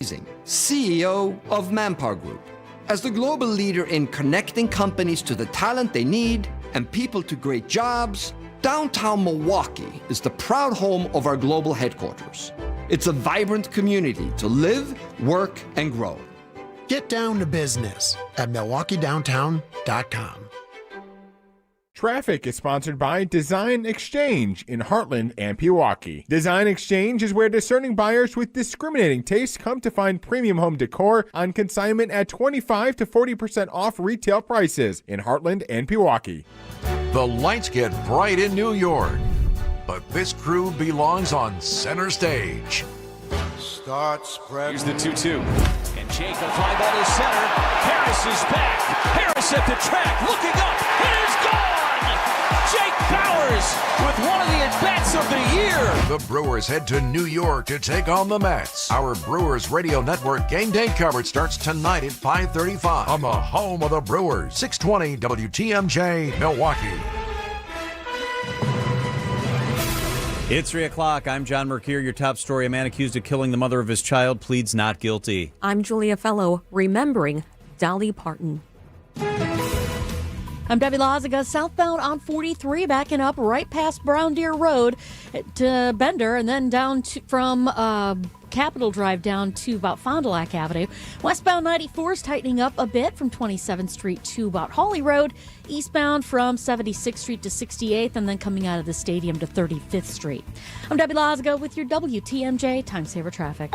Rising, CEO of Manpower Group. As the global leader in connecting companies to the talent they need and people to great jobs, downtown Milwaukee is the proud home of our global headquarters. It's a vibrant community to live, work, and grow. Get down to business at MilwaukeeDowntown.com. Traffic is sponsored by Design Exchange in Heartland and Pewaukee. Design Exchange is where discerning buyers with discriminating tastes come to find premium home decor on consignment at 25 to 40% off retail prices in Heartland and Pewaukee. The lights get bright in New York, but this crew belongs on center stage. Start spread. Here's the 2-2. And Jake, a fly ball to center. Harris is back. Harris at the track, looking up. It is gone! Jake Bowers with one of the at-bats of the year. The Brewers head to New York to take on the Mets. Our Brewers Radio Network game day coverage starts tonight at 5:35 on the home of the Brewers, 620 WTMJ, Milwaukee. It's 3 o'clock. I'm John Mercure. Your top story: a man accused of killing the mother of his child pleads not guilty. I'm Julia Fellow, remembering Dolly Parton. I'm Debbie Lazaga, southbound on 43, backing up right past Brown Deer Road to Bender, and then down from Capitol Drive down to about Fond du Lac Avenue. Westbound 94 is tightening up a bit from 27th Street to about Hawley Road. Eastbound from 76th Street to 68th, and then coming out of the stadium to 35th Street. I'm Debbie Lazaga with your WTMJ Time Saver Traffic.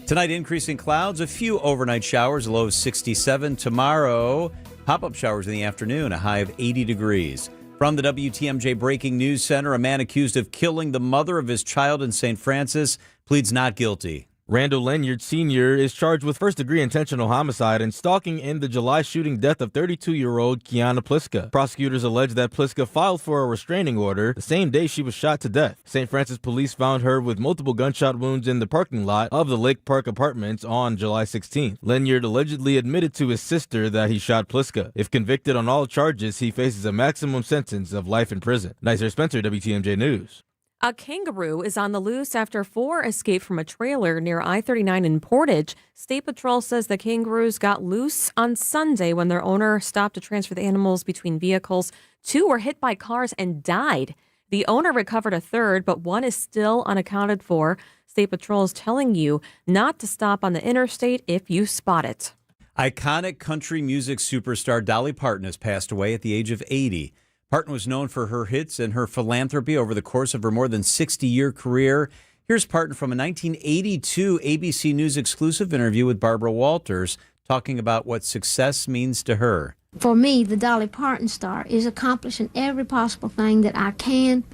Tonight, increasing clouds, a few overnight showers, a low of 67. Tomorrow, pop-up showers in the afternoon, a high of 80 degrees. From the WTMJ Breaking News Center, a man accused of killing the mother of his child in St. Francis pleads not guilty. Randall Lenyard Sr. is charged with first-degree intentional homicide and stalking in the July shooting death of 32-year-old Kiana Pliska. Prosecutors allege that Pliska filed for a restraining order the same day she was shot to death. St. Francis police found her with multiple gunshot wounds in the parking lot of the Lake Park Apartments on July 16th. Lenyard allegedly admitted to his sister that he shot Pliska. If convicted on all charges, he faces a maximum sentence of life in prison. Nicer Spencer, WTMJ News. A kangaroo is on the loose after 4 escaped from a trailer near I-39 in Portage. State Patrol says the kangaroos got loose on Sunday when their owner stopped to transfer the animals between vehicles. 2 were hit by cars and died. The owner recovered a third, but 1 is still unaccounted for. State Patrol is telling you not to stop on the interstate if you spot it. Iconic country music superstar Dolly Parton has passed away at the age of 80. Parton was known for her hits and her philanthropy over the course of her more than 60-year career. Here's Parton from a 1982 ABC News exclusive interview with Barbara Walters talking about what success means to her. For me, the Dolly Parton star is accomplishing every possible thing that I can.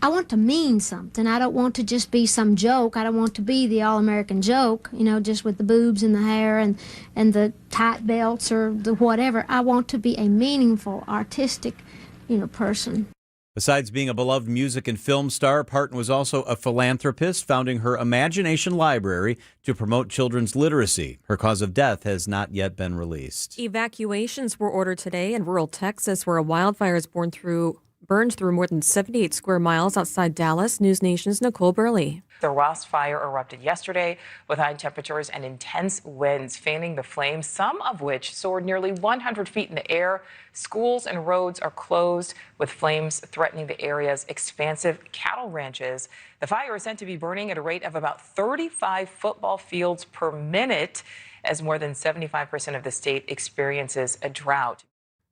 I want to mean something. I don't want to just be some joke. I don't want to be the all-American joke, just with the boobs and the hair and the tight belts or the whatever. I want to be a meaningful, artistic person. Besides being a beloved music and film star, Parton was also a philanthropist, founding her Imagination Library to promote children's literacy. Her cause of death has not yet been released. Evacuations were ordered today in rural Texas, where a wildfire is burned through more than 78 square miles outside Dallas. News Nation's Nicole Burley. The Ross Fire erupted yesterday with high temperatures and intense winds fanning the flames, some of which soared nearly 100 feet in the air. Schools and roads are closed, with flames threatening the area's expansive cattle ranches. The fire is said to be burning at a rate of about 35 football fields per minute, as more than 75% of the state experiences a drought.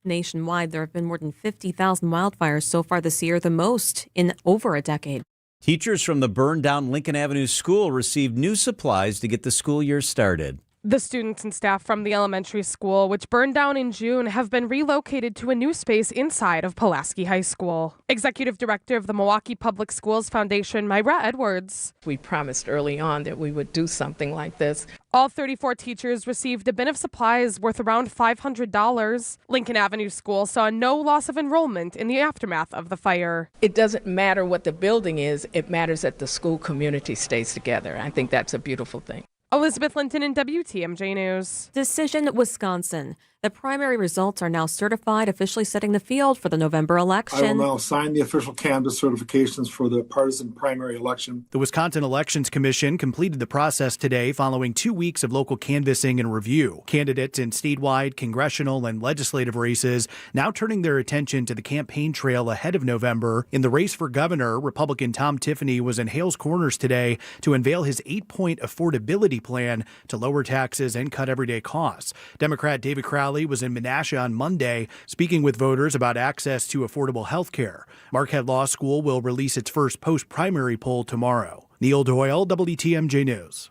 Nationwide, there have been more than 50,000 wildfires so far this year, the most in over a decade. Teachers from the burned-down Lincoln Avenue School received new supplies to get the school year started. The students and staff from the elementary school, which burned down in June, have been relocated to a new space inside of Pulaski High School. Executive Director of the Milwaukee Public Schools Foundation, Myra Edwards. We promised early on that we would do something like this. All 34 teachers received a bin of supplies worth around $500. Lincoln Avenue School saw no loss of enrollment in the aftermath of the fire. It doesn't matter what the building is, it matters that the school community stays together. I think that's a beautiful thing. Elizabeth Linton in WTMJ News. Decision, Wisconsin. The primary results are now certified, officially setting the field for the November election. I will now sign the official canvas certifications for the partisan primary election. The Wisconsin Elections Commission completed the process today following 2 weeks of local canvassing and review. Candidates in statewide, congressional, and legislative races now turning their attention to the campaign trail ahead of November. In the race for governor, Republican Tom Tiffany was in Hales Corners today to unveil his 8-point affordability plan to lower taxes and cut everyday costs. Democrat David Crowley was in Menasha on Monday, speaking with voters about access to affordable health care. Marquette Law School will release its first post-primary poll tomorrow. Neil Doyle, WTMJ News.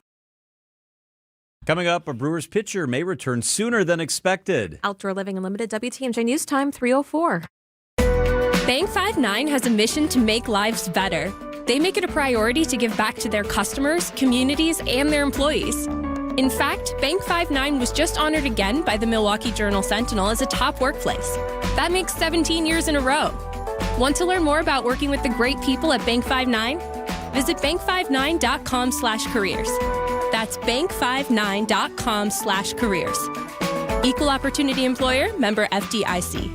Coming up, a Brewers pitcher may return sooner than expected. Outdoor Living Unlimited, WTMJ News Time, 3:04. Bank 5-9 has a mission to make lives better. They make it a priority to give back to their customers, communities, and their employees. In fact, Bank 5-9 was just honored again by the Milwaukee Journal-Sentinel as a top workplace. That makes 17 years in a row. Want to learn more about working with the great people at Bank 5-9? Visit bank59.com/careers. That's bank59.com/careers. Equal Opportunity Employer, member FDIC.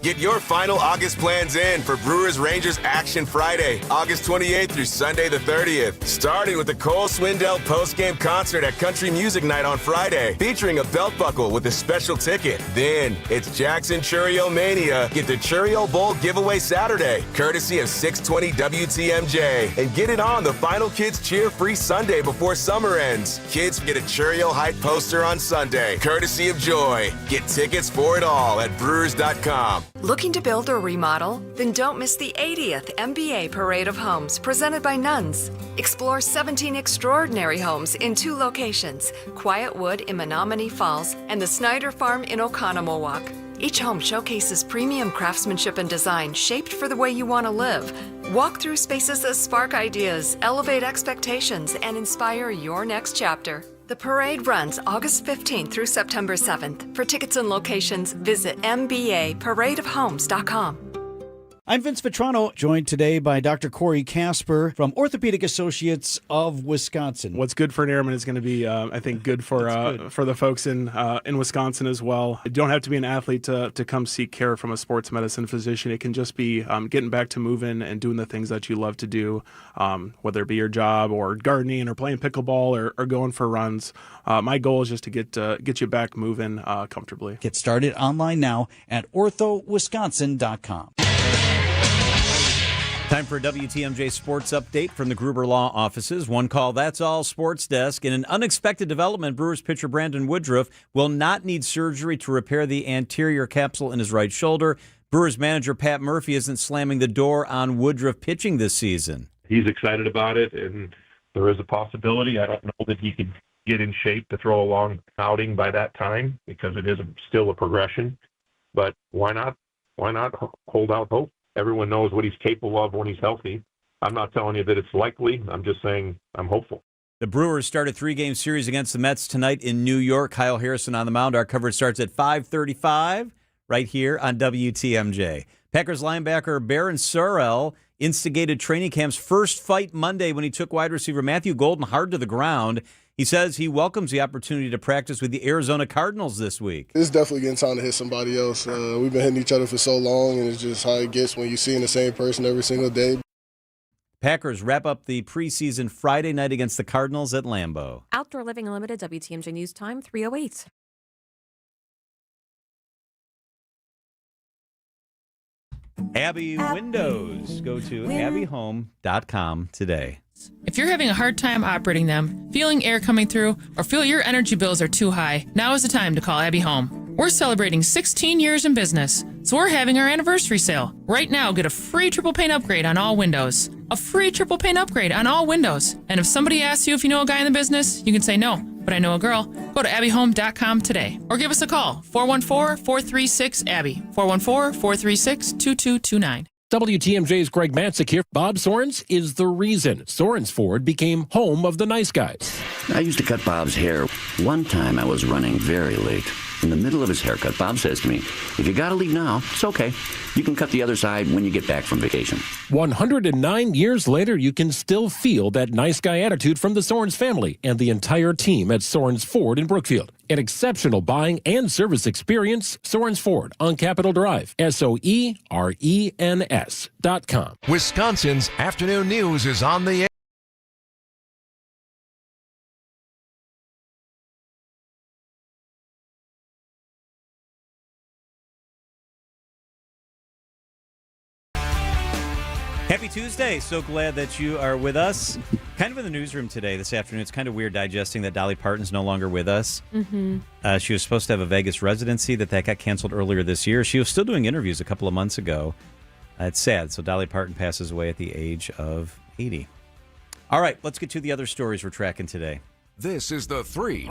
Get your final August plans in for Brewers Rangers Action Friday, August 28th through Sunday the 30th. Starting with the Cole Swindell post-game concert at Country Music Night on Friday, featuring a belt buckle with a special ticket. Then it's Jackson Churio Mania. Get the Churio Bowl giveaway Saturday, courtesy of 620 WTMJ. And get it on the Final Kids Cheer Free Sunday before summer ends. Kids get a Churio Hype poster on Sunday, courtesy of Joy. Get tickets for it all at brewers.com. Looking to build or remodel? Then don't miss the 80th MBA Parade of Homes presented by Nuns. Explore 17 extraordinary homes in 2 locations, Quiet Wood in Menominee Falls and the Snyder Farm in Oconomowoc. Each home showcases premium craftsmanship and design shaped for the way you want to live. Walk through spaces that spark ideas, elevate expectations, and inspire your next chapter. The parade runs August 15th through September 7th. For tickets and locations, visit mbaparadeofhomes.com. I'm Vince Vitrano, joined today by Dr. Corey Casper from Orthopedic Associates of Wisconsin. What's good for an airman is going to be, I think, good for the folks in Wisconsin as well. You don't have to be an athlete to come seek care from a sports medicine physician. It can just be getting back to moving and doing the things that you love to do, whether it be your job or gardening or playing pickleball or going for runs. My goal is just to get you back moving comfortably. Get started online now at orthowisconsin.com. Time for a WTMJ Sports Update from the Gruber Law Offices. One call, that's all, Sports Desk. In an unexpected development, Brewers pitcher Brandon Woodruff will not need surgery to repair the anterior capsule in his right shoulder. Brewers manager Pat Murphy isn't slamming the door on Woodruff pitching this season. He's excited about it, and there is a possibility. I don't know that he could get in shape to throw a long outing by that time because it is still a progression. But why not hold out hope? Everyone knows what he's capable of when he's healthy. I'm not telling you that it's likely. I'm just saying I'm hopeful. The Brewers start a 3-game series against the Mets tonight in New York. Kyle Harrison on the mound. Our coverage starts at 5:35 right here on WTMJ. Packers linebacker Baron Sorrell instigated training camp's first fight Monday when he took wide receiver Matthew Golden hard to the ground. He says he welcomes the opportunity to practice with the Arizona Cardinals this week. It's definitely getting time to hit somebody else. We've been hitting each other for so long, and it's just how it gets when you're seeing the same person every single day. Packers wrap up the preseason Friday night against the Cardinals at Lambeau. Outdoor Living Unlimited, WTMJ News Time, 3:08. Abbey Windows. Go to abbeyhome.com today. If you're having a hard time operating them, feeling air coming through, or feel your energy bills are too high, now is the time to call Abbey Home. We're celebrating 16 years in business, so we're having our anniversary sale. Right now, get a free triple pane upgrade on all windows. A free triple pane upgrade on all windows. And if somebody asks you if you know a guy in the business, you can say no, but I know a girl. Go to abbeyhome.com today or give us a call, 414-436-ABBY, 414-436-2229. WTMJ's Greg Matzik here. Bob Sorens is the reason Sorens Ford became home of the nice guys. I used to cut Bob's hair. One time I was running very late. In the middle of his haircut, Bob says to me, if you got to leave now, it's okay. You can cut the other side when you get back from vacation. 109 years later, you can still feel that nice guy attitude from the Sorens family and the entire team at Sorens Ford in Brookfield. An exceptional buying and service experience. Sorens Ford on Capitol Drive. SOERENS.com. Wisconsin's afternoon news is on the air. Happy Tuesday. So glad that you are with us. Kind of in the newsroom today, this afternoon. It's kind of weird digesting that Dolly Parton's no longer with us. Mm-hmm. She was supposed to have a Vegas residency that got canceled earlier this year. She was still doing interviews a couple of months ago. It's sad. So Dolly Parton passes away at the age of 80. All right, let's get to the other stories we're tracking today. This is the 3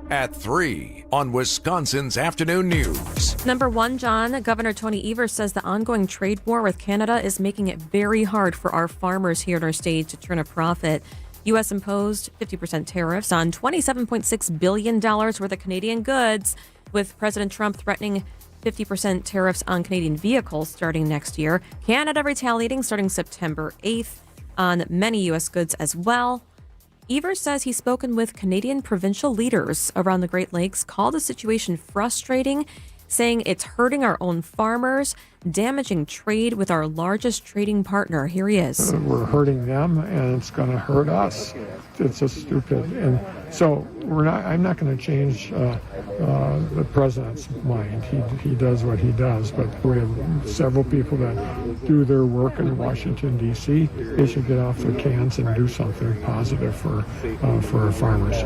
at 3 on Wisconsin's afternoon news. Number 1, John, Governor Tony Evers says the ongoing trade war with Canada is making it very hard for our farmers here in our state to turn a profit. U.S. imposed 50% tariffs on $27.6 billion worth of Canadian goods, with President Trump threatening 50% tariffs on Canadian vehicles starting next year. Canada retaliating starting September 8th on many U.S. goods as well. Evers says he's spoken with Canadian provincial leaders around the Great Lakes, called the situation frustrating, saying it's hurting our own farmers, damaging trade with our largest trading partner. Here he is. We're hurting them, and it's going to hurt us. It's just stupid. And so I'm not going to change the president's mind. He does what he does, but we have several people that do their work in Washington, D.C. They should get off their cans and do something positive for our farmers.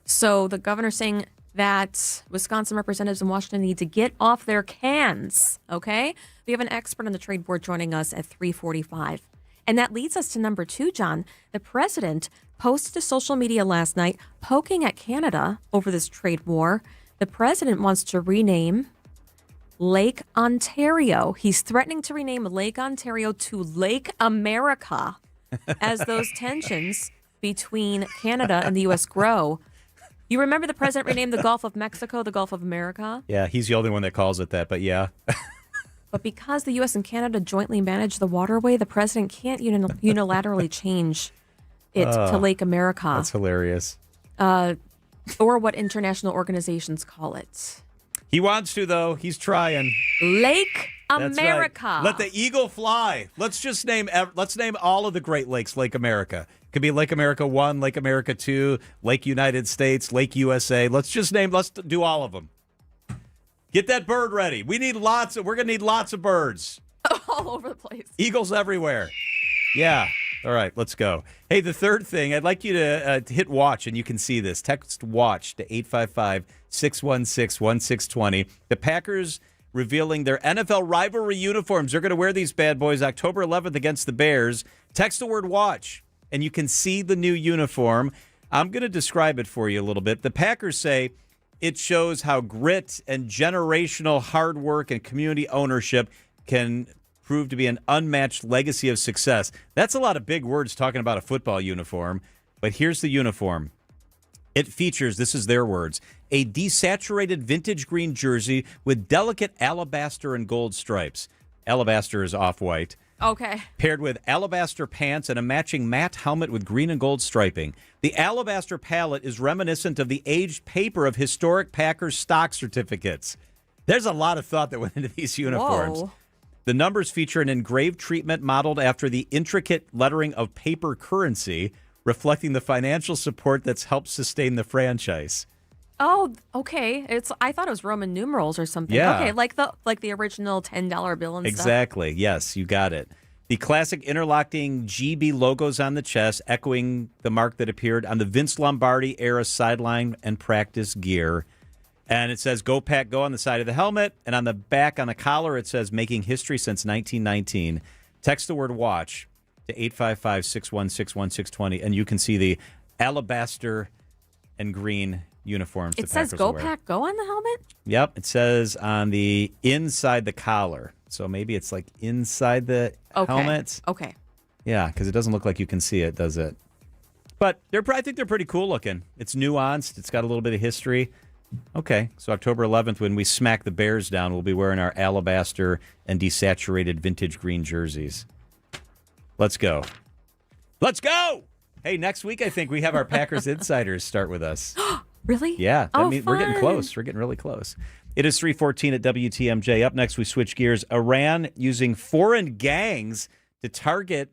So the governor saying that Wisconsin representatives in Washington need to get off their cans, okay? We have an expert on the trade board joining us at 3:45. And that leads us to number 2, John. The president posted to social media last night poking at Canada over this trade war. The president wants to rename Lake Ontario. He's threatening to rename Lake Ontario to Lake America as those tensions between Canada and the U.S. grow. You remember the president renamed the Gulf of Mexico the Gulf of America? Yeah, he's the only one that calls it that, but yeah. But because the U.S. and Canada jointly manage the waterway, the president can't unilaterally change it to Lake America. That's hilarious. Or what international organizations call it. He wants to, though. He's trying. Lake That's America. Right. Let the eagle fly. Let's name all of the Great Lakes Lake America. Could be Lake America 1, Lake America 2, Lake United States, Lake USA. Let's do all of them. Get that bird ready. We're going to need lots of birds. All over the place. Eagles everywhere. Yeah. All right, let's go. Hey, the third thing, I'd like you to hit watch, and you can see this. Text watch to 855-616-1620. The Packers revealing their NFL rivalry uniforms. They're going to wear these bad boys October 11th against the Bears. Text the word watch, and you can see the new uniform. I'm going to describe it for you a little bit. The Packers say it shows how grit and generational hard work and community ownership can prove to be an unmatched legacy of success. That's a lot of big words talking about a football uniform, but here's the uniform. It features, this is their words, a desaturated vintage green jersey with delicate alabaster and gold stripes. Alabaster is off-white. Okay. Paired with alabaster pants and a matching matte helmet with green and gold striping. The alabaster palette is reminiscent of the aged paper of historic Packers stock certificates. There's a lot of thought that went into these uniforms. Whoa. The numbers feature an engraved treatment modeled after the intricate lettering of paper currency, reflecting the financial support that's helped sustain the franchise. Oh, okay. I thought it was Roman numerals or something. Yeah. Okay, like the original $10 bill and stuff. Exactly. Yes, you got it. The classic interlocking GB logos on the chest, echoing the mark that appeared on the Vince Lombardi era sideline and practice gear. And it says "Go Pack Go" on the side of the helmet, and on the back on the collar it says "Making History Since 1919." Text the word "watch" to 855-616-1620, and you can see the alabaster and green uniforms. It says "Go Pack Go" on the helmet? Yep, it says on the inside the collar. So maybe it's like inside the helmet. Okay. Yeah, because it doesn't look like you can see it, does it? But I think they're pretty cool looking. It's nuanced. It's got a little bit of history. Okay, so October 11th, when we smack the Bears down, we'll be wearing our alabaster and desaturated vintage green jerseys. Let's go. Let's go! Hey, next week, I think we have our Packers Insiders start with us. Really? Yeah. Oh, We're getting fun. close. We're getting really close. It is 3:14 at WTMJ. Up next, we switch gears. Iran using foreign gangs to target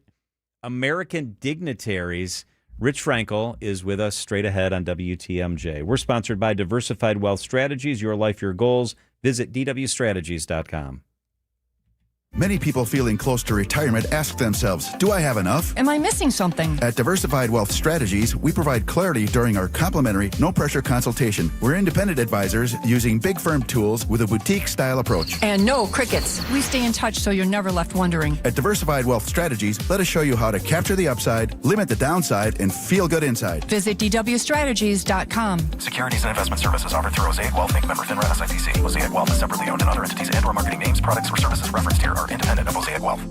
American dignitaries. Rich Frankel is with us straight ahead on WTMJ. We're sponsored by Diversified Wealth Strategies. Your life, your goals. Visit dwstrategies.com. Many people feeling close to retirement ask themselves, do I have enough? Am I missing something? At Diversified Wealth Strategies, we provide clarity during our complimentary, no-pressure consultation. We're independent advisors using big firm tools with a boutique-style approach. And no crickets. We stay in touch so you're never left wondering. At Diversified Wealth Strategies, let us show you how to capture the upside, limit the downside, and feel good inside. Visit dwstrategies.com. Securities and investment services offered through Mosaic Wealth Inc. Member FINRA SIPC. Mosaic Wealth is separately owned, and other entities and/or marketing names, products, or services referenced here are independent of Mosaic Wealth.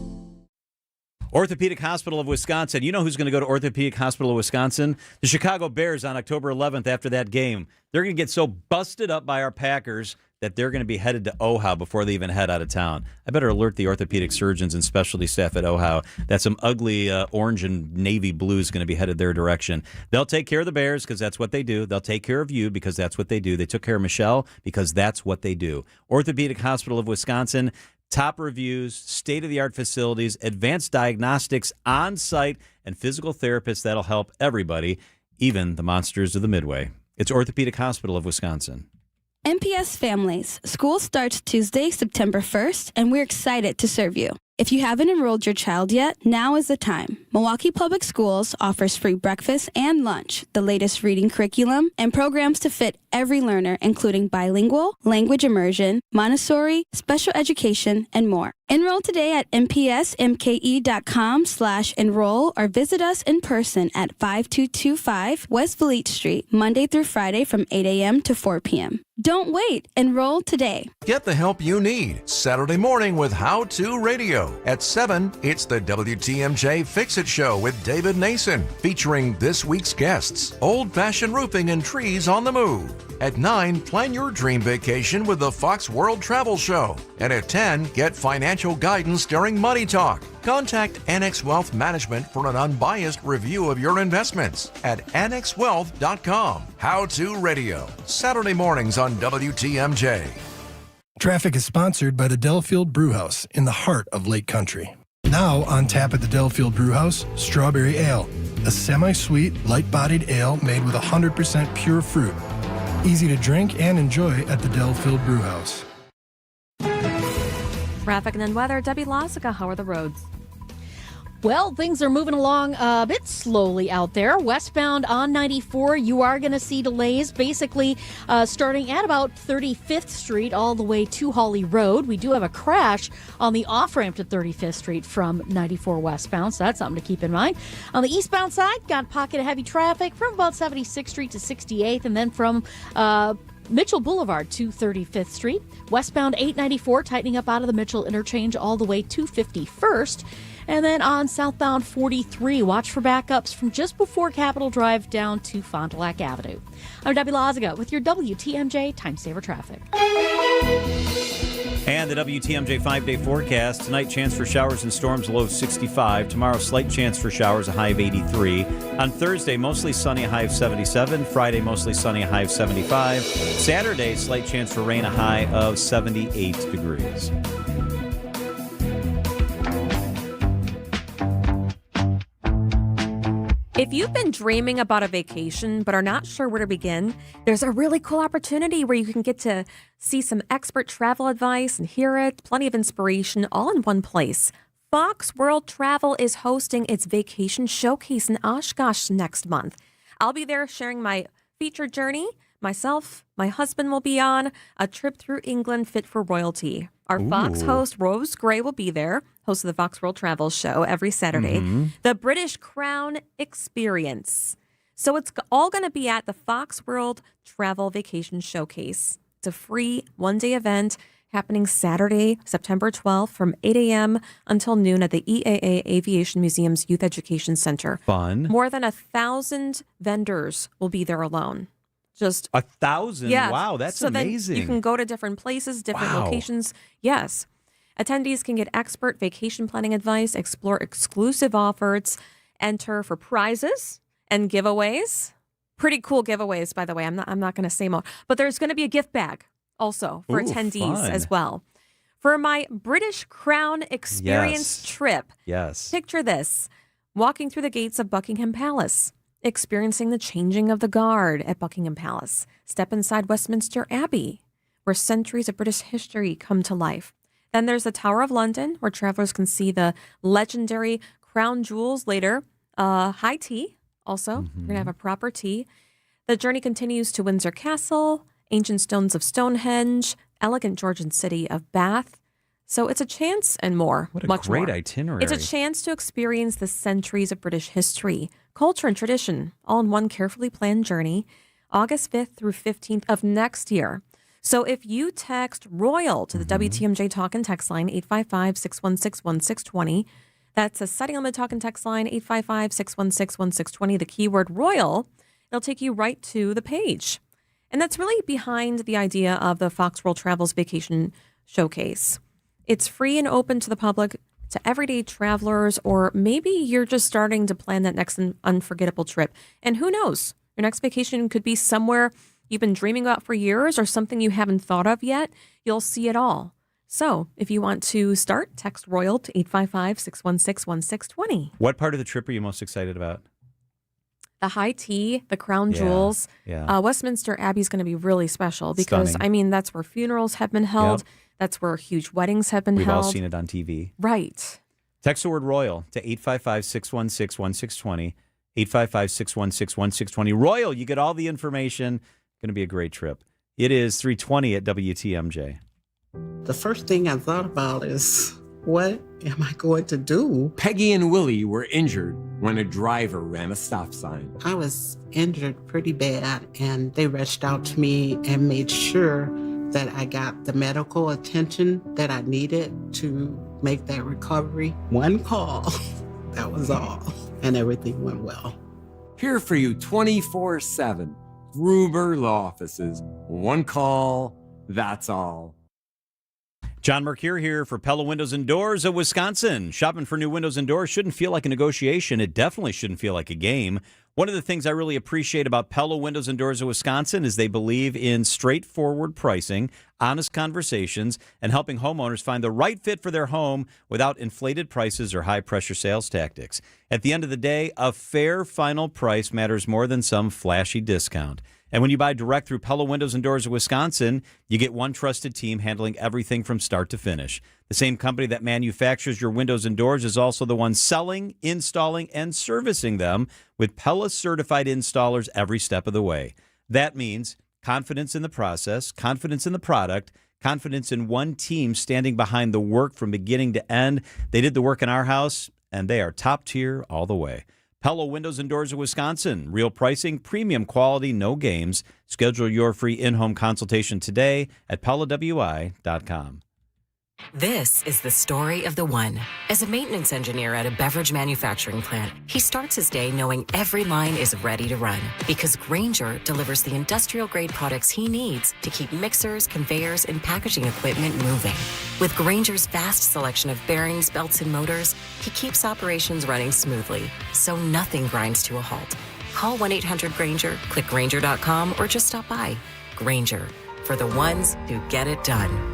Orthopedic Hospital of Wisconsin. You know who's going to go to Orthopedic Hospital of Wisconsin? The Chicago Bears on October 11th after that game. They're going to get so busted up by our Packers that they're going to be headed to OHA before they even head out of town. I better alert the orthopedic surgeons and specialty staff at OHA that some ugly orange and navy blue is going to be headed their direction. They'll take care of the Bears because that's what they do. They'll take care of you because that's what they do. They took care of Michelle because that's what they do. Orthopedic Hospital of Wisconsin. Top reviews, state-of-the-art facilities, advanced diagnostics on-site, and physical therapists that'll help everybody, even the monsters of the Midway. It's Orthopedic Hospital of Wisconsin. MPS Families. School starts Tuesday, September 1st, and we're excited to serve you. If you haven't enrolled your child yet, now is the time. Milwaukee Public Schools offers free breakfast and lunch, the latest reading curriculum, and programs to fit every learner, including bilingual, language immersion, Montessori, special education, and more. Enroll today at mpsmke.com/enroll or visit us in person at 5225 West Vliet Street, Monday through Friday from 8 a.m. to 4 p.m. Don't wait. Enroll today. Get the help you need Saturday morning with How To Radio. At 7, it's the WTMJ Fix-It Show with David Nason, featuring this week's guests, old-fashioned roofing and trees on the move. At 9, plan your dream vacation with the Fox World Travel Show. And at 10, get financial guidance during Money Talk. Contact Annex Wealth Management for an unbiased review of your investments at annexwealth.com. How To Radio, Saturday mornings on WTMJ. Traffic is sponsored by the Delafield Brewhouse in the heart of Lake Country. Now on tap at the Delafield Brewhouse, Strawberry Ale, a semi-sweet, light-bodied ale made with 100% pure fruit. Easy to drink and enjoy at the Delafield Brewhouse. Traffic and then weather. Debbie Lazica, how are the roads? Well, things are moving along a bit slowly out there. Westbound on 94, you are going to see delays basically starting at about 35th Street all the way to Hawley Road. We do have a crash on the off-ramp to 35th Street from 94 westbound, so that's something to keep in mind. On the eastbound side, got a pocket of heavy traffic from about 76th Street to 68th, and then from Mitchell Boulevard to 35th Street. Westbound 894 tightening up out of the Mitchell interchange all the way to 51st. And then on southbound 43, watch for backups from just before Capitol Drive down to Fond du Lac Avenue. I'm Debbie Lazica with your WTMJ Time Saver Traffic. And the WTMJ 5-day forecast. Tonight, chance for showers and storms, low of 65. Tomorrow, slight chance for showers, a high of 83. On Thursday, mostly sunny, a high of 77. Friday, mostly sunny, a high of 75. Saturday, slight chance for rain, a high of 78 degrees. If you've been dreaming about a vacation but are not sure where to begin, there's a really cool opportunity where you can get to see some expert travel advice and hear it, plenty of inspiration, all in one place. Fox World Travel is hosting its vacation showcase in Oshkosh next month. I'll be there sharing my featured journey. Myself, my husband will be on a trip through England fit for royalty. Our Fox host, Rose Gray, will be there, host of the Fox World Travel Show every Saturday. The British Crown Experience. So it's all going to be at the Fox World Travel Vacation Showcase. It's a free one-day event happening Saturday, September 12th from 8 a.m. until noon at the EAA Aviation Museum's Youth Education Center. Fun. More than 1,000 vendors will be there alone. Just 1,000? Yeah. Wow, that's so amazing. Then you can go to different places, different Wow. locations. Yes. Attendees can get expert vacation planning advice, explore exclusive offers, enter for prizes and giveaways. Pretty cool giveaways, by the way. I'm not going to say more. But there's going to be a gift bag also for attendees fun. as well. For my British Crown Experience trip, picture this. Walking through the gates of Buckingham Palace, experiencing the changing of the guard at Buckingham Palace. Step inside Westminster Abbey, where centuries of British history come to life. Then there's the Tower of London, where travelers can see the legendary crown jewels later. High tea, also. We're going to have a proper tea. The journey continues to Windsor Castle, ancient stones of Stonehenge, elegant Georgian city of Bath. So it's a chance and more. What a much great more. itinerary. It's a chance to experience the centuries of British history, culture, and tradition, all in one carefully planned journey, August 5th through 15th of next year. So if you text ROYAL to the WTMJ Talk and Text line, 855-616-1620, that's a setting limit talk and text line, 855-616-1620, the keyword ROYAL, it'll take you right to the page. And that's really behind the idea of the Fox World Travels Vacation Showcase. It's free and open to the public, to everyday travelers, or maybe you're just starting to plan that next unforgettable trip. And who knows, your next vacation could be somewhere you've been dreaming about for years or something you haven't thought of yet. You'll see it all. So if you want to start, text ROYAL to 855-616-1620. What part of the trip are you most excited about? The high tea, the crown jewels. Yeah. Westminster Abbey is going to be really special because, Stunning. I mean, that's where funerals have been held. Yep. That's where huge weddings have been We've held. all seen it on TV. Right. Text the word ROYAL to 855-616-1620. 855-616-1620. ROYAL, you get all the information. Going to be a great trip. It is 3:20 at WTMJ. The first thing I thought about is, what am I going to do? Peggy and Willie were injured when a driver ran a stop sign. I was injured pretty bad, and they rushed out to me and made sure that I got the medical attention that I needed to make that recovery. One call, that was all, and everything went well. Here for you 24/7. Gruber Law Offices. One call, that's all. John Mercure here for Pella Windows and Doors of Wisconsin. Shopping for new windows and doors shouldn't feel like a negotiation. It definitely shouldn't feel like a game. One of the things I really appreciate about Pella Windows and Doors of Wisconsin is they believe in straightforward pricing, honest conversations, and helping homeowners find the right fit for their home without inflated prices or high-pressure sales tactics. At the end of the day, a fair final price matters more than some flashy discount. And when you buy direct through Pella Windows and Doors of Wisconsin, you get one trusted team handling everything from start to finish. The same company that manufactures your windows and doors is also the one selling, installing, and servicing them with Pella certified installers every step of the way. That means confidence in the process, confidence in the product, confidence in one team standing behind the work from beginning to end. They did the work in our house, and they are top tier all the way. Pella Windows and Doors of Wisconsin. Real pricing, premium quality, no games. Schedule your free in-home consultation today at PellaWI.com. This is the story of the one. As a maintenance engineer at a beverage manufacturing plant, he starts his day knowing every line is ready to run because Grainger delivers the industrial-grade products he needs to keep mixers, conveyors, and packaging equipment moving. With Grainger's vast selection of bearings, belts, and motors, he keeps operations running smoothly, so nothing grinds to a halt. Call 1-800-GRAINGER, click Grainger.com, or just stop by. Grainger, for the ones who get it done.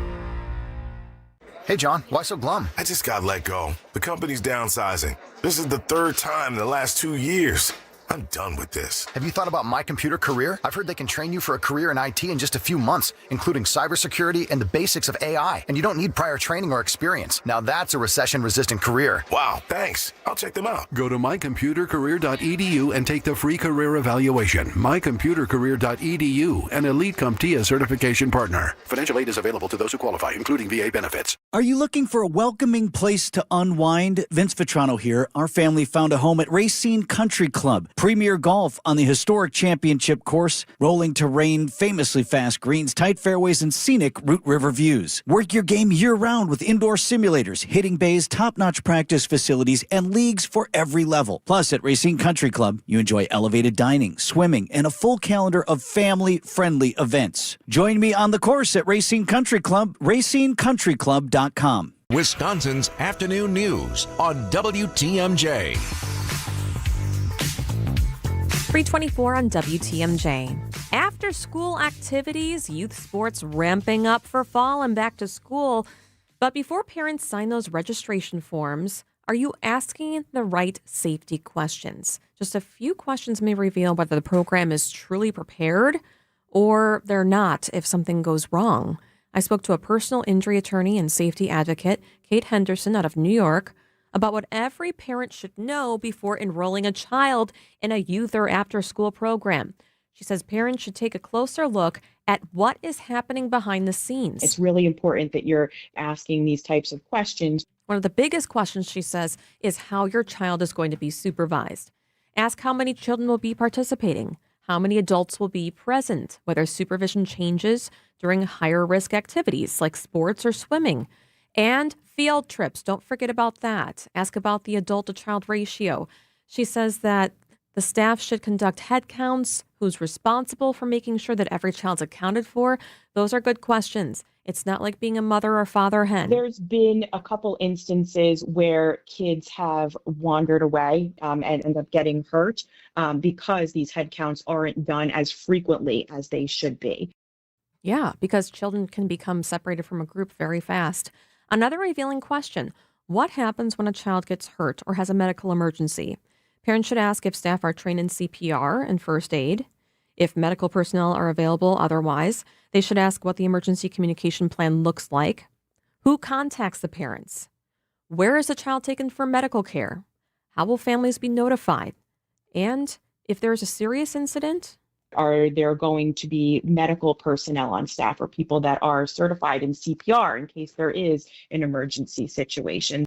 Hey, John, why so glum? I just got let go. The company's downsizing. This is the third time in the last 2 years. I'm done with this. Have you thought about My Computer Career? I've heard they can train you for a career in IT in just a few months, including cybersecurity and the basics of AI. And you don't need prior training or experience. Now that's a recession-resistant career. Wow, thanks. I'll check them out. Go to mycomputercareer.edu and take the free career evaluation. mycomputercareer.edu, an Elite CompTIA certification partner. Financial aid is available to those who qualify, including VA benefits. Are you looking for a welcoming place to unwind? Vince Vitrano here. Our family found a home at Racine Country Club. Premier Golf on the historic championship course, rolling terrain, famously fast greens, tight fairways, and scenic Root River views. Work your game year-round with indoor simulators, hitting bays, top-notch practice facilities, and leagues for every level. Plus, at Racine Country Club, you enjoy elevated dining, swimming, and a full calendar of family-friendly events. Join me on the course at Racine Country Club, RacineCountryClub.com. Wisconsin's afternoon news on WTMJ. 324 on WTMJ. After school activities, youth sports ramping up for fall and back to school. But before parents sign those registration forms, are you asking the right safety questions? Just a few questions may reveal whether the program is truly prepared or they're not if something goes wrong. I spoke to a personal injury attorney and safety advocate, Kate Henderson, out of New York, about what every parent should know before enrolling a child in a youth or after-school program. She says parents should take a closer look at what is happening behind the scenes. It's really important that you're asking these types of questions. One of the biggest questions, she says, is how your child is going to be supervised. Ask how many children will be participating, how many adults will be present, whether supervision changes during higher risk activities like sports or swimming, and field trips. Don't forget about that. Ask about the adult to child ratio. She says that the staff should conduct head counts, who's responsible for making sure that every child's accounted for. Those are good questions. It's not like being a mother or father hen. There's been a couple instances where kids have wandered away and end up getting hurt because these head counts aren't done as frequently as they should be. Yeah, because children can become separated from a group very fast. Another revealing question: what happens when a child gets hurt or has a medical emergency? Parents should ask if staff are trained in CPR and first aid. If medical personnel are available otherwise, they should ask what the emergency communication plan looks like. Who contacts the parents? Where is the child taken for medical care? How will families be notified? And if there is a serious incident, are there going to be medical personnel on staff or people that are certified in CPR in case there is an emergency situation?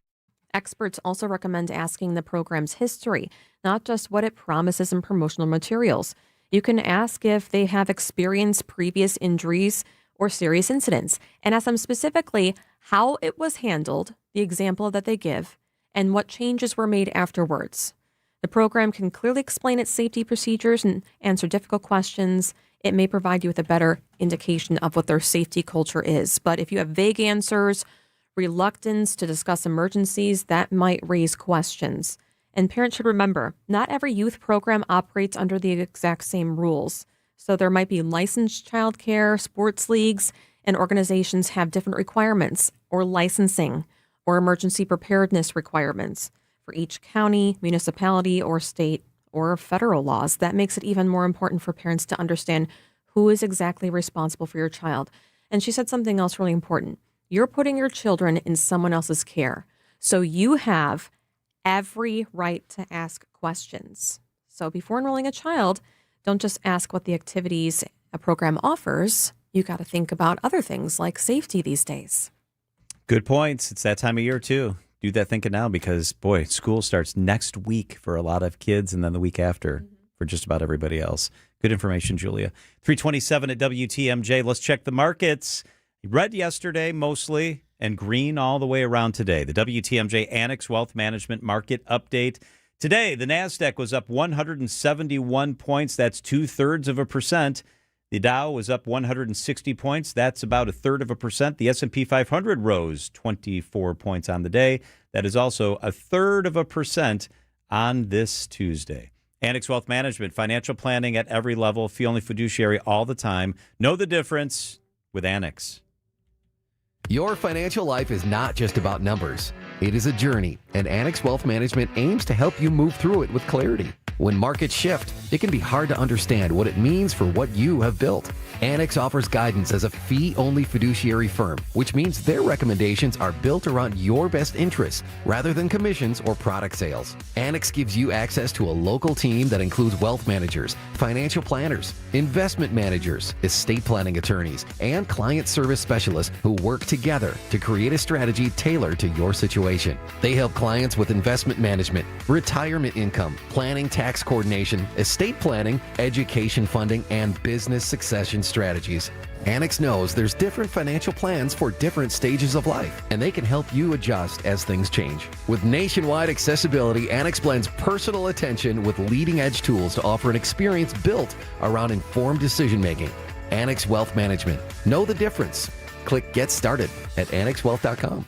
Experts also recommend asking the program's history, not just what it promises in promotional materials. You can ask if they have experienced previous injuries or serious incidents, and ask them specifically how it was handled, the example that they give, and what changes were made afterwards. The program can clearly explain its safety procedures and answer difficult questions. It may provide you with a better indication of what their safety culture is. But if you have vague answers, reluctance to discuss emergencies, that might raise questions. And parents should remember, not every youth program operates under the exact same rules. So there might be licensed childcare, sports leagues, and organizations have different requirements, or licensing, or emergency preparedness requirements for each county, municipality, or state, or federal laws. That makes it even more important for parents to understand who is exactly responsible for your child. And she said something else really important. You're putting your children in someone else's care. So you have every right to ask questions. So before enrolling a child, don't just ask what the activities a program offers. You got to think about other things like safety these days. Good points. It's that time of year, too. Do that thinking now because, boy, school starts next week for a lot of kids and then the week after for just about everybody else. Good information, Julia. 327 at WTMJ. Let's check the markets. Red yesterday mostly and green all the way around today. The WTMJ Annex Wealth Management Market Update. Today, the NASDAQ was up 171 points. That's 2/3%. The Dow was up 160 points. That's about 1/3%. The S&P 500 rose 24 points on the day. That is also 1/3% on this Tuesday. Annex Wealth Management, financial planning at every level, fee only fiduciary all the time. Know the difference with Annex. Your financial life is not just about numbers. It is a journey, and Annex Wealth Management aims to help you move through it with clarity. When markets shift, it can be hard to understand what it means for what you have built. Annex offers guidance as a fee-only fiduciary firm, which means their recommendations are built around your best interests rather than commissions or product sales. Annex gives you access to a local team that includes wealth managers, financial planners, investment managers, estate planning attorneys, and client service specialists who work together to create a strategy tailored to your situation. Valuation. They help clients with investment management, retirement income, planning, tax coordination, estate planning, education funding, and business succession strategies. Annex knows there's different financial plans for different stages of life, and they can help you adjust as things change. With nationwide accessibility, Annex blends personal attention with leading-edge tools to offer an experience built around informed decision-making. Annex Wealth Management. Know the difference. Click Get Started at annexwealth.com.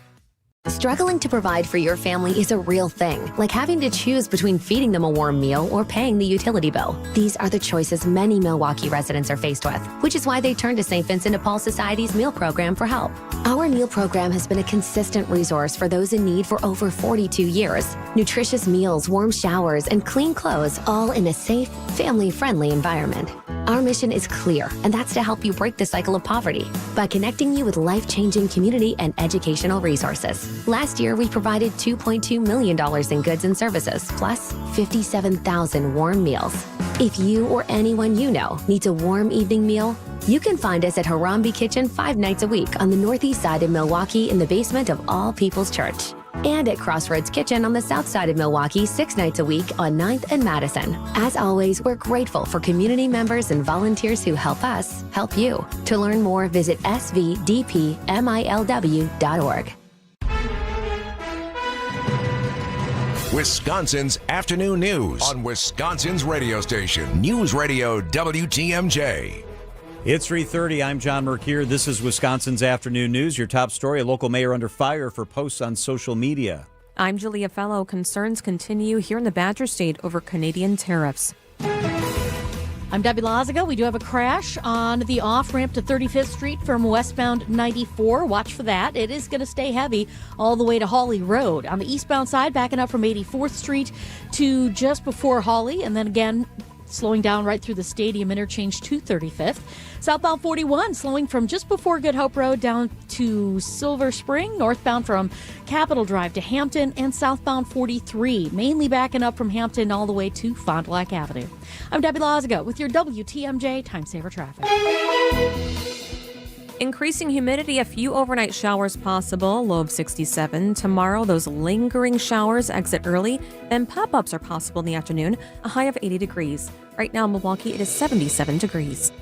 Struggling to provide for your family is a real thing, like having to choose between feeding them a warm meal or paying the utility bill. These are the choices many Milwaukee residents are faced with, which is why they turn to St. Vincent de Paul Society's meal program for help. Our meal program has been a consistent resource for those in need for over 42 years. Nutritious meals, warm showers, and clean clothes, all in a safe, family-friendly environment. Our mission is clear, and that's to help you break the cycle of poverty by connecting you with life-changing community and educational resources. Last year, we provided $2.2 million in goods and services, plus 57,000 warm meals. If you or anyone you know needs a warm evening meal, you can find us at Harambe Kitchen 5 nights a week on the northeast side of Milwaukee in the basement of All People's Church. And at Crossroads Kitchen on the south side of Milwaukee 6 nights a week on 9th and Madison. As always, we're grateful for community members and volunteers who help us help you. To learn more, visit svdpmilw.org. Wisconsin's afternoon news on Wisconsin's radio station, News Radio WTMJ. It's 3:30. I'm John Mercure. This is Wisconsin's afternoon news. Your top story, a local mayor under fire for posts on social media. I'm Julia Fellow. Concerns continue here in the Badger State over Canadian tariffs. I'm Debbie Lazaga. We do have a crash on the off-ramp to 35th Street from westbound 94. Watch for that. It is going to stay heavy all the way to Hawley Road. On the eastbound side, backing up from 84th Street to just before Hawley, and then again slowing down right through the stadium interchange to 35th. Southbound 41 slowing from just before Good Hope Road down to Silver Spring, northbound from Capitol Drive to Hampton, and southbound 43 mainly backing up from Hampton all the way to Fond du Lac Avenue. I'm Debbie Lazaga with your WTMJ Time Saver Traffic. Increasing humidity, a few overnight showers possible, low of 67. Tomorrow, those lingering showers exit early, then pop-ups are possible in the afternoon, a high of 80 degrees. Right now in Milwaukee, it is 77 degrees.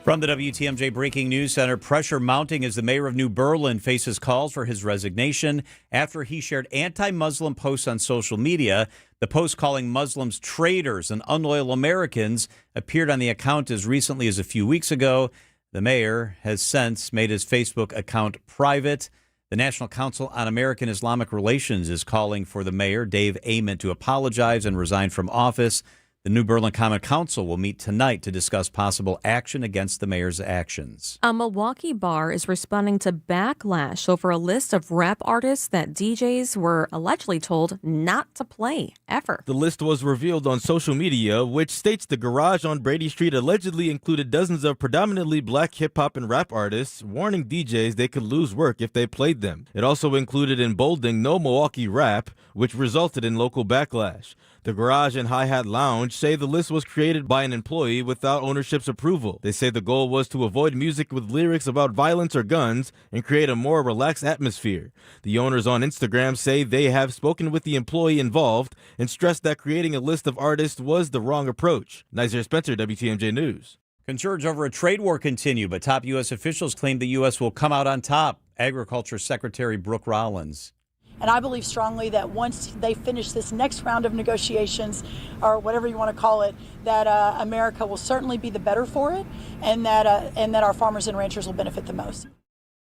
From the WTMJ Breaking News Center, pressure mounting as the mayor of New Berlin faces calls for his resignation after he shared anti-Muslim posts on social media. The post calling Muslims traitors and unloyal Americans appeared on the account as recently as a few weeks ago. The mayor has since made his Facebook account private. The National Council on American Islamic Relations is calling for the mayor, Dave Ament, to apologize and resign from office. The New Berlin Common Council will meet tonight to discuss possible action against the mayor's actions. A Milwaukee bar is responding to backlash over a list of rap artists that DJs were allegedly told not to play ever. The list was revealed on social media, which states the garage on Brady Street allegedly included dozens of predominantly black hip-hop and rap artists, warning DJs they could lose work if they played them. It also included in bolding "No Milwaukee Rap," which resulted in local backlash. The Garage and Hi-Hat Lounge say the list was created by an employee without ownership's approval. They say the goal was to avoid music with lyrics about violence or guns and create a more relaxed atmosphere. The owners on Instagram say they have spoken with the employee involved and stressed that creating a list of artists was the wrong approach. Nazir Spencer, WTMJ News. Concerns over a trade war continue, but top U.S. officials claim the U.S. will come out on top. Agriculture Secretary Brooke Rollins. And I believe strongly that once they finish this next round of negotiations, or whatever you want to call it, that America will certainly be the better for it, and that our farmers and ranchers will benefit the most.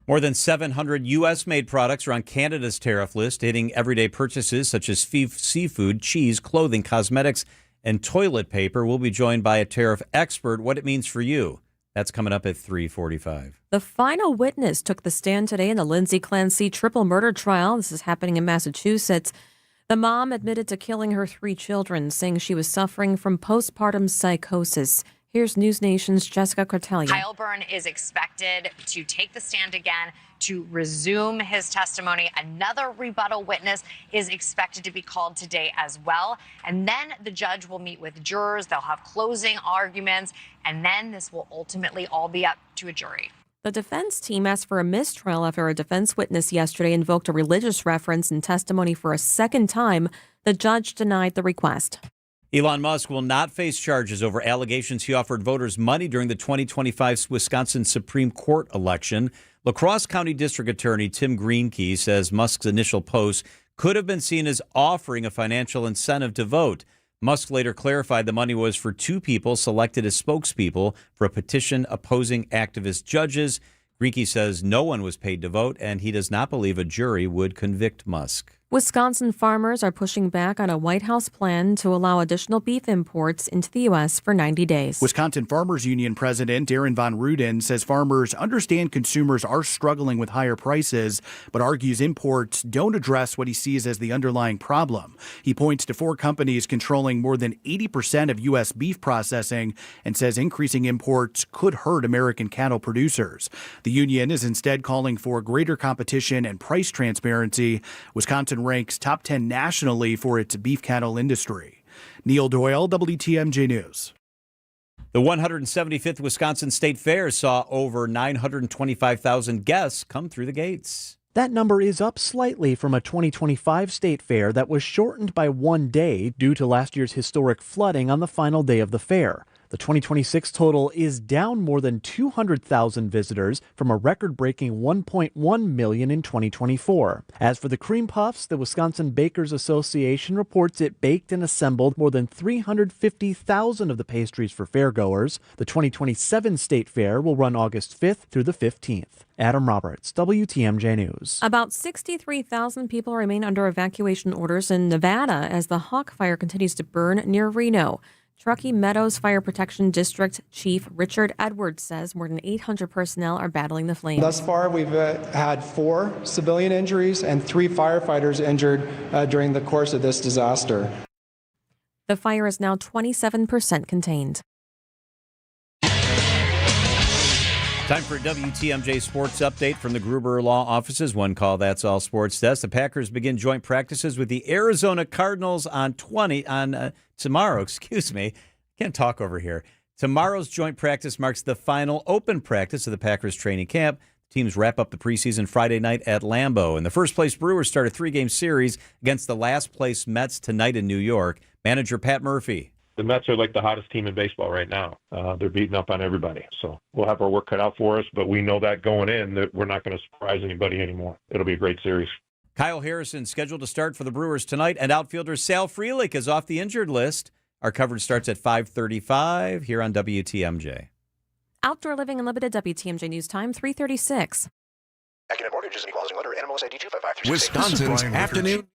More than 700 U.S.-made products are on Canada's tariff list, hitting everyday purchases such as seafood, cheese, clothing, cosmetics, and toilet paper. We'll be joined by a tariff expert. What it means for you. That's coming up at 3:45. The final witness took the stand today in the Lindsay Clancy triple murder trial. This is happening in Massachusetts. The mom admitted to killing her 3 children, saying she was suffering from postpartum psychosis. Here's News Nation's Jessica Cortellia. Kyle Byrne is expected to take the stand again to resume his testimony. Another rebuttal witness is expected to be called today as well. And then the judge will meet with jurors. They'll have closing arguments. And then this will ultimately all be up to a jury. The defense team asked for a mistrial after a defense witness yesterday invoked a religious reference in testimony for a second time. The judge denied the request. Elon Musk will not face charges over allegations he offered voters money during the 2025 Wisconsin Supreme Court election. La Crosse County District Attorney Tim Greenkey says Musk's initial post could have been seen as offering a financial incentive to vote. Musk later clarified the money was for two people selected as spokespeople for a petition opposing activist judges. Greenkey says no one was paid to vote, and he does not believe a jury would convict Musk. Wisconsin farmers are pushing back on a White House plan to allow additional beef imports into the U.S. for 90 days. Wisconsin Farmers Union President Darren Von Ruden says farmers understand consumers are struggling with higher prices, but argues imports don't address what he sees as the underlying problem. He points to 4 companies controlling more than 80% of U.S. beef processing and says increasing imports could hurt American cattle producers. The union is instead calling for greater competition and price transparency. Wisconsin ranks top 10 nationally for its beef cattle industry. Neil Doyle, WTMJ News. The 175th Wisconsin State Fair saw over 925,000 guests come through the gates. That number is up slightly from a 2025 state fair that was shortened by 1 day due to last year's historic flooding on the final day of the fair. The 2026 total is down more than 200,000 visitors from a record-breaking 1.1 million in 2024. As for the cream puffs, the Wisconsin Bakers Association reports it baked and assembled more than 350,000 of the pastries for fairgoers. The 2027 State Fair will run August 5th through the 15th. Adam Roberts, WTMJ News. About 63,000 people remain under evacuation orders in Nevada as the Hawk Fire continues to burn near Reno. Truckee Meadows Fire Protection District Chief Richard Edwards says more than 800 personnel are battling the flames. Thus far, we've had 4 civilian injuries and 3 firefighters injured during the course of this disaster. The fire is now 27% contained. Time for a WTMJ Sports Update from the Gruber Law Offices. One call, that's all sports desk. The Packers begin joint practices with the Arizona Cardinals on tomorrow. Can't talk over here. Tomorrow's joint practice marks the final open practice of the Packers training camp. Teams wrap up the preseason Friday night at Lambeau. And the first-place Brewers start a 3-game series against the last-place Mets tonight in New York. Manager Pat Murphy. The Mets are like the hottest team in baseball right now. They're beating up on everybody. So we'll have our work cut out for us, but we know that going in that we're not going to surprise anybody anymore. It'll be a great series. Kyle Harrison scheduled to start for the Brewers tonight, and outfielder Sal Frelick is off the injured list. Our coverage starts at 5:35 here on WTMJ. Outdoor Living Unlimited, WTMJ News Time, 3:36. Accident Mortgages and Equalizing Lender, NMLS ID 255368. Wisconsin's afternoon.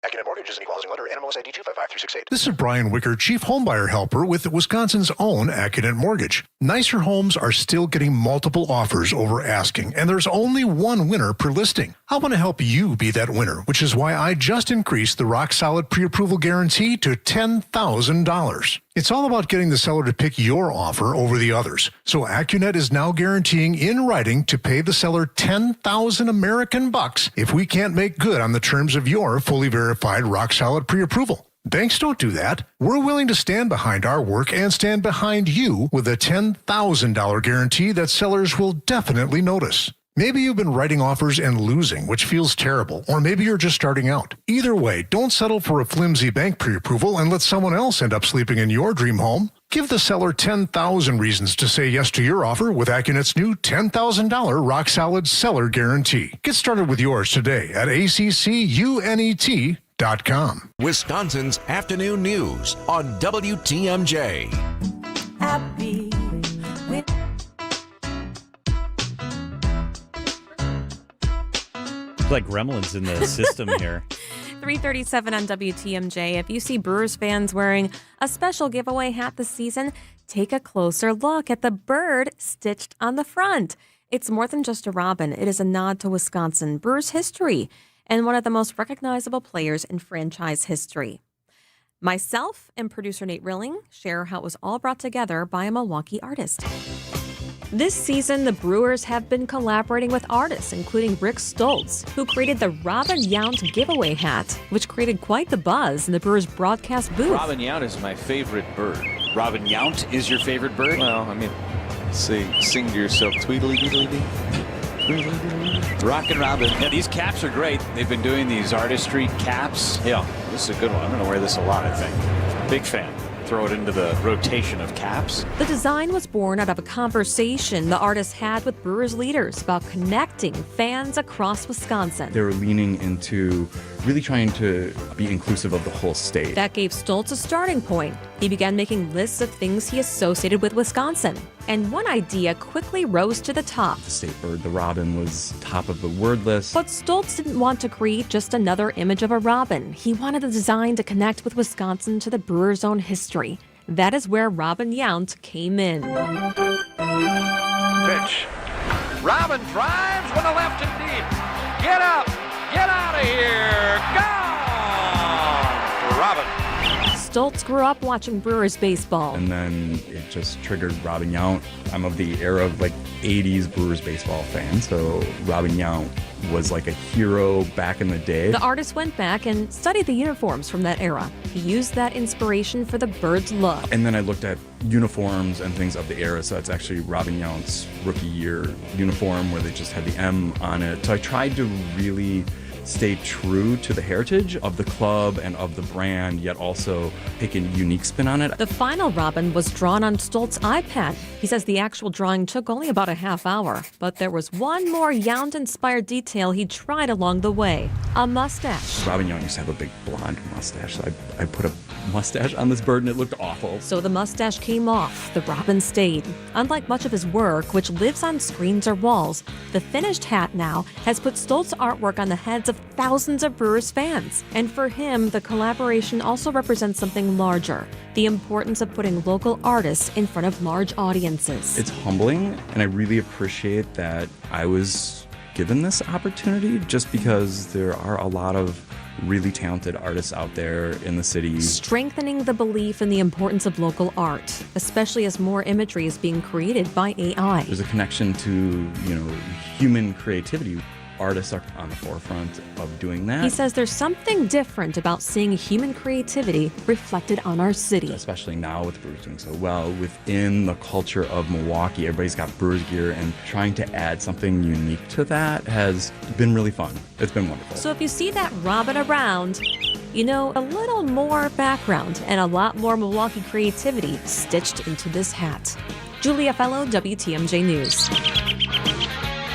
Accident Mortgages and Equalizing Lender, NMLS ID 255368. This is Brian Wicker, Chief Homebuyer Helper with Wisconsin's own Accident Mortgage. Nicer homes are still getting multiple offers over asking, and there's only one winner per listing. I want to help you be that winner, which is why I just increased the rock-solid pre-approval guarantee to $10,000. It's all about getting the seller to pick your offer over the others. So AccuNet is now guaranteeing in writing to pay the seller 10,000 American bucks if we can't make good on the terms of your fully verified rock-solid pre-approval. Banks don't do that. We're willing to stand behind our work and stand behind you with a $10,000 guarantee that sellers will definitely notice. Maybe you've been writing offers and losing, which feels terrible, or maybe you're just starting out. Either way, don't settle for a flimsy bank pre-approval and let someone else end up sleeping in your dream home. Give the seller 10,000 reasons to say yes to your offer with AccuNet's new $10,000 rock-solid seller guarantee. Get started with yours today at accunet.com. Wisconsin's afternoon news on WTMJ. Happy. Like gremlins in the system here. 3:37 on WTMJ. If you see Brewers fans wearing a special giveaway hat this season, take a closer look at the bird stitched on the front. It's more than just a robin. It is a nod to Wisconsin Brewers history and one of the most recognizable players in franchise history. Myself and producer Nate Rilling share how it was all brought together by a Milwaukee artist. This season, the Brewers have been collaborating with artists, including Rick Stoltz, who created the Robin Yount giveaway hat, which created quite the buzz in the Brewers broadcast booth. Robin Yount is my favorite bird. Robin Yount is your favorite bird? Well, I mean, sing to yourself, tweedly-deedly-dee. Rockin' Robin. Yeah, these caps are great. They've been doing these artistry caps. Yeah, this is a good one. I'm going to wear this a lot, I think. Big fan. Throw it into the rotation of caps. The design was born out of a conversation the artist had with Brewers leaders about connecting fans across Wisconsin. They were leaning into really trying to be inclusive of the whole state. That gave Stoltz a starting point. He began making lists of things he associated with Wisconsin. And one idea quickly rose to the top. The state bird, the robin, was top of the word list. But Stoltz didn't want to create just another image of a robin. He wanted the design to connect with Wisconsin to the Brewers' own history. That is where Robin Yount came in. Pitch. Robin drives with a left and deep. Get up. Get out of here. Gone. Robin. Stoltz grew up watching Brewers baseball. And then it just triggered Robin Yount. I'm of the era of 80s Brewers baseball fan, so Robin Yount was like a hero back in the day. The artist went back and studied the uniforms from that era. He used that inspiration for the bird's look. And then I looked at uniforms and things of the era, so it's actually Robin Yount's rookie year uniform where they just had the M on it. So I tried to really stay true to the heritage of the club and of the brand, yet also take a unique spin on it. The final robin was drawn on Stoltz's iPad. He says the actual drawing took only about a half hour, but there was one more Yount-inspired detail he tried along the way: a mustache. Robin Yount used to have a big blonde mustache, so I put a mustache on this bird and it looked awful. So the mustache came off, the robin stayed. Unlike much of his work, which lives on screens or walls, the finished hat now has put Stoltz's artwork on the heads of thousands of Brewers fans. And for him, the collaboration also represents something larger: the importance of putting local artists in front of large audiences. It's humbling, and I really appreciate that I was given this opportunity, just because there are a lot of really talented artists out there in the city. Strengthening the belief in the importance of local art, especially as more imagery is being created by AI. There's a connection to, human creativity. Artists are on the forefront of doing that. He says there's something different about seeing human creativity reflected on our city. Especially now with Brewers doing so well within the culture of Milwaukee. Everybody's got Brewers gear, and trying to add something unique to that has been really fun. It's been wonderful. So if you see that robin around, a little more background and a lot more Milwaukee creativity stitched into this hat. Julia Fellow, WTMJ News.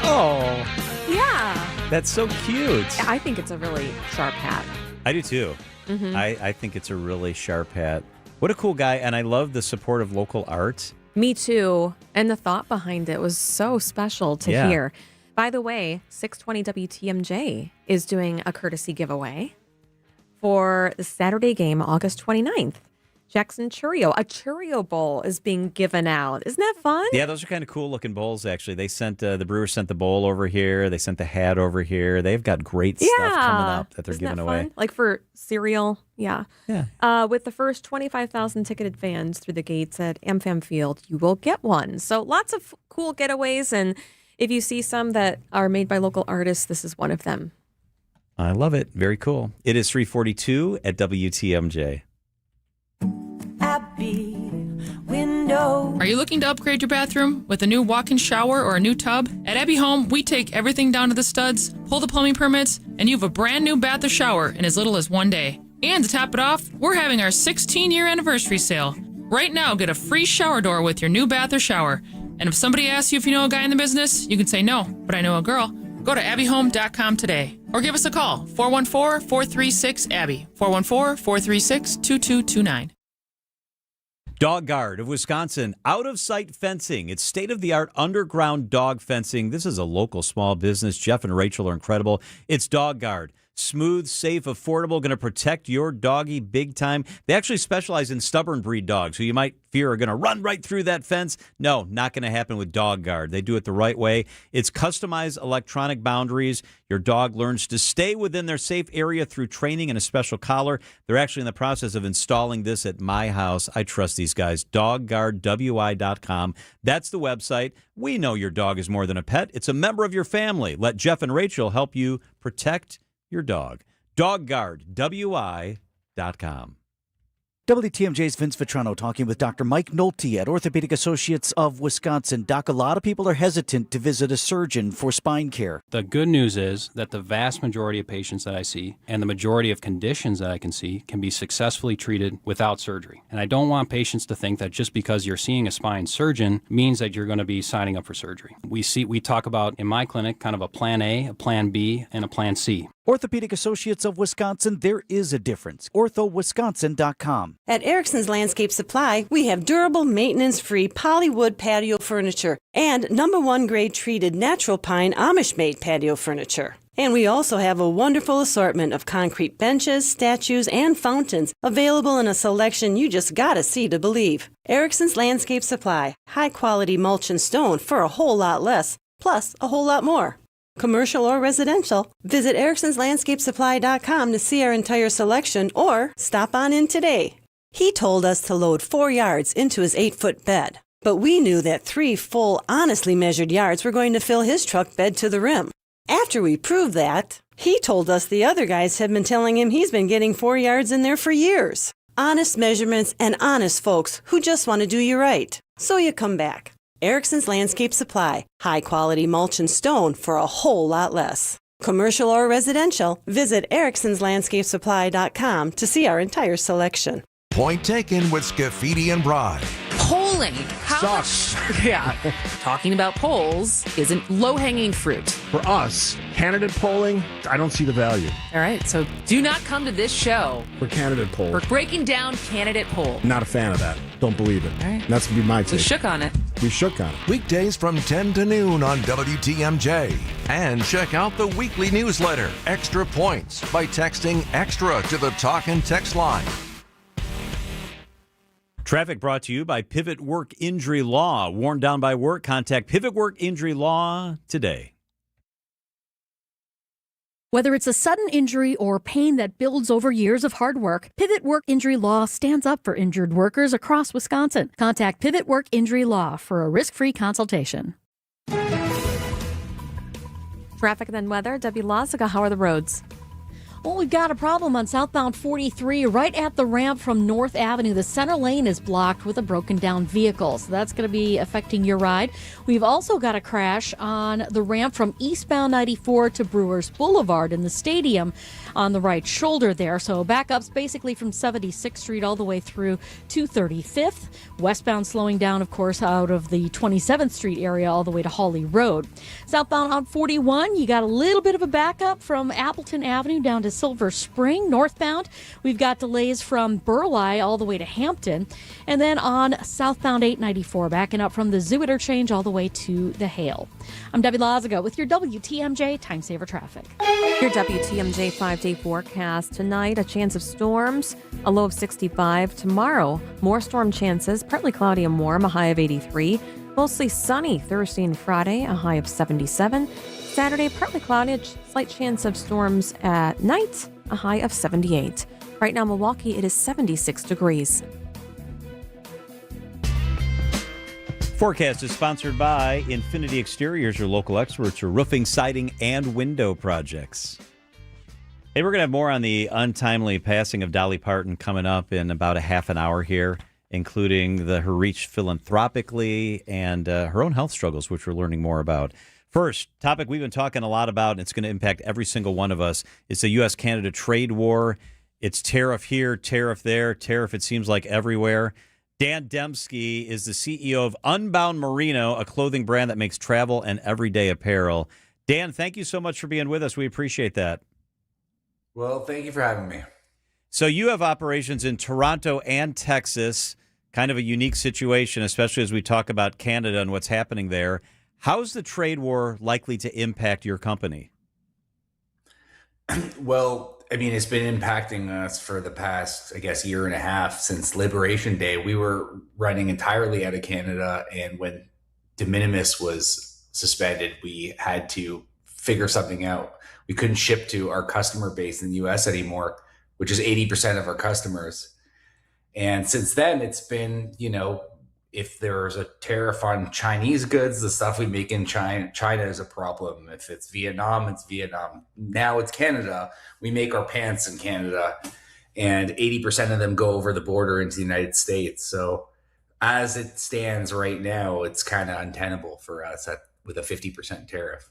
Oh. Yeah. That's so cute. I think it's a really sharp hat. I do too. Mhm. I think it's a really sharp hat. What a cool guy. And I love the support of local art. Me too. And the thought behind it was so special to hear. By the way, 620 WTMJ is doing a courtesy giveaway for the Saturday game, August 29th. Jackson Churio, a Churio Bowl is being given out. Isn't that fun? Yeah, those are kind of cool looking bowls, actually. They sent, the Brewers sent the bowl over here. They sent the hat over here. They've got great stuff coming up that they're giving away. Like for cereal. Yeah. Yeah. With the first 25,000 ticketed fans through the gates at AmFam Field, you will get one. So lots of cool getaways. And if you see some that are made by local artists, this is one of them. I love it. Very cool. It is 3:42 at WTMJ. Window. Are you looking to upgrade your bathroom with a new walk-in shower or a new tub? At Abbey Home, we take everything down to the studs, pull the plumbing permits, and you have a brand new bath or shower in as little as one day. And to top it off, we're having our 16-year anniversary sale. Right now, get a free shower door with your new bath or shower. And if somebody asks you if you know a guy in the business, you can say no, but I know a girl. Go to abbeyhome.com today or give us a call, 414-436-ABBY, 414-436-2229. Dog Guard of Wisconsin, out-of-sight fencing. It's state-of-the-art underground dog fencing. This is a local small business. Jeff and Rachel are incredible. It's Dog Guard. Smooth, safe, affordable, going to protect your doggy big time. They actually specialize in stubborn breed dogs who you might fear are going to run right through that fence. No, not going to happen with Dog Guard. They do it the right way. It's customized electronic boundaries. Your dog learns to stay within their safe area through training and a special collar. They're actually in the process of installing this at my house. I trust these guys. DogGuardWI.com. That's the website. We know your dog is more than a pet. It's a member of your family. Let Jeff and Rachel help you protect your dog. DogGuardWI.com. WTMJ's Vince Vitrano talking with Dr. Mike Nolte at Orthopedic Associates of Wisconsin. Doc, a lot of people are hesitant to visit a surgeon for spine care. The good news is that the vast majority of patients that I see and the majority of conditions that I can see can be successfully treated without surgery. And I don't want patients to think that just because you're seeing a spine surgeon means that you're going to be signing up for surgery. We talk about in my clinic kind of a plan A, a plan B, and a plan C. Orthopedic Associates of Wisconsin, there is a difference. OrthoWisconsin.com. At Erickson's Landscape Supply, we have durable, maintenance-free polywood patio furniture and #1 grade treated natural pine Amish-made patio furniture. And we also have a wonderful assortment of concrete benches, statues, and fountains available in a selection you just gotta see to believe. Erickson's Landscape Supply, high-quality mulch and stone for a whole lot less, plus a whole lot more. Commercial or residential, visit ericksonslandscapesupply.com to see our entire selection or stop on in today. He told us to load 4 yards into his 8-foot bed, but we knew that 3 full, honestly measured yards were going to fill his truck bed to the rim. After we proved that, he told us the other guys have been telling him he's been getting 4 yards in there for years. Honest measurements and honest folks who just want to do you right. So you come back. Erickson's Landscape Supply, high-quality mulch and stone for a whole lot less. Commercial or residential, visit ericksonslandscapesupply.com to see our entire selection. Point taken with Scafidi and Bry. Polling. How much? Yeah. Talking about polls isn't low-hanging fruit. For us, candidate polling, I don't see the value. All right, so do not come to this show For candidate polls. for breaking down candidate poll. Not a fan of that. Don't believe it. All right. That's going to be my take. We shook on it. We shook on it. Weekdays from 10 to noon on WTMJ. And check out the weekly newsletter, Extra Points, by texting EXTRA to the talk and text line. Traffic brought to you by Pivot Work Injury Law. Worn down by work, contact Pivot Work Injury Law today. Whether it's a sudden injury or pain that builds over years of hard work, Pivot Work Injury Law stands up for injured workers across Wisconsin. Contact Pivot Work Injury Law for a risk-free consultation. Traffic and then weather. Debbie Lazica, how are the roads? Well, we've got a problem on southbound 43 right at the ramp from North Avenue. The center lane is blocked with a broken down vehicle, so that's going to be affecting your ride. We've also got a crash on the ramp from eastbound 94 to Brewers Boulevard in the stadium on the right shoulder there. So backups basically from 76th Street all the way through to 35th. Westbound slowing down, of course, out of the 27th Street area all the way to Hawley Road. Southbound on 41, you got a little bit of a backup from Appleton Avenue down to Silver Spring. Northbound, we've got delays from Burleigh all the way to Hampton. And then on southbound 894, backing up from the Zoo Interchange all the way to the Hale. I'm Debbie Lazica with your WTMJ Time Saver Traffic. Your WTMJ 5-day forecast. Tonight, a chance of storms, a low of 65. Tomorrow, more storm chances, partly cloudy and warm, a high of 83. Mostly sunny Thursday and Friday, a high of 77. Saturday, partly cloudy, a slight chance of storms at night, a high of 78. Right now, Milwaukee, it is 76 degrees. Forecast is sponsored by Infinity Exteriors, your local experts for roofing, siding, and window projects. Hey, we're going to have more on the untimely passing of Dolly Parton coming up in about a half an hour here, including her reach philanthropically and her own health struggles, which we're learning more about. First topic we've been talking a lot about, and it's going to impact every single one of us, is the U.S.-Canada trade war. It's tariff here, tariff there, tariff it seems like everywhere. Dan Dembski is the CEO of Unbound Merino, a clothing brand that makes travel and everyday apparel. Dan, thank you so much for being with us. We appreciate that. Well, thank you for having me. So you have operations in Toronto and Texas, kind of a unique situation, especially as we talk about Canada and what's happening there. How's the trade war likely to impact your company? Well, I mean, it's been impacting us for the past, I guess, year and a half since Liberation Day. We were running entirely out of Canada, and when de minimis was suspended, we had to figure something out. We couldn't ship to our customer base in the US anymore, which is 80% of our customers. And since then, it's been, if there's a tariff on Chinese goods, the stuff we make in China is a problem. If it's Vietnam, it's Vietnam. Now it's Canada. We make our pants in Canada, and 80% of them go over the border into the United States. So as it stands right now, it's kind of untenable for us with a 50% tariff.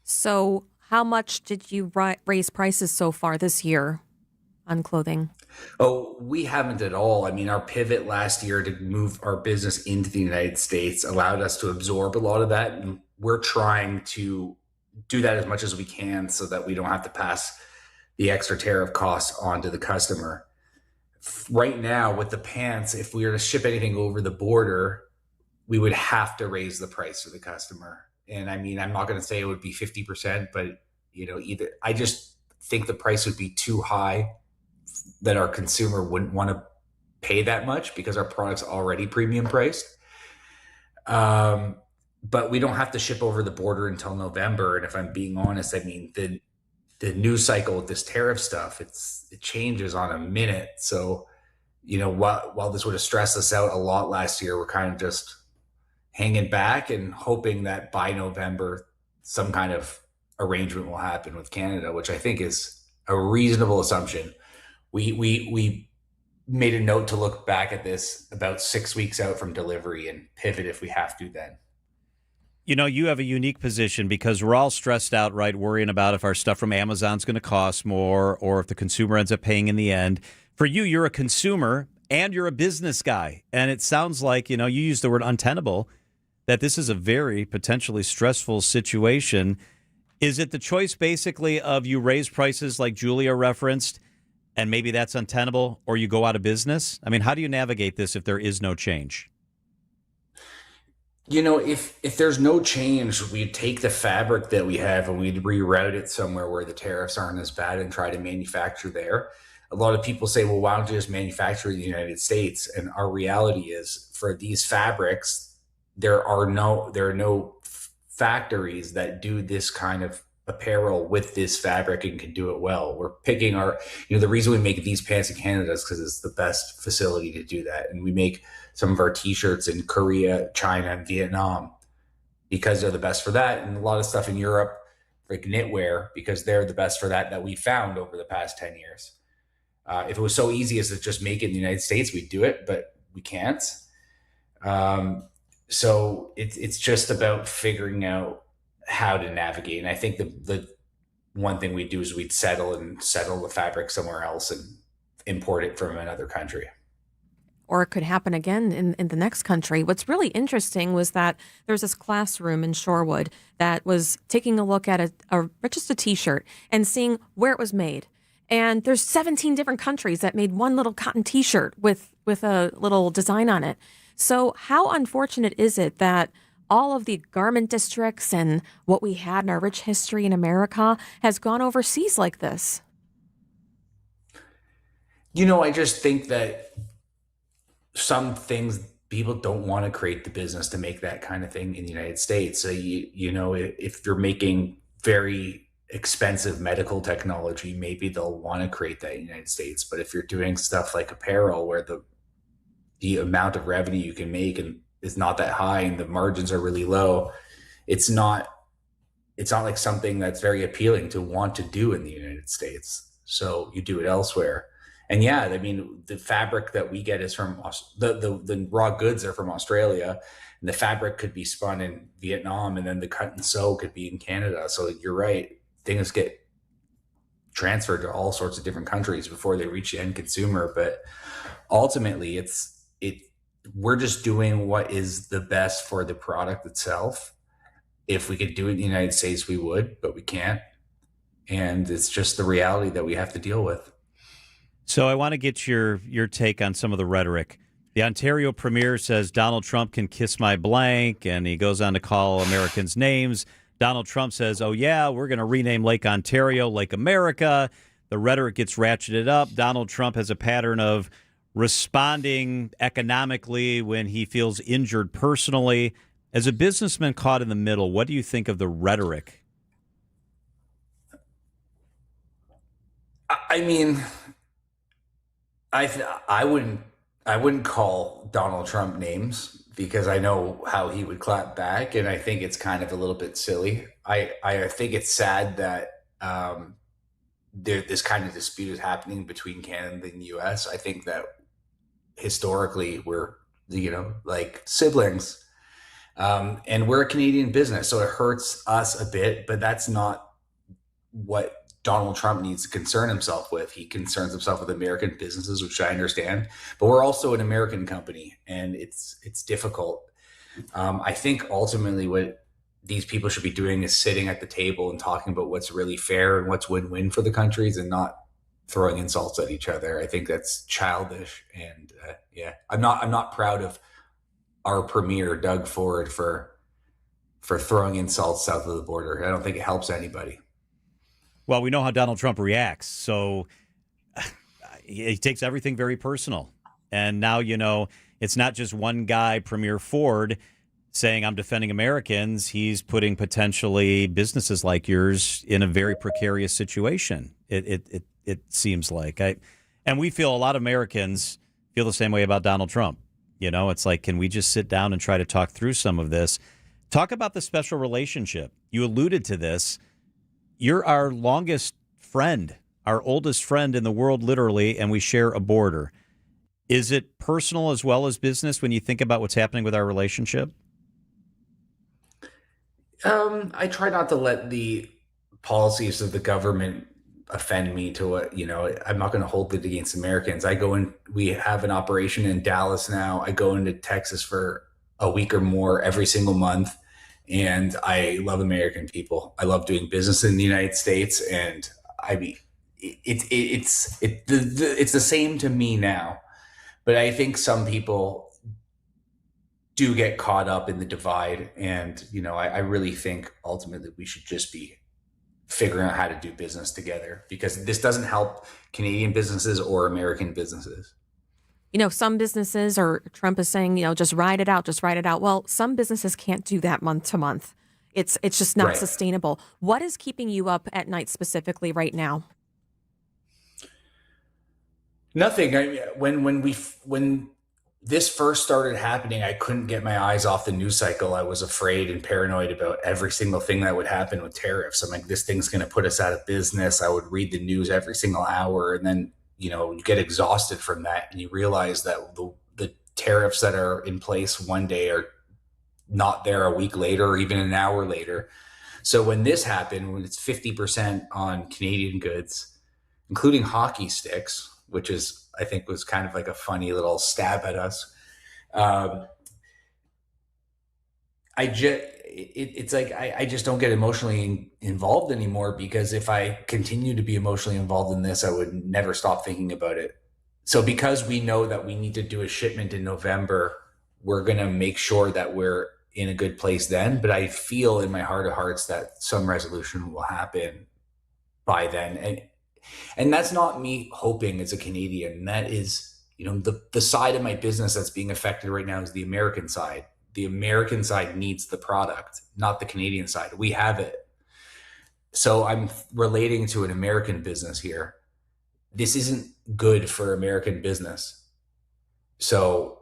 So how much did you raise prices so far this year on clothing? Oh, we haven't at all. I mean, our pivot last year to move our business into the United States allowed us to absorb a lot of that. And we're trying to do that as much as we can so that we don't have to pass the extra tariff costs on to the customer. Right now with the pants, if we were to ship anything over the border, we would have to raise the price for the customer. And I mean, I'm not going to say it would be 50%, but I just think the price would be too high that our consumer wouldn't want to pay that much because our product's already premium priced. But we don't have to ship over the border until November. And if I'm being honest, I mean, the news cycle with this tariff stuff, it changes on a minute. So, while this would have stressed us out a lot last year, we're kind of just hanging back and hoping that by November, some kind of arrangement will happen with Canada, which I think is a reasonable assumption. We made a note to look back at this about 6 weeks out from delivery and pivot if we have to then. You have a unique position because we're all stressed out, right, worrying about if our stuff from Amazon's going to cost more or if the consumer ends up paying in the end. For you, you're a consumer and you're a business guy. And it sounds like, you used the word untenable, that this is a very potentially stressful situation. Is it the choice basically of you raise prices like Julia referenced and maybe that's untenable, or you go out of business? I mean, how do you navigate this if there is no change? If there's no change, we'd take the fabric that we have and we'd reroute it somewhere where the tariffs aren't as bad and try to manufacture there. A lot of people say, well, why don't you just manufacture in the United States? And our reality is for these fabrics, there are no factories that do this kind of apparel with this fabric and can do it well. We're picking the reason we make these pants in Canada is because it's the best facility to do that. And we make some of our t-shirts in Korea, China, and Vietnam because they're the best for that. And a lot of stuff in Europe, like knitwear, because they're the best for that we found over the past 10 years. If it was so easy as to just make it in the United States, we'd do it, but we can't. So it's just about figuring out how to navigate. And I think the one thing we'd do is we'd settle the fabric somewhere else and import it from another country. Or it could happen again in the next country. What's really interesting was that there's this classroom in Shorewood that was taking a look at just a t-shirt and seeing where it was made. And there's 17 different countries that made one little cotton t-shirt with a little design on it. So how unfortunate is it that all of the garment districts and what we had in our rich history in America has gone overseas like this? I just think that some things people don't want to create the business to make that kind of thing in the United States. So, if you're making very expensive medical technology, maybe they'll want to create that in the United States. But if you're doing stuff like apparel where the amount of revenue you can make is not that high and the margins are really low, it's not like something that's very appealing to want to do in the United States. So you do it elsewhere. And yeah, I mean, the fabric that we get is from the raw goods are from Australia, and the fabric could be spun in Vietnam, and then the cut and sew could be in Canada. So you're right, things get transferred to all sorts of different countries before they reach the end consumer. But ultimately, we're just doing what is the best for the product itself. If we could do it in the United States, we would, but we can't. And it's just the reality that we have to deal with. So I want to get your take on some of the rhetoric. The Ontario Premier says Donald Trump can kiss my blank, and he goes on to call Americans names. Donald Trump says, oh, yeah, we're going to rename Lake Ontario Lake America. The rhetoric gets ratcheted up. Donald Trump has a pattern of responding economically when he feels injured personally. As a businessman caught in the middle, what do you think of the rhetoric? I mean, I wouldn't call Donald Trump names because I know how he would clap back, and I think it's kind of a little bit silly. I think it's sad that this kind of dispute is happening between Canada and the U.S. I think that historically we're like siblings, and we're a Canadian business, so it hurts us a bit, but that's not what Donald Trump needs to concern himself with. He concerns himself with American businesses, which I understand, but we're also an American company, and it's difficult. I think ultimately what these people should be doing is sitting at the table and talking about what's really fair and what's win-win for the countries, and not throwing insults at each other. I think that's childish, and I'm not proud of our premier Doug Ford for throwing insults south of the border. I don't think it helps anybody. Well, we know how Donald Trump reacts, so he takes everything very personal. And now, it's not just one guy, Premier Ford, saying I'm defending Americans. He's putting potentially businesses like yours in a very precarious situation. It seems like. And we feel, a lot of Americans feel the same way about Donald Trump. It's like, can we just sit down and try to talk through some of this? Talk about the special relationship. You alluded to this. You're our longest friend, our oldest friend in the world, literally, and we share a border. Is it personal as well as business when you think about what's happening with our relationship? I try not to let the policies of the government offend me to what, I'm not going to hold it against Americans. We have an operation in Dallas now. I go into Texas for a week or more every single month. And I love American people. I love doing business in the United States, and I mean, it's the same to me now. But I think some people do get caught up in the divide, and I really think ultimately we should just be figuring out how to do business together, because this doesn't help Canadian businesses or American businesses. Some businesses, or Trump is saying, just ride it out, just ride it out. Well, some businesses can't do that month to month. It's just not sustainable. What is keeping you up at night specifically right now? Nothing. When this first started happening, I couldn't get my eyes off the news cycle. I was afraid and paranoid about every single thing that would happen with tariffs. I'm like, this thing's going to put us out of business. I would read the news every single hour, and then you get exhausted from that, and you realize that the tariffs that are in place one day are not there a week later or even an hour later. So when this happened, when it's 50% on Canadian goods, including hockey sticks, which I think was kind of like a funny little stab at us. It's like I just don't get emotionally involved anymore, because if I continue to be emotionally involved in this, I would never stop thinking about it. So because we know that we need to do a shipment in November, we're going to make sure that we're in a good place then. But I feel in my heart of hearts that some resolution will happen by then. And that's not me hoping as a Canadian. That is, the side of my business that's being affected right now is the American side. The American side needs the product, not the Canadian side. We have it. So I'm relating to an American business here. This isn't good for American business. So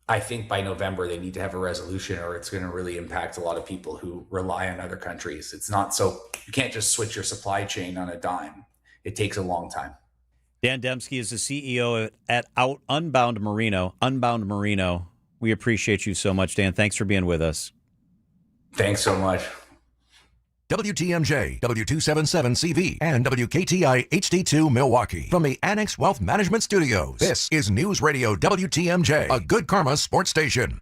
I think by November, they need to have a resolution, or it's going to really impact a lot of people who rely on other countries. It's not so, you can't just switch your supply chain on a dime. It takes a long time. Dan Dembski is the CEO at Unbound Merino. We appreciate you so much, Dan. Thanks for being with us. Thanks so much. WTMJ, W277CV, and WKTI HD2 Milwaukee. From the Annex Wealth Management Studios, this is News Radio WTMJ, a Good Karma sports station.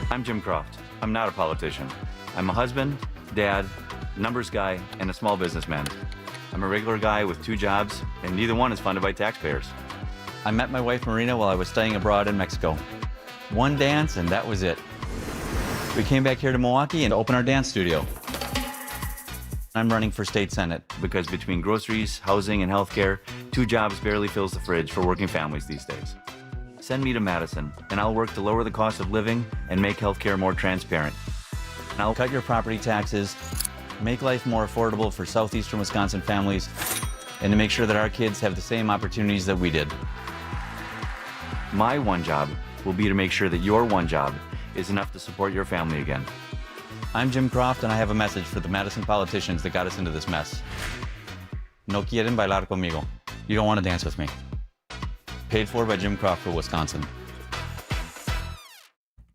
I'm Jim Croft. I'm not a politician. I'm a husband, dad, numbers guy, and a small businessman. I'm a regular guy with 2 jobs, and neither one is funded by taxpayers. I met my wife Marina while I was studying abroad in Mexico. One dance, and that was it. We came back here to Milwaukee and opened our dance studio. I'm running for state senate because between groceries, housing, and healthcare, 2 jobs barely fills the fridge for working families these days. Send me to Madison, and I'll work to lower the cost of living and make healthcare more transparent. And I'll cut your property taxes, make life more affordable for southeastern Wisconsin families, and to make sure that our kids have the same opportunities that we did. My one job will be to make sure that your one job is enough to support your family again. I'm Jim Croft, and I have a message for the Madison politicians that got us into this mess. No quieren bailar conmigo. You don't want to dance with me. Paid for by Jim Croft for Wisconsin.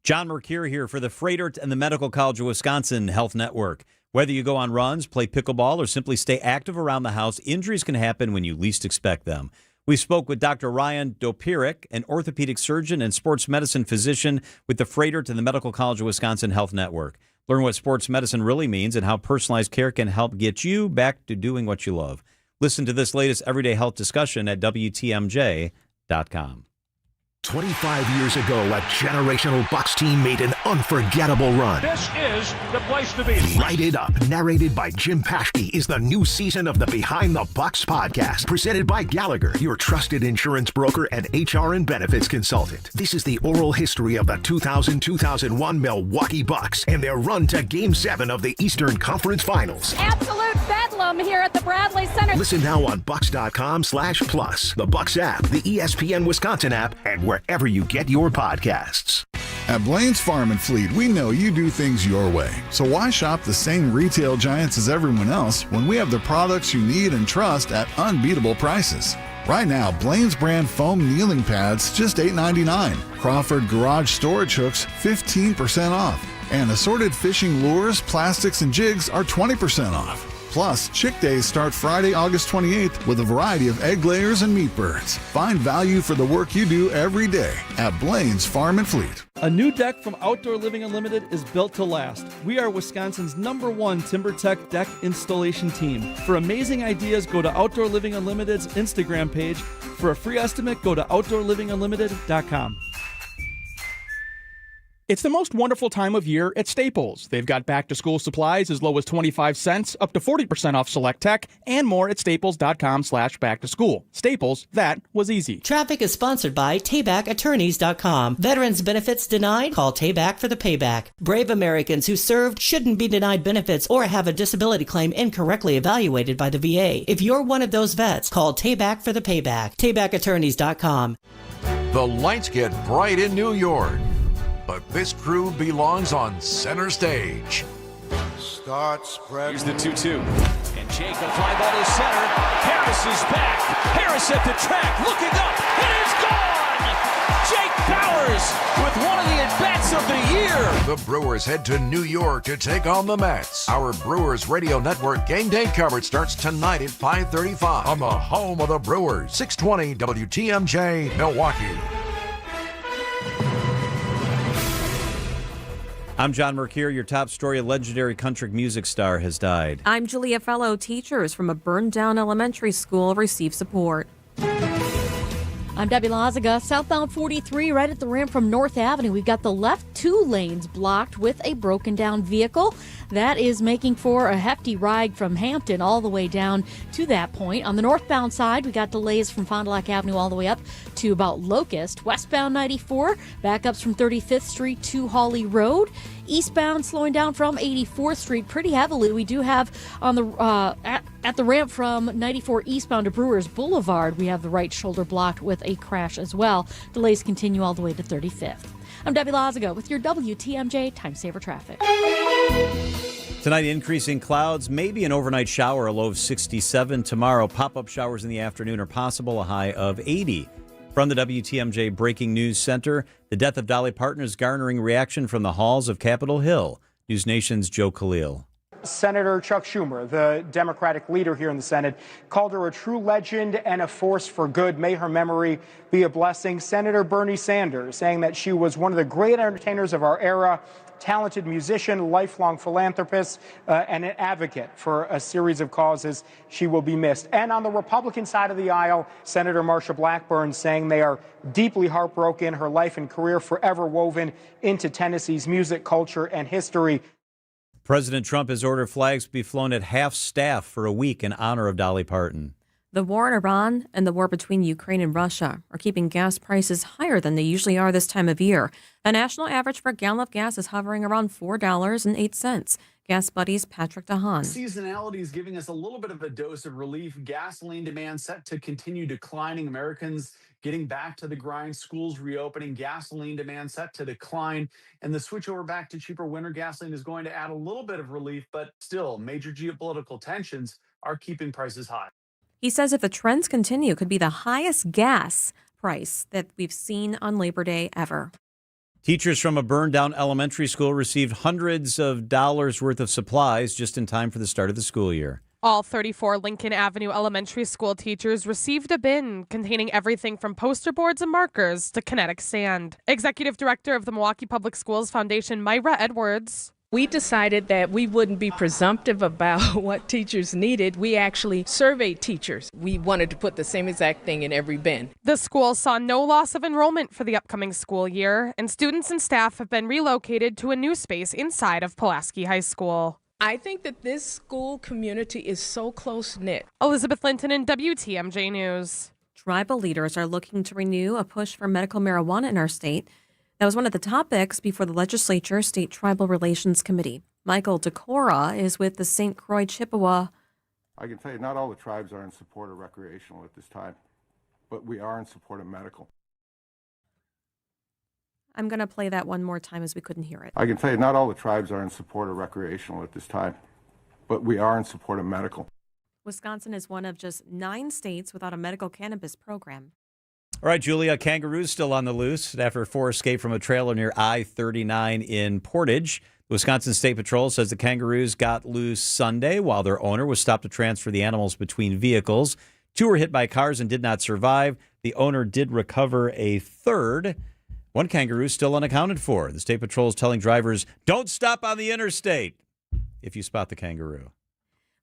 John Mercure here for the Freighter and the Medical College of Wisconsin Health Network. Whether you go on runs, play pickleball, or simply stay active around the house, injuries can happen when you least expect them. We spoke with Dr. Ryan Dopirik, an orthopedic surgeon and sports medicine physician with the Freighter and the Medical College of Wisconsin Health Network. Learn what sports medicine really means and how personalized care can help get you back to doing what you love. Listen to this latest everyday health discussion at WTMJ.com. 25 years ago, a generational Bucks team made an unforgettable run. This is the place to be. Light It Up, narrated by Jim Paschke, is the new season of the Behind the Bucks podcast, presented by Gallagher, your trusted insurance broker and HR and benefits consultant. This is the oral history of the 2000-2001 Milwaukee Bucks and their run to Game 7 of the Eastern Conference Finals. Absolute bedlam here at the Bradley Center. Listen now on Bucks.com/plus, the Bucks app, the ESPN Wisconsin app, and wherever you get your podcasts. At Blaine's Farm and Fleet, we know you do things your way. So why shop the same retail giants as everyone else when we have the products you need and trust at unbeatable prices? Right now, Blaine's brand foam kneeling pads, just $8.99. Crawford garage storage hooks, 15% off. And assorted fishing lures, plastics, and jigs are 20% off. Plus, Chick Days start Friday, August 28th with a variety of egg layers and meat birds. Find value for the work you do every day at Blaine's Farm and Fleet. A new deck from Outdoor Living Unlimited is built to last. We are Wisconsin's #1 TimberTech deck installation team. For amazing ideas, go to Outdoor Living Unlimited's Instagram page. For a free estimate, go to OutdoorLivingUnlimited.com. It's the most wonderful time of year at Staples. They've got back-to-school supplies as low as 25 cents, up to 40% off select tech, and more at staples.com/back-to-school. Staples, that was easy. Traffic is sponsored by TaybackAttorneys.com. Veterans benefits denied? Call Tayback for the payback. Brave Americans who served shouldn't be denied benefits or have a disability claim incorrectly evaluated by the VA. If you're one of those vets, call Tayback for the payback. TaybackAttorneys.com. The lights get bright in New York, but this crew belongs on center stage. Start spread. Here's the 2-2. And Jake will fly ball to center. Harris is back. Harris at the track, looking up. It is gone! Jake Bowers with one of the at-bats of the year. The Brewers head to New York to take on the Mets. Our Brewers Radio Network game day coverage starts tonight at 5:35 on the home of the Brewers, 620 WTMJ, Milwaukee. I'm John Mercure. Your top story, a legendary country music star has died. I'm Julia Fellow. Teachers from a burned-down elementary school receive support. I'm Debbie Lazaga. Southbound 43 right at the ramp from North Avenue. We've got the left 2 lanes blocked with a broken down vehicle. That is making for a hefty ride from Hampton all the way down to that point. On the northbound side, we got delays from Fond du Lac Avenue all the way up to about Locust. Westbound 94, backups from 35th Street to Hawley Road. Eastbound slowing down from 84th Street pretty heavily. We do have on the at the ramp from 94 eastbound to Brewers Boulevard, we have the right shoulder blocked with a crash as well. Delays continue all the way to 35th. I'm Debbie Lazaga with your WTMJ Time Saver Traffic. Tonight, increasing clouds, maybe an overnight shower, a low of 67. Tomorrow, pop-up showers in the afternoon are possible, a high of 80. From the WTMJ Breaking News Center, the death of Dolly Parton is garnering reaction from the halls of Capitol Hill. News Nation's Joe Khalil. Senator Chuck Schumer, the Democratic leader here in the Senate, called her a true legend and a force for good. May her memory be a blessing. Senator Bernie Sanders saying that she was one of the great entertainers of our era, talented musician, lifelong philanthropist, and an advocate for a series of causes. She will be missed. And on the Republican side of the aisle, Senator Marsha Blackburn saying they are deeply heartbroken, her life and career forever woven into Tennessee's music, culture, and history. President Trump has ordered flags to be flown at half staff for a week in honor of Dolly Parton. The war in Iran and the war between Ukraine and Russia are keeping gas prices higher than they usually are this time of year. The national average for a gallon of gas is hovering around $4.08. Gas Buddy's Patrick DeHaan. Seasonality is giving us a little bit of a dose of relief. Gasoline demand set to continue declining. Americans getting back to the grind. Schools reopening. Gasoline demand set to decline. And the switch over back to cheaper winter gasoline is going to add a little bit of relief, but still, major geopolitical tensions are keeping prices high. He says if the trends continue, it could be the highest gas price that we've seen on Labor Day ever. Teachers from a burned-down elementary school received hundreds of dollars worth of supplies just in time for the start of the school year. All 34 Lincoln Avenue elementary school teachers received a bin containing everything from poster boards and markers to kinetic sand. Executive Director of the Milwaukee Public Schools Foundation, Myra Edwards. We decided that we wouldn't be presumptive about what teachers needed. We actually surveyed teachers. We wanted to put the same exact thing in every bin. The school saw no loss of enrollment for the upcoming school year, and students and staff have been relocated to a new space inside of Pulaski High School. I think that this school community is so close-knit. Elizabeth Linton in WTMJ News. Tribal leaders are looking to renew a push for medical marijuana in our state. That was one of the topics before the legislature State Tribal Relations Committee. Michael Decora is with the St. Croix Chippewa. I can tell you not all the tribes are in support of recreational at this time, but we are in support of medical. I'm going to play that one more time as we couldn't hear it. I can tell you not all the tribes are in support of recreational at this time, but we are in support of medical. Wisconsin is one of just 9 states without a medical cannabis program. All right, Julia, kangaroos still on the loose after 4 escaped from a trailer near I-39 in Portage. The Wisconsin State Patrol says the kangaroos got loose Sunday while their owner was stopped to transfer the animals between vehicles. 2 were hit by cars and did not survive. The owner did recover a third. 1 kangaroo still unaccounted for. The State Patrol is telling drivers, don't stop on the interstate if you spot the kangaroo.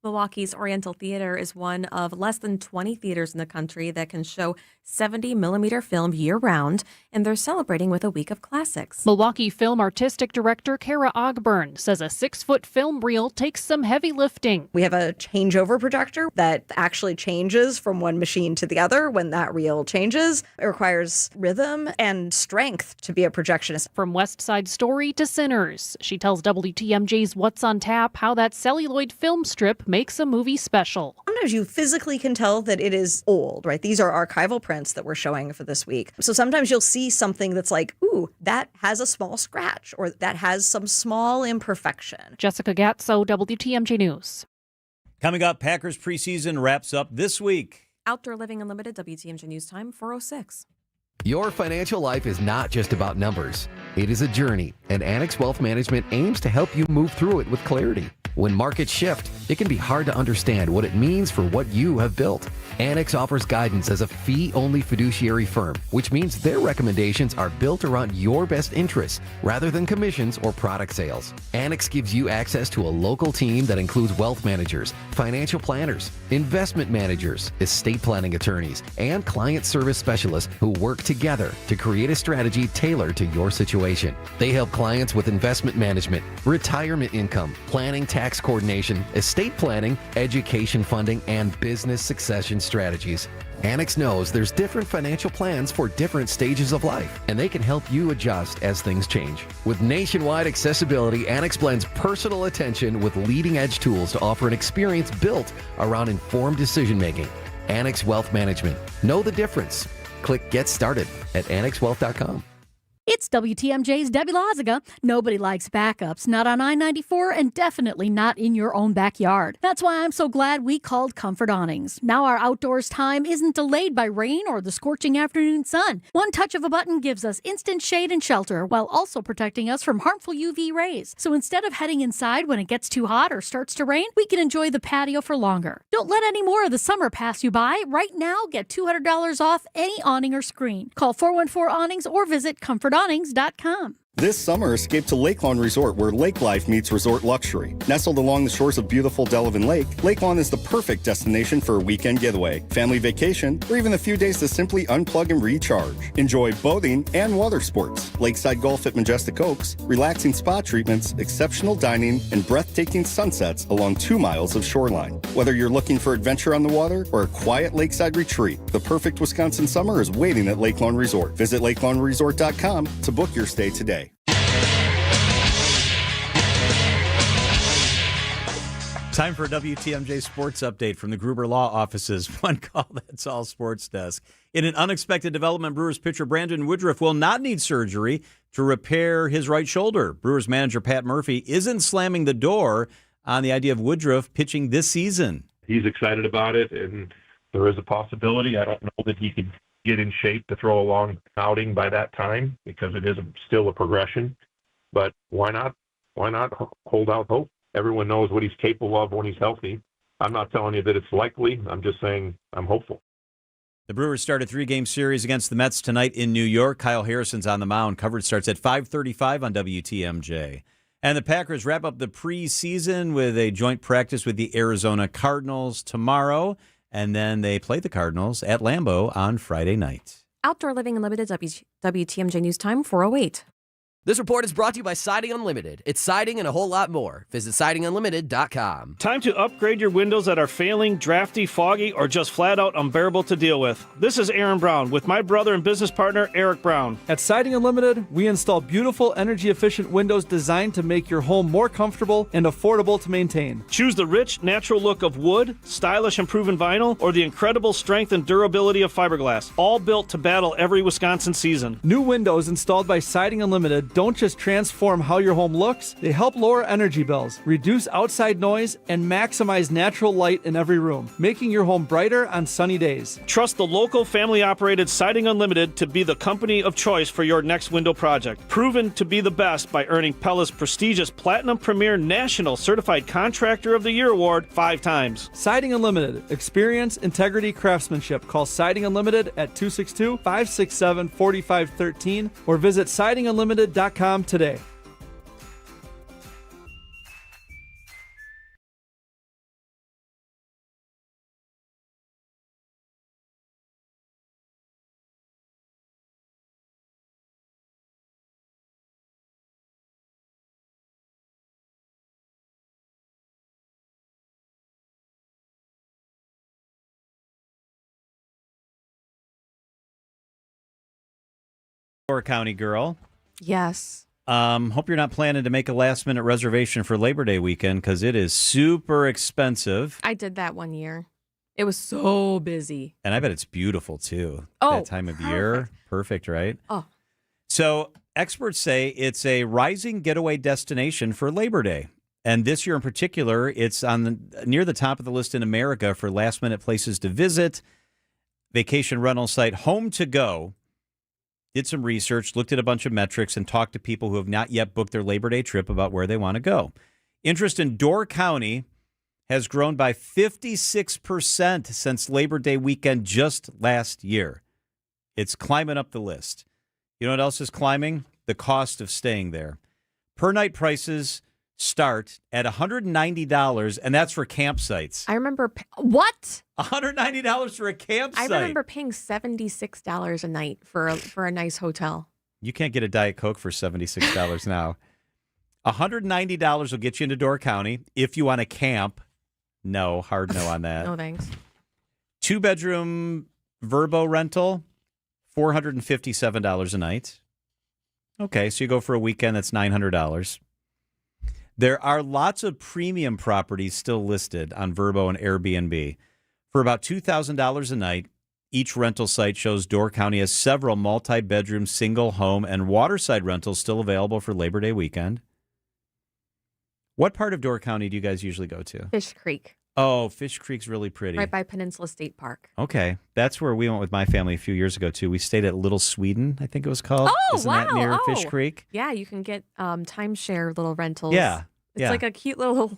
Milwaukee's Oriental Theater is one of less than 20 theaters in the country that can show 70-millimeter film year-round, and they're celebrating with a week of classics. Milwaukee Film Artistic Director Kara Ogburn says a 6-foot film reel takes some heavy lifting. We have a changeover projector that actually changes from one machine to the other when that reel changes. It requires rhythm and strength to be a projectionist. From West Side Story to Sinners, she tells WTMJ's What's on Tap how that celluloid film strip makes a movie special. Sometimes you physically can tell that it is old, right? These are archival prints that we're showing for this week. So sometimes you'll see something that's like, ooh, that has a small scratch or that has some small imperfection. Jessica Gatso, WTMJ News. Coming up, Packers preseason wraps up this week. Outdoor Living Unlimited, WTMJ News Time, 4:06. Your financial life is not just about numbers. It is a journey, and Annex Wealth Management aims to help you move through it with clarity. When markets shift, it can be hard to understand what it means for what you have built. Annex offers guidance as a fee-only fiduciary firm, which means their recommendations are built around your best interests rather than commissions or product sales. Annex gives you access to a local team that includes wealth managers, financial planners, investment managers, estate planning attorneys, and client service specialists who work together to create a strategy tailored to your situation. They help clients with investment management, retirement income, planning, tax coordination, estate planning, education funding, and business succession strategies. Annex knows there's different financial plans for different stages of life, and they can help you adjust as things change. With nationwide accessibility, Annex blends personal attention with leading-edge tools to offer an experience built around informed decision-making. Annex Wealth Management. Know the difference. Click Get Started at annexwealth.com. It's WTMJ's Debbie Loziga. Nobody likes backups, not on I-94 and definitely not in your own backyard. That's why I'm so glad we called Comfort Awnings. Now our outdoors time isn't delayed by rain or the scorching afternoon sun. One touch of a button gives us instant shade and shelter while also protecting us from harmful UV rays. So instead of heading inside when it gets too hot or starts to rain, we can enjoy the patio for longer. Don't let any more of the summer pass you by. Right now, get $200 off any awning or screen. Call 414-AWNINGS or visit ComfortAwnings.com. This summer, escape to Lake Lawn Resort, where lake life meets resort luxury. Nestled along the shores of beautiful Delavan Lake, Lake Lawn is the perfect destination for a weekend getaway, family vacation, or even a few days to simply unplug and recharge. Enjoy boating and water sports, lakeside golf at Majestic Oaks, relaxing spa treatments, exceptional dining, and breathtaking sunsets along 2 miles of shoreline. Whether you're looking for adventure on the water or a quiet lakeside retreat, the perfect Wisconsin summer is waiting at Lake Lawn Resort. Visit lakelawnresort.com to book your stay today. Time for a WTMJ sports update from the Gruber Law Office's One Call That's All Sports Desk. In an unexpected development, Brewers pitcher Brandon Woodruff will not need surgery to repair his right shoulder. Brewers manager Pat Murphy isn't slamming the door on the idea of Woodruff pitching this season. He's excited about it, and there is a possibility. I don't know that he could get in shape to throw a long outing by that time because it is still a progression. But why not? Why not hold out hope? Everyone knows what he's capable of when he's healthy. I'm not telling you that it's likely. I'm just saying I'm hopeful. The Brewers start a 3-game series against the Mets tonight in New York. Kyle Harrison's on the mound. Coverage starts at 5:35 on WTMJ. And the Packers wrap up the preseason with a joint practice with the Arizona Cardinals tomorrow. And then they play the Cardinals at Lambeau on Friday night. Outdoor Living Unlimited, WTMJ News Time, 4:08. This report is brought to you by Siding Unlimited. It's siding and a whole lot more. Visit sidingunlimited.com. Time to upgrade your windows that are failing, drafty, foggy, or just flat out unbearable to deal with. This is Aaron Brown with my brother and business partner, Eric Brown. At Siding Unlimited, we install beautiful, energy-efficient windows designed to make your home more comfortable and affordable to maintain. Choose the rich, natural look of wood, stylish and proven vinyl, or the incredible strength and durability of fiberglass, all built to battle every Wisconsin season. New windows installed by Siding Unlimited don't just transform how your home looks, they help lower energy bills, reduce outside noise, and maximize natural light in every room, making your home brighter on sunny days. Trust the local family-operated Siding Unlimited to be the company of choice for your next window project. Proven to be the best by earning Pella's prestigious Platinum Premier National Certified Contractor of the Year award 5 times. Siding Unlimited. Experience, integrity, craftsmanship. Call Siding Unlimited at 262-567-4513 or visit sidingunlimited.com today. County girl. Yes. Hope you're not planning to make a last-minute reservation for Labor Day weekend because it is super expensive. I did that one year. It was so busy. And I bet it's beautiful, too. Oh, that time of year. Perfect, right? Oh. So experts say it's a rising getaway destination for Labor Day. And this year in particular, it's near the top of the list in America for last-minute places to visit. Vacation rental site Home to Go did some research, looked at a bunch of metrics, and talked to people who have not yet booked their Labor Day trip about where they want to go. Interest in Door County has grown by 56% since Labor Day weekend just last year. It's climbing up the list. You know what else is climbing? The cost of staying there. Per night prices start at $190, and that's for campsites. I remember what? $190 for a campsite. I remember paying $76 a night for a nice hotel. You can't get a Diet Coke for $76 now. $190 will get you into Door County. If you want to camp, no, hard no on that. No thanks. 2-bedroom Verbo rental, $457 a night. Okay, so you go for a weekend, that's $900. There are lots of premium properties still listed on Verbo and Airbnb. For about $2,000 a night, each rental site shows Door County has several multi-bedroom, single home, and waterside rentals still available for Labor Day weekend. What part of Door County do you guys usually go to? Fish Creek. Oh, Fish Creek's really pretty. Right by Peninsula State Park. Okay. That's where we went with my family a few years ago, too. We stayed at Little Sweden, I think it was called. Oh, Isn't wow. that near Fish Creek? Yeah, you can get timeshare little rentals. Yeah. It's like a cute little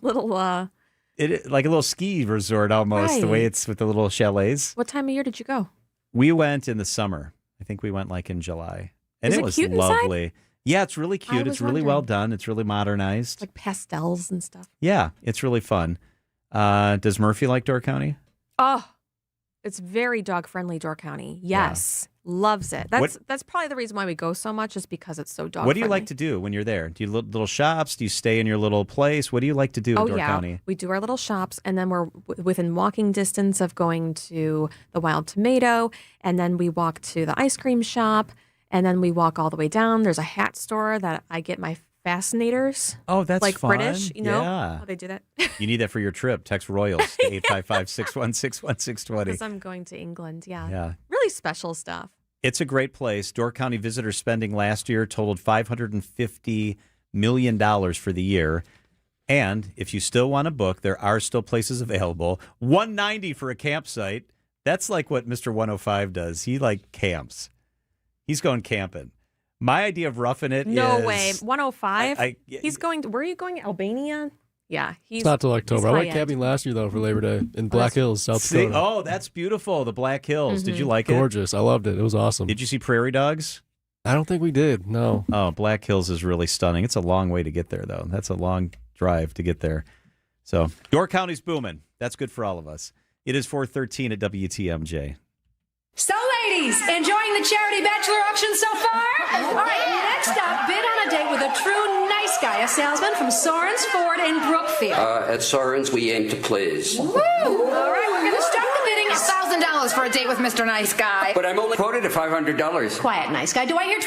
It like a little ski resort almost, the way it's with the little chalets. What time of year did you go? We went in the summer. I think we went like in July. And Is it it was cute lovely. inside? Yeah, it's really cute. was It's really well wondering. done. It's really modernized. Like pastels and stuff. Yeah, it's really fun. Does Murphy like Door County? Oh, it's very dog friendly, Door County. Yes. Loves it. That's probably the reason why we go so much, is because it's so dog What do you friendly. like to do when you're there? Do you little shops? Do you stay in your little place? What do you like to do in Door County? We do our little shops, and then we're within walking distance of going to the Wild Tomato, and then we walk to the ice cream shop, and then we walk all the way down. There's a hat store that I get my fascinators. Oh, that's like fun. British, you know? Yeah. How they do that? You need that for your trip. Text Royals to 855-616-1620. Because I'm going to England. Yeah. Really special stuff. It's a great place. Door County visitor spending last year totaled $550 million for the year. And if you still want to book, there are still places available. $190 for a campsite. That's like what Mr. 105 does. He camps. He's going camping. My idea of roughing it No is... way. 105? Yeah. He's going... Where are you going? Albania? Yeah. It's not till October. I went high-end. camping last year, though, for Labor Day in Black Hills, South See, Dakota. oh, that's beautiful. The Black Hills. Did you like it? Gorgeous. I loved it. It was awesome. Did you see prairie dogs? I don't think we did. No. Oh, Black Hills is really stunning. It's a long way to get there, though. That's a long drive to get there. So, Door County's booming. That's good for all of us. It is 4:13 at WTMJ. So, ladies, enjoying the charity bachelor auction so far? All right, next up, bid on a date with a true nice guy, a salesman from Soren's Ford in Brookfield. At Soren's, we aim to please. Woo! All right, we're going to start the bidding at $1,000 for a date with Mr. Nice Guy. But I'm only quoted at $500. Quiet, nice guy. Do I hear $1,200?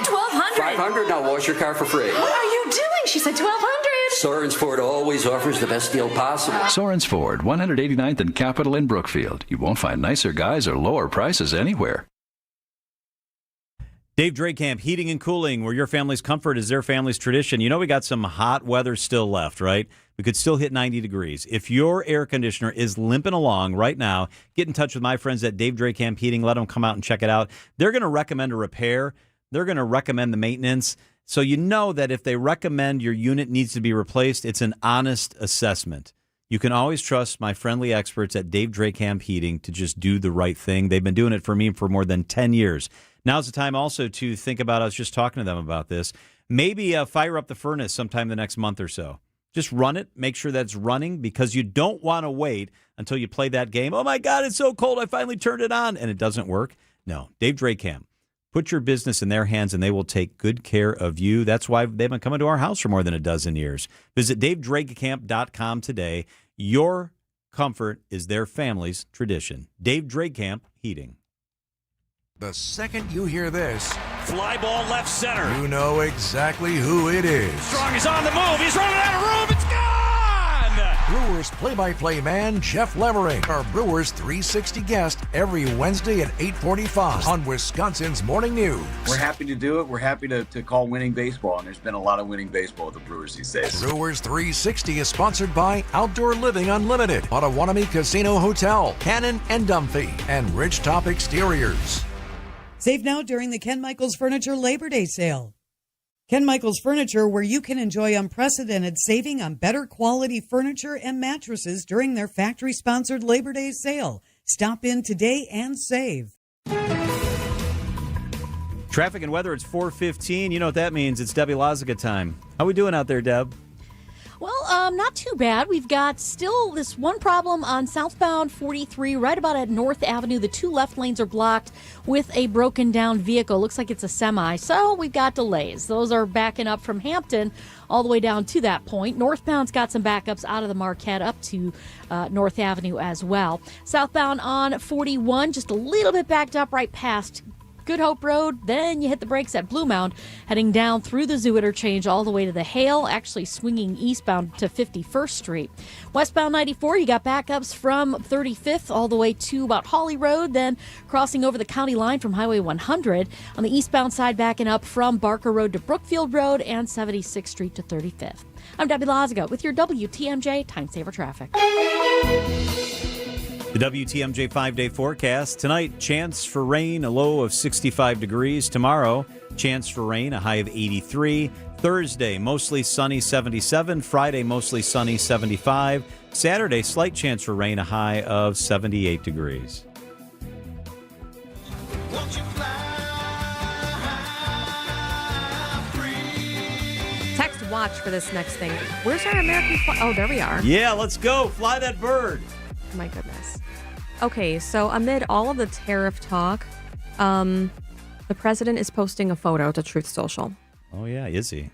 $1,200? $500, and I'll wash your car for free. What are you doing? She said $1,200. Soren's Ford always offers the best deal possible. Soren's Ford, 189th and Capitol in Brookfield. You won't find nicer guys or lower prices anywhere. Dave Drakamp, Heating and Cooling, where your family's comfort is their family's tradition. You know we got some hot weather still left, right? We could still hit 90 degrees. If your air conditioner is limping along right now, get in touch with my friends at Dave Drakamp Heating. Let them come out and check it out. They're going to recommend a repair. They're going to recommend the maintenance. So you know that if they recommend your unit needs to be replaced, it's an honest assessment. You can always trust my friendly experts at Dave Drakamp Heating to just do the right thing. They've been doing it for me for more than 10 years. Now's the time also to think about, I was just talking to them about this, maybe fire up the furnace sometime the next month or so. Just run it, make sure that it's running, because you don't want to wait until you play that game. Oh my God, it's so cold, I finally turned it on, and it doesn't work. No, Dave Drakamp. Put your business in their hands, and they will take good care of you. That's why they've been coming to our house for more than a dozen years. Visit DaveDrakamp.com today. Your comfort is their family's tradition. Dave Drakamp Heating. The second you hear this, Fly ball left center. you know exactly who it is. Strong is on the move. He's running out of room. It's gone! Brewers play-by-play man Jeff Levering, our Brewers 360 guest every Wednesday at 8:45 on Wisconsin's Morning News. We're happy to do it. We're happy to call winning baseball, and there's been a lot of winning baseball with the Brewers these days. Brewers 360 is sponsored by Outdoor Living Unlimited, Potawatomi Casino Hotel, Cannon and Dumphy, and Ridgetop Exteriors. Save now during the Ken Michaels Furniture Labor Day sale. Ken Michaels Furniture, where you can enjoy unprecedented saving on better quality furniture and mattresses during their factory-sponsored Labor Day sale. Stop in today and save. Traffic and weather, it's 4:15. You know what that means. It's Debbie Lozica time. How we doing out there, Deb? Well, not too bad. We've got still this one problem on southbound 43, right about at North Avenue. The two left lanes are blocked with a broken down vehicle. Looks like it's a semi. So we've got delays. Those are backing up from Hampton all the way down to that point. Northbound's got some backups out of the Marquette up to North Avenue as well. Southbound on 41, just a little bit backed up right past Good Hope Road, then you hit the brakes at Blue Mound, heading down through the Zoo interchange all the way to the Hale, actually swinging eastbound to 51st Street. Westbound 94, you got backups from 35th all the way to about Hawley Road, then crossing over the county line from Highway 100. On the eastbound side, backing up from Barker Road to Brookfield Road and 76th Street to 35th. I'm Debbie Lozica with your WTMJ Time Saver Traffic. The WTMJ 5-day forecast. Tonight, chance for rain, a low of 65 degrees. Tomorrow, chance for rain, a high of 83. Thursday, mostly sunny, 77. Friday, mostly sunny, 75. Saturday, slight chance for rain, a high of 78 degrees. watch for this next thing. Where's our American flag? Oh, there we are. Yeah, let's go. Fly that bird. My goodness. Okay, so amid all of the tariff talk, the president is posting a photo to Truth Social. Oh, yeah, is he?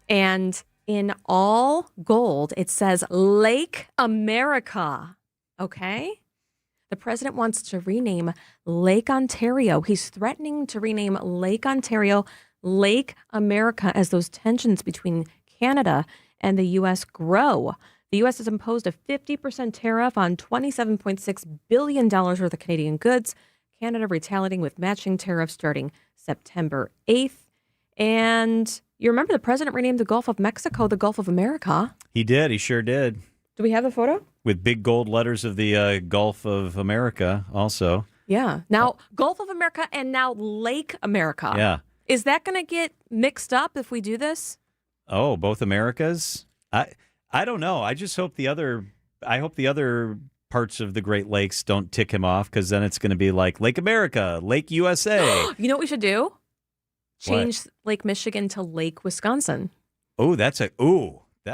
And in all gold, it says Lake America. Okay? The president wants to rename Lake Ontario. He's threatening to rename Lake Ontario Lake America as those tensions between Canada and the U.S. grow. The U.S. has imposed a 50% tariff on $27.6 billion worth of Canadian goods. Canada retaliating with matching tariffs starting September 8th. And you remember the president renamed the Gulf of Mexico the Gulf of America. He did. He sure did. Do we have the photo? With big gold letters of the Gulf of America also. Yeah. Now, Gulf of America and now Lake America. Yeah. Is that going to get mixed up if we do this? Oh, both Americas? I don't know. I just hope the other parts of the Great Lakes don't tick him off, because then it's going to be like Lake America, Lake USA. You know what we should do? Change Lake Michigan to Lake Wisconsin. Oh,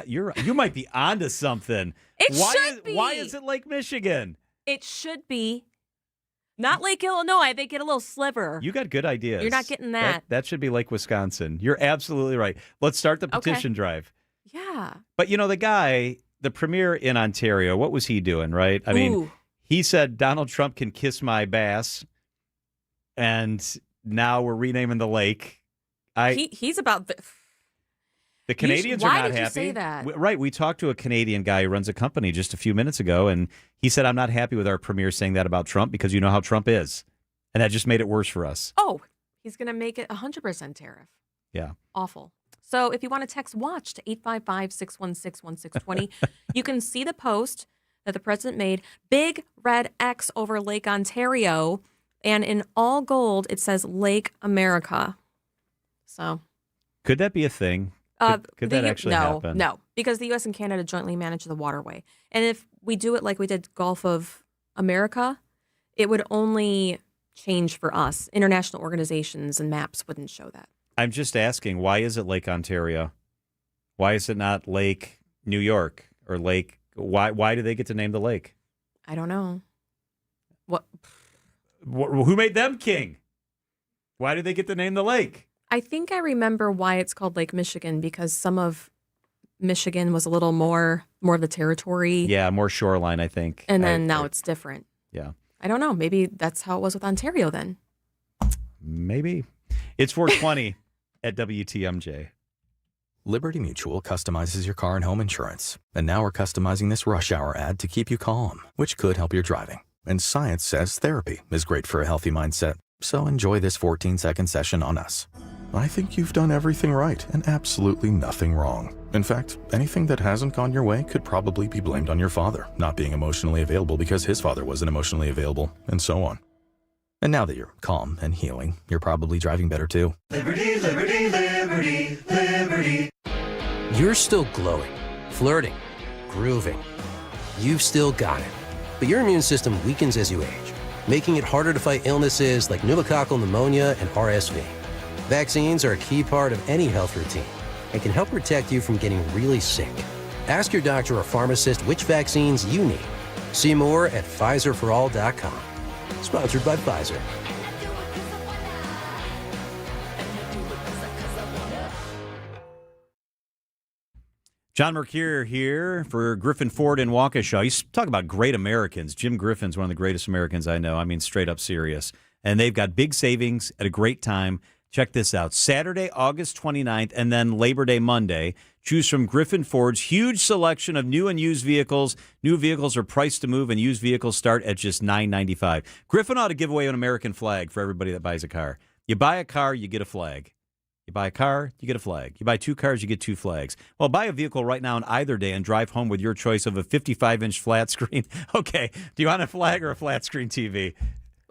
you might be onto something. Why is it Lake Michigan? It should be. Not Lake Illinois. They get a little sliver. You got good ideas. You're not getting that. That should be Lake Wisconsin. You're absolutely right. Let's start the petition drive. Yeah. But, the premier in Ontario, what was he doing, right? I mean, he said Donald Trump can kiss my bass, and now we're renaming the lake. He's about the Canadians are not happy. Why did you say that? Right. We talked to a Canadian guy who runs a company just a few minutes ago, and he said, I'm not happy with our premier saying that about Trump, because you know how Trump is. And that just made it worse for us. Oh, he's going to make it 100% tariff. Yeah. Awful. So if you want to text WATCH to 855-616-1620, you can see the post that the president made. Big red X over Lake Ontario. And in all gold, it says Lake America. So. Could that be a thing? Could that actually happen? No, because the U.S. and Canada jointly manage the waterway. And if we do it like we did Gulf of America, it would only change for us. International organizations and maps wouldn't show that. I'm just asking, why is it Lake Ontario? Why is it not Lake New York or Lake? Why do they get to name the lake? I don't know. What? Who made them king? Why do they get to name the lake? I think I remember why it's called Lake Michigan, because some of Michigan was a little more of the territory. Yeah, more shoreline, I think. And then now it's different. Yeah. I don't know. Maybe that's how it was with Ontario then. Maybe. It's 420 at WTMJ. Liberty Mutual customizes your car and home insurance. And now we're customizing this rush hour ad to keep you calm, which could help your driving. And science says therapy is great for a healthy mindset. So enjoy this 14-second session on us. I think you've done everything right and absolutely nothing wrong. In fact, anything that hasn't gone your way could probably be blamed on your father not being emotionally available because his father wasn't emotionally available, and so on. And now that you're calm and healing, you're probably driving better too. Liberty, liberty, liberty, liberty. You're still glowing, flirting, grooving. You've still got it. But your immune system weakens as you age, making it harder to fight illnesses like pneumococcal pneumonia and RSV. Vaccines are a key part of any health routine and can help protect you from getting really sick. Ask your doctor or pharmacist which vaccines you need. See more at PfizerForAll.com. Sponsored by Pfizer. John Mercure here for Griffin Ford in Waukesha. You talk about great Americans. Jim Griffin's one of the greatest Americans I know. I mean, straight up serious. And they've got big savings at a great time. Check this out. Saturday, August 29th, and then Labor Day Monday. Choose from Griffin Ford's huge selection of new and used vehicles. New vehicles are priced to move, and used vehicles start at just $9.95. Griffin ought to give away an American flag for everybody that buys a car. You buy a car, you get a flag. You buy a car, you get a flag. You buy two cars, you get two flags. Well, buy a vehicle right now on either day and drive home with your choice of a 55-inch flat screen. Okay, do you want a flag or a flat screen TV?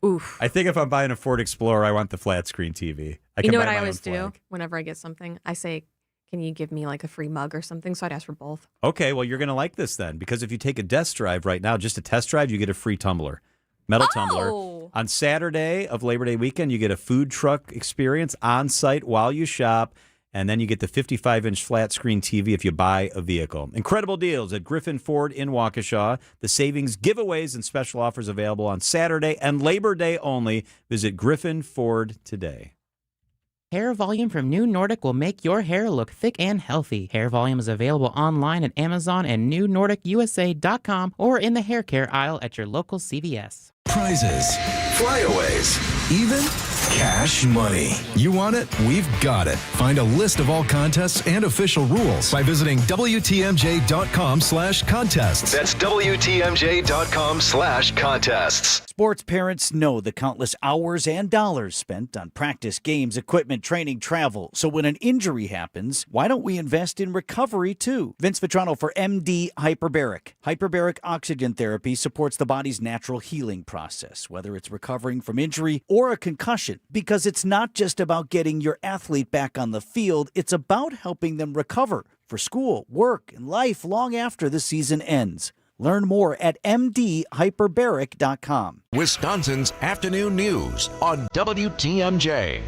Oof. I think if I'm buying a Ford Explorer, I want the flat screen TV. You know what I always do whenever I get something? I say, can you give me like a free mug or something? So I'd ask for both. Okay, well, you're going to like this then, because if you take a test drive right now, just a test drive, you get a free tumbler, metal tumbler. On Saturday of Labor Day weekend, you get a food truck experience on site while you shop. And then you get the 55-inch flat screen TV if you buy a vehicle. Incredible deals at Griffin Ford in Waukesha. The savings, giveaways, and special offers available on Saturday and Labor Day only. Visit Griffin Ford today. Hair Volume from New Nordic will make your hair look thick and healthy. Hair Volume is available online at Amazon and newnordicusa.com or in the hair care aisle at your local CVS. Prizes, flyaways, even cash money. You want it? We've got it. Find a list of all contests and official rules by visiting WTMJ.com/contests. That's WTMJ.com/contests. Sports parents know the countless hours and dollars spent on practice, games, equipment, training, travel. So when an injury happens, why don't we invest in recovery too? Vince Vitrano for MD Hyperbaric. Hyperbaric oxygen therapy supports the body's natural healing process, whether it's recovering from injury or a concussion, because it's not just about getting your athlete back on the field, it's about helping them recover for school, work, and life long after the season ends. Learn more at mdhyperbaric.com. Wisconsin's afternoon news on WTMJ.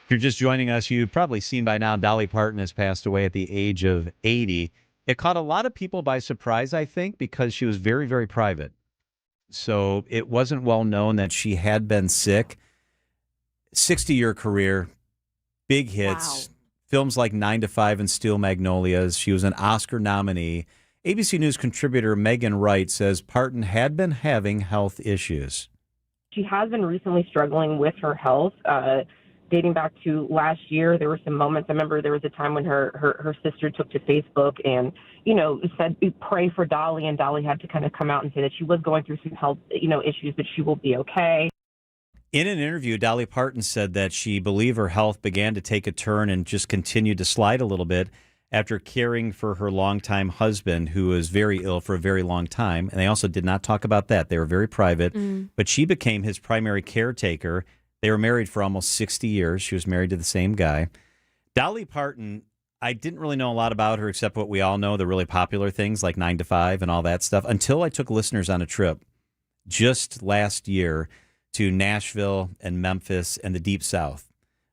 If you're just joining us, you've probably seen by now Dolly Parton has passed away at the age of 80. It caught a lot of people by surprise, I think, because she was very, very private. So it wasn't well known that she had been sick. 60-year career, big hits, films like 9 to 5 and Steel Magnolias. She was an Oscar nominee. ABC News contributor Megan Wright says Parton had been having health issues. She has been recently struggling with her health. Dating back to last year, there were some moments. I remember there was a time when her sister took to Facebook and, said, pray for Dolly. And Dolly had to kind of come out and say that she was going through some health, issues, but she will be okay. In an interview, Dolly Parton said that she believed her health began to take a turn and just continued to slide a little bit after caring for her longtime husband, who was very ill for a very long time. And they also did not talk about that. They were very private. But she became his primary caretaker. They were married for almost 60 years. She was married to the same guy. Dolly Parton, I didn't really know a lot about her except what we all know, the really popular things like 9 to 5 and all that stuff, until I took listeners on a trip just last year to Nashville and Memphis and the Deep South,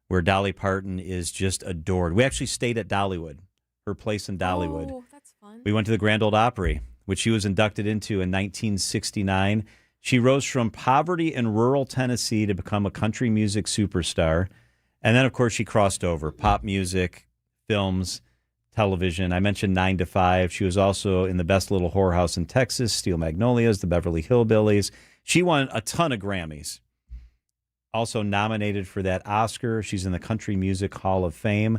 where Dolly Parton is just adored. We actually stayed at Dollywood, her place in Dollywood. Oh, that's fun. We went to the Grand Ole Opry, which she was inducted into in 1969. She rose from poverty in rural Tennessee to become a country music superstar. And then, of course, she crossed over pop music, films, television. I mentioned 9 to 5. She was also in The Best Little Whorehouse in Texas, Steel Magnolias, The Beverly Hillbillies. She won a ton of Grammys. Also nominated for that Oscar. She's in the Country Music Hall of Fame.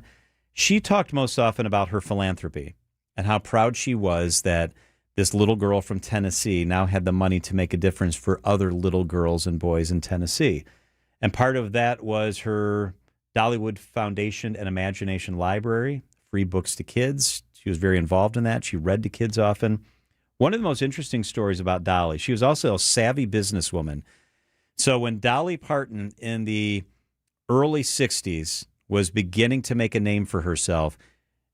She talked most often about her philanthropy and how proud she was that this little girl from Tennessee now had the money to make a difference for other little girls and boys in Tennessee. And part of that was her Dollywood Foundation and Imagination Library, free books to kids. She was very involved in that. She read to kids often. One of the most interesting stories about Dolly, she was also a savvy businesswoman. So when Dolly Parton in the early 60s was beginning to make a name for herself,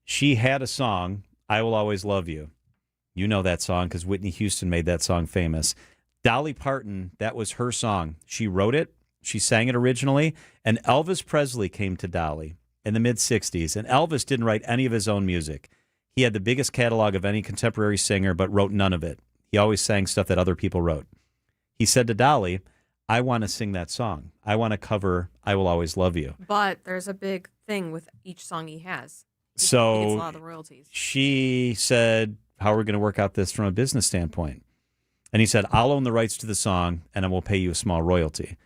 she had a song, I Will Always Love You. You know that song because Whitney Houston made that song famous. Dolly Parton, that was her song. She wrote it. She sang it originally. And Elvis Presley came to Dolly in the mid-'60s. And Elvis didn't write any of his own music. He had the biggest catalog of any contemporary singer, but wrote none of it. He always sang stuff that other people wrote. He said to Dolly, I want to sing that song. I want to cover I Will Always Love You. But there's a big thing with each song he has. He gets a So lot of the royalties. she said, how are we going to work out this from a business standpoint? And he said, I'll own the rights to the song and I will pay you a small royalty.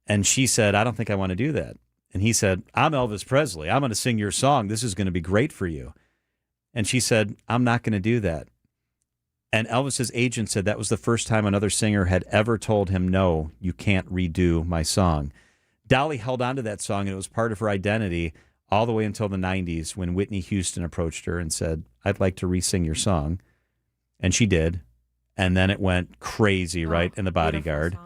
And she said, I don't think I want to do that. And he said, I'm Elvis Presley. I'm going to sing your song. This is going to be great for you. And she said, I'm not going to do that. And Elvis's agent said that was the first time another singer had ever told him, no, you can't redo my song. Dolly held on to that song, and it was part of her identity all the way until the 90s when Whitney Houston approached her and said, I'd like to re-sing your song. And she did. And then it went crazy, right, in The Bodyguard.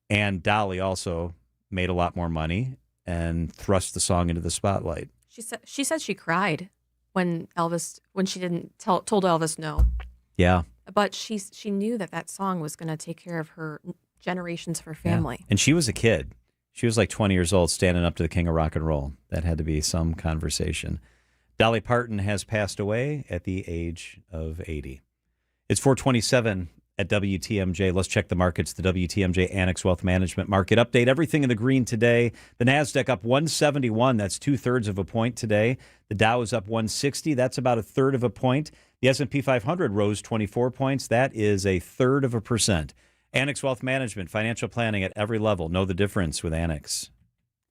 And Dolly also made a lot more money and thrust the song into the spotlight. She said she cried when she didn't told Elvis no. Yeah. But she knew that song was going to take care of her generations of her family. Yeah. And she was a kid. She was like 20 years old standing up to the king of rock and roll. That had to be some conversation. Dolly Parton has passed away at the age of 80. It's 427 at WTMJ. Let's check the markets. The WTMJ Annex Wealth Management Market Update. Everything in the green today. The NASDAQ up 171. That's 2/3 of a point today. The Dow is up 160. That's about 1/3 of a point. The S&P 500 rose 24 points. That is 1/3 of a percent. Annex Wealth Management, financial planning at every level. Know the difference with Annex.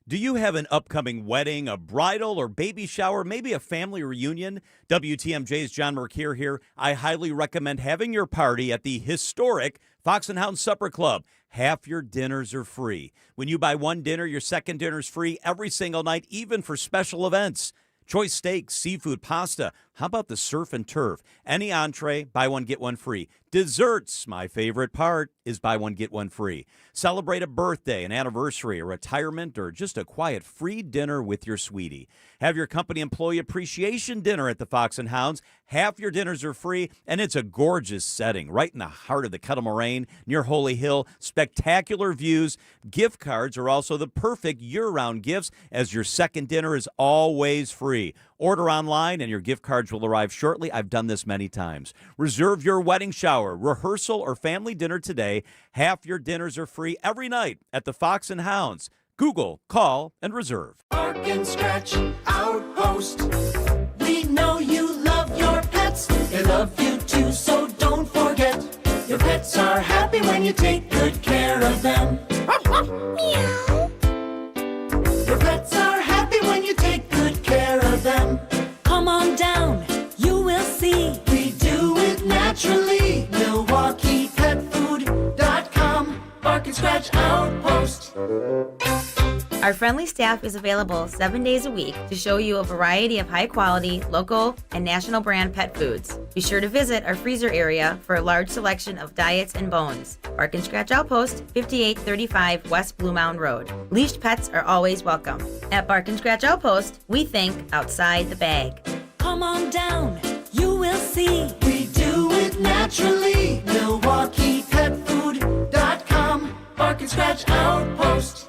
Do you have an upcoming wedding, a bridal or baby shower, maybe a family reunion? WTMJ's John Mercure here. I highly recommend having your party at the historic Fox and Hound Supper Club. Half your dinners are free. When you buy one dinner, your second dinner is free every single night, even for special events. Choice steaks, seafood, pasta. How about the surf and turf? Any entree, buy one, get one free. Desserts, my favorite part, is buy one, get one free. Celebrate a birthday, an anniversary, a retirement, or just a quiet free dinner with your sweetie. Have your company employee appreciation dinner at the Fox and Hounds. Half your dinners are free, and it's a gorgeous setting right in the heart of the Kettle Moraine near Holy Hill. Spectacular views. Gift cards are also the perfect year-round gifts, as your second dinner is always free. Order online and your gift cards will arrive shortly. I've done this many times. Reserve your wedding shower, rehearsal, or family dinner today. Half your dinners are free every night at the Fox and Hounds. Google, call, and reserve. Bark and Scratch Outpost. We know you love your pets. They love you too, so don't forget. Your pets are happy when you take good care of them. Meow. Your pets are happy when you take good care of them. Come on down, you will see. We do it naturally. MilwaukeePetFood.com. Bark and Scratch Outpost. Our friendly staff is available 7 days a week to show you a variety of high-quality, local, and national brand pet foods. Be sure to visit our freezer area for a large selection of diets and bones. Bark and Scratch Outpost, 5835 West Blue Mound Road. Leashed pets are always welcome. At Bark and Scratch Outpost, we think outside the bag. Come on down, you will see. We do it naturally. MilwaukeePetFood.com. Bark and Scratch Outpost.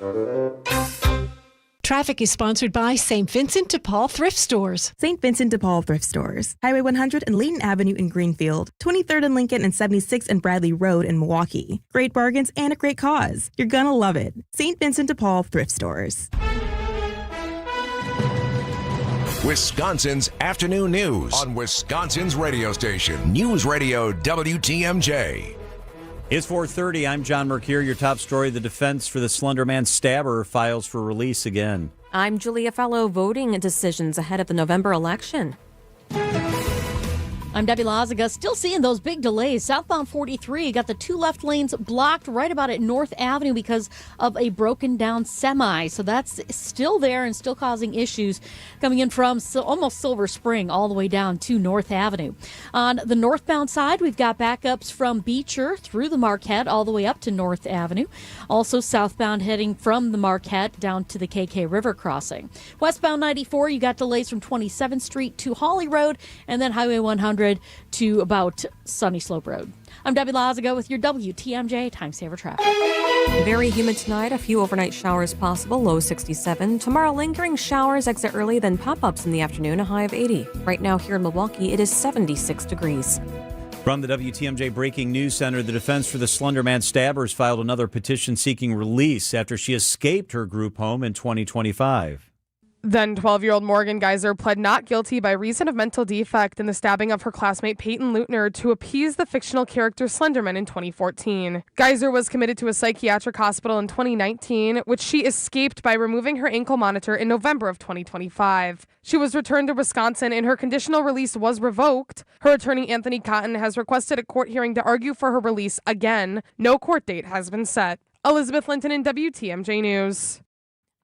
Traffic is sponsored by St. Vincent de Paul Thrift Stores. St. Vincent de Paul Thrift Stores. Highway 100 and Layton Avenue in Greenfield. 23rd and Lincoln and 76th and Bradley Road in Milwaukee. Great bargains and a great cause. You're gonna love it. St. Vincent de Paul Thrift Stores. Wisconsin's afternoon news on Wisconsin's radio station, News Radio WTMJ. It's 4:30. I'm John Mercure. Your top story, the defense for the Slender Man stabber files for release again. I'm Julia Fellow. Voting decisions ahead of the November election. I'm Debbie Lazaga. Still seeing those big delays. Southbound 43 got the two left lanes blocked right about at North Avenue because of a broken down semi. So that's still there and still causing issues coming in from almost Silver Spring all the way down to North Avenue. On the northbound side, we've got backups from Beecher through the Marquette all the way up to North Avenue. Also southbound heading from the Marquette down to the KK River crossing. Westbound 94, you got delays from 27th Street to Hawley Road and then Highway 100 to about Sunny Slope Road. I'm Debbie Lazaga with your WTMJ Time Saver Traffic. Very humid tonight. A few overnight showers possible. Low 67. Tomorrow, lingering showers exit early, then pop-ups in the afternoon. A high of 80. Right now here in Milwaukee, it is 76 degrees. From the WTMJ Breaking News Center, the defense for the Slender Man stabbers filed another petition seeking release after she escaped her group home in 2025. Then 12-year-old Morgan Geyser pled not guilty by reason of mental defect in the stabbing of her classmate Peyton Leutner to appease the fictional character Slenderman in 2014. Geyser was committed to a psychiatric hospital in 2019, which she escaped by removing her ankle monitor in November of 2025. She was returned to Wisconsin and her conditional release was revoked. Her attorney Anthony Cotton has requested a court hearing to argue for her release again. No court date has been set. Elizabeth Linton in WTMJ News.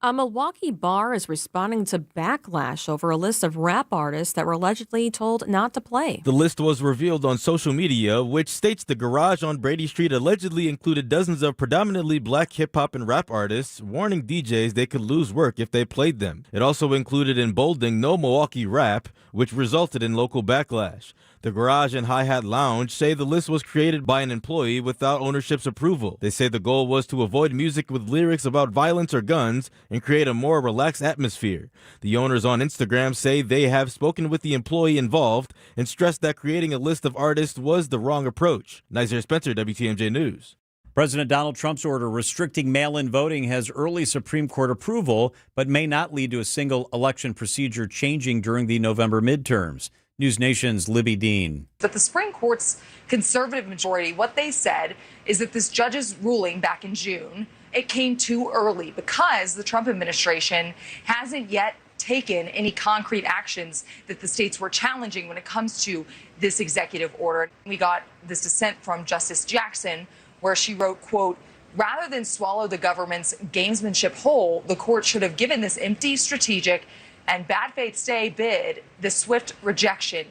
A Milwaukee bar is responding to backlash over a list of rap artists that were allegedly told not to play. The list was revealed on social media, which states the garage on Brady Street allegedly included dozens of predominantly black hip-hop and rap artists, warning DJs they could lose work if they played them. It also included in bolding "No Milwaukee Rap," which resulted in local backlash. The Garage and Hi-Hat Lounge say the list was created by an employee without ownership's approval. They say the goal was to avoid music with lyrics about violence or guns and create a more relaxed atmosphere. The owners on Instagram say they have spoken with the employee involved and stressed that creating a list of artists was the wrong approach. Nazir Spencer, WTMJ News. President Donald Trump's order restricting mail-in voting has early Supreme Court approval, but may not lead to a single election procedure changing during the November midterms. News Nation's Libby Dean. That the Supreme Court's conservative majority, what they said is that this judge's ruling back in June, it came too early because the Trump administration hasn't yet taken any concrete actions that the states were challenging when it comes to this executive order. We got this dissent from Justice Jackson where she wrote, quote, "Rather than swallow the government's gamesmanship whole, the court should have given this empty strategic and bad faith stay bid the swift rejection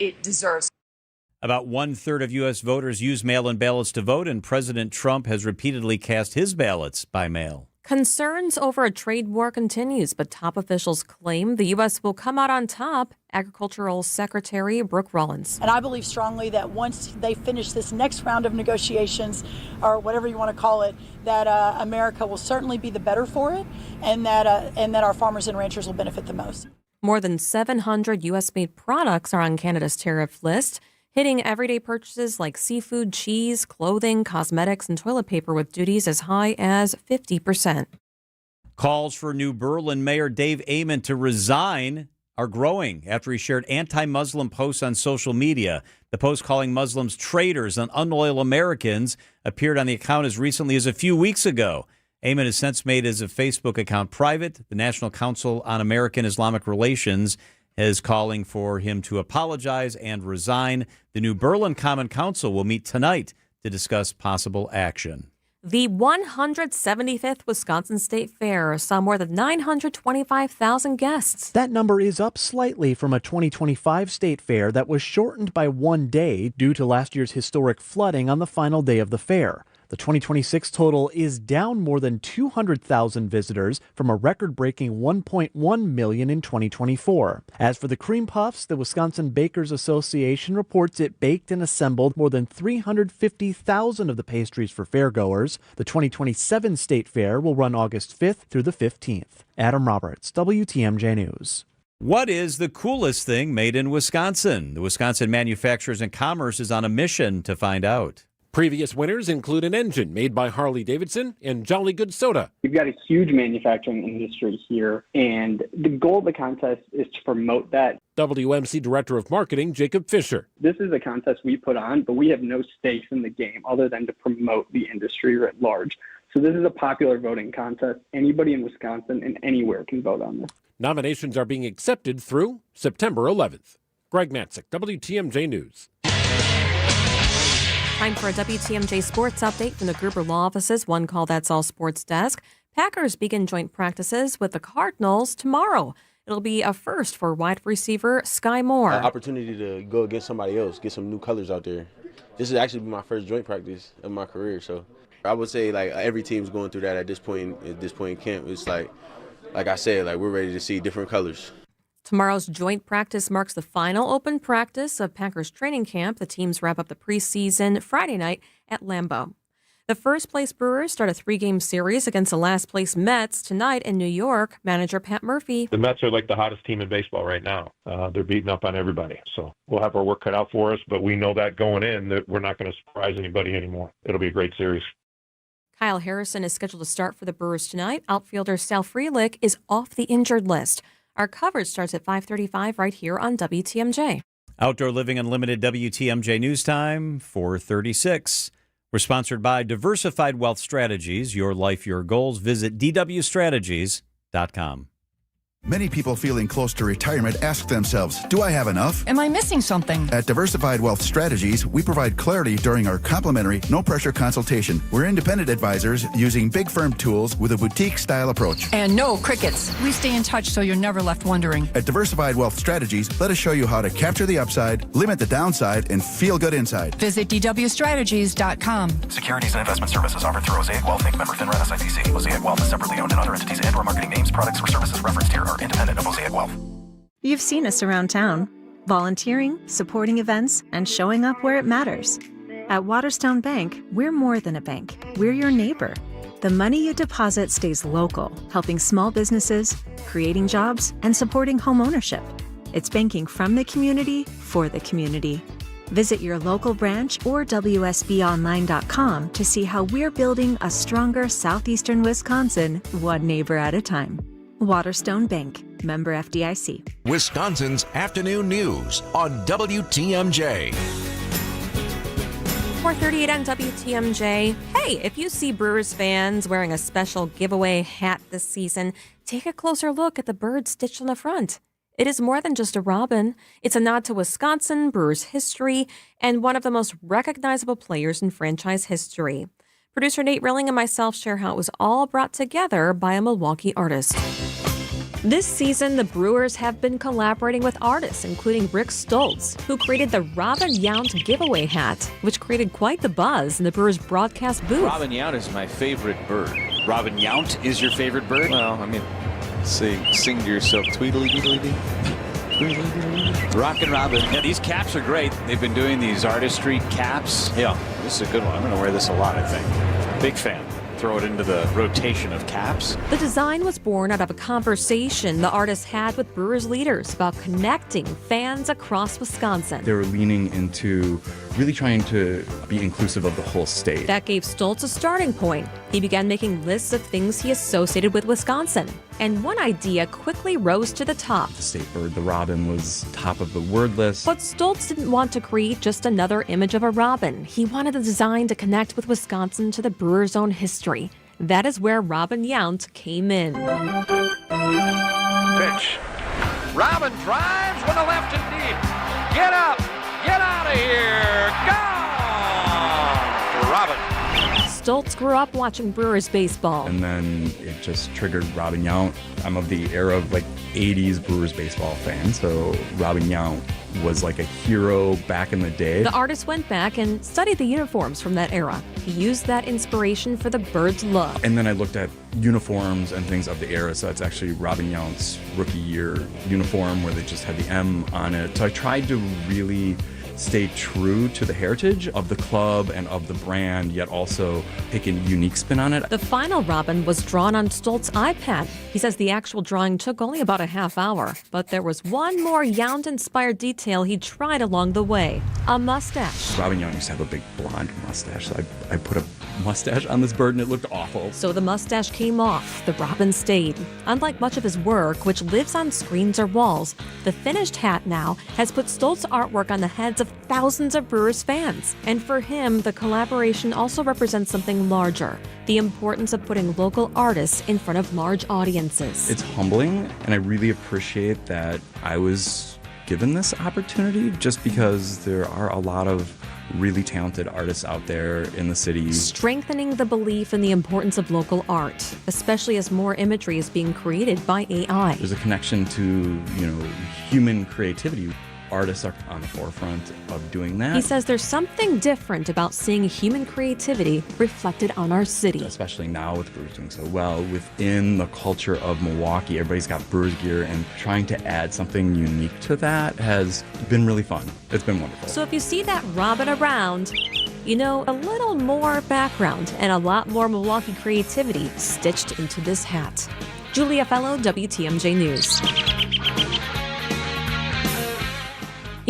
it deserves." About 1/3 of U.S. voters use mail-in ballots to vote, and President Trump has repeatedly cast his ballots by mail. Concerns over a trade war continues, but top officials claim the U.S. will come out on top. Agricultural Secretary Brooke Rollins. And I believe strongly that once they finish this next round of negotiations, or whatever you want to call it, that America will certainly be the better for it, and that our farmers and ranchers will benefit the most. More than 700 U.S.-made products are on Canada's tariff list, hitting everyday purchases like seafood, cheese, clothing, cosmetics, and toilet paper with duties as high as 50%. Calls for New Berlin Mayor Dave Amon to resign are growing after he shared anti-Muslim posts on social media. The post calling Muslims traitors and unloyal Americans appeared on the account as recently as a few weeks ago. Amon has since made his Facebook account private. The National Council on American Islamic Relations is calling for him to apologize and resign. The New Berlin Common Council will meet tonight to discuss possible action. The 175th Wisconsin State Fair saw more than 925,000 guests. That number is up slightly from a 2025 State Fair that was shortened by one day due to last year's historic flooding on the final day of the fair. The 2026 total is down more than 200,000 visitors from a record-breaking 1.1 million in 2024. As for the cream puffs, the Wisconsin Bakers Association reports it baked and assembled more than 350,000 of the pastries for fairgoers. The 2027 State Fair will run August 5th through the 15th. Adam Roberts, WTMJ News. What is the coolest thing made in Wisconsin? The Wisconsin Manufacturers and Commerce is on a mission to find out. Previous winners include an engine made by Harley-Davidson and Jolly Good Soda. We've got a huge manufacturing industry here, and the goal of the contest is to promote that. WMC Director of Marketing, Jacob Fisher. This is a contest we put on, but we have no stakes in the game other than to promote the industry at large. So this is a popular voting contest. Anybody in Wisconsin and anywhere can vote on this. Nominations are being accepted through September 11th. Greg Matzik, WTMJ News. Time for a WTMJ sports update from the Gruber Law Office's One Call That's All Sports Desk. Packers begin joint practices with the Cardinals tomorrow. It'll be a first for wide receiver Sky Moore. Opportunity to go against somebody else, get some new colors out there. This is actually my first joint practice of my career, so I would say like every team's going through that at this point in camp. It's like I said, like we're ready to see different colors. Tomorrow's joint practice marks the final open practice of Packers training camp. The teams wrap up the preseason Friday night at Lambeau. The first-place Brewers start a 3-game series against the last-place Mets tonight in New York. Manager Pat Murphy. The Mets are like the hottest team in baseball right now. They're beating up on everybody. So we'll have our work cut out for us, but we know that going in that we're not going to surprise anybody anymore. It'll be a great series. Kyle Harrison is scheduled to start for the Brewers tonight. Outfielder Sal Frelick is off the injured list. Our coverage starts at 5:35 right here on WTMJ. Outdoor Living Unlimited WTMJ News Time, 4:36. We're sponsored by Diversified Wealth Strategies. Your life, your goals. Visit dwstrategies.com. Many people feeling close to retirement ask themselves, do I have enough? Am I missing something? At Diversified Wealth Strategies, we provide clarity during our complimentary, no-pressure consultation. We're independent advisors using big firm tools with a boutique-style approach. And no crickets. We stay in touch so you're never left wondering. At Diversified Wealth Strategies, let us show you how to capture the upside, limit the downside, and feel good inside. Visit dwstrategies.com. Securities and investment services offered through Mosaic Wealth Inc. Member FINRA SIPC. Mosaic Wealth is separately owned, and other entities and/or marketing names, products, or services referenced here are independent of Mosaic Wealth. You've seen us around town, volunteering, supporting events, and showing up where it matters. At Waterstone Bank, we're more than a bank. We're your neighbor. The money you deposit stays local, helping small businesses, creating jobs, and supporting home ownership. It's banking from the community for the community. Visit your local branch or WSBOnline.com to see how we're building a stronger southeastern Wisconsin, one neighbor at a time. Waterstone Bank, member FDIC. Wisconsin's afternoon news on WTMJ. 4:38 on WTMJ. Hey, if you see Brewers fans wearing a special giveaway hat this season, take a closer look at the bird stitched on the front. It is more than just a robin. It's a nod to Wisconsin, Brewers history, and one of the most recognizable players in franchise history. Producer Nate Rilling and myself share how it was all brought together by a Milwaukee artist. This season, the Brewers have been collaborating with artists, including Rick Stoltz, who created the Robin Yount giveaway hat, which created quite the buzz in the Brewers broadcast booth. Robin Yount is my favorite bird. Robin Yount is your favorite bird? Well, I mean, sing to yourself, tweedly-deedly-dee. Rockin' Robin. Yeah, these caps are great. They've been doing these artistry caps. Yeah, this is a good one. I'm going to wear this a lot, I think. Big fan. Throw it into the rotation of caps. The design was born out of a conversation the artist had with Brewers leaders about connecting fans across Wisconsin. They were leaning into really trying to be inclusive of the whole state. That gave Stoltz a starting point. He began making lists of things he associated with Wisconsin. And one idea quickly rose to the top. The state bird, the robin, was top of the word list. But Stoltz didn't want to create just another image of a robin. He wanted the design to connect with Wisconsin to the Brewers' own history. That is where Robin Yount came in. Pitch. Robin drives with a left and deep. Get up! Get out of here! Gone! Robin. Stoltz grew up watching Brewers baseball. And then it just triggered Robin Yount. I'm of the era of 80s Brewers baseball fan, so Robin Yount was like a hero back in the day. The artist went back and studied the uniforms from that era. He used that inspiration for the bird's look. And then I looked at uniforms and things of the era, so that's actually Robin Yount's rookie year uniform where they just had the M on it. So I tried to really stay true to the heritage of the club and of the brand, yet also take a unique spin on it. The final robin was drawn on Stoltz's iPad. He says the actual drawing took only about a half hour, but there was one more Yount-inspired detail he tried along the way: a mustache. Robin Yount used to have a big blonde mustache, so I put a mustache on this bird and it looked awful. So the mustache came off, the robin stayed. Unlike much of his work, which lives on screens or walls, the finished hat now has put Stoltz's artwork on the heads of thousands of Brewers fans. And for him, the collaboration also represents something larger: the importance of putting local artists in front of large audiences. It's humbling, and I really appreciate that I was given this opportunity, just because there are a lot of really talented artists out there in the city. Strengthening the belief in the importance of local art, especially as more imagery is being created by AI. There's a connection to, human creativity. Artists are on the forefront of doing that. He says there's something different about seeing human creativity reflected on our city. Especially now with Brewers doing so well within the culture of Milwaukee. Everybody's got Brewers gear, and trying to add something unique to that has been really fun. It's been wonderful. So if you see that robin around, a little more background and a lot more Milwaukee creativity stitched into this hat. Julia Fellow, WTMJ News.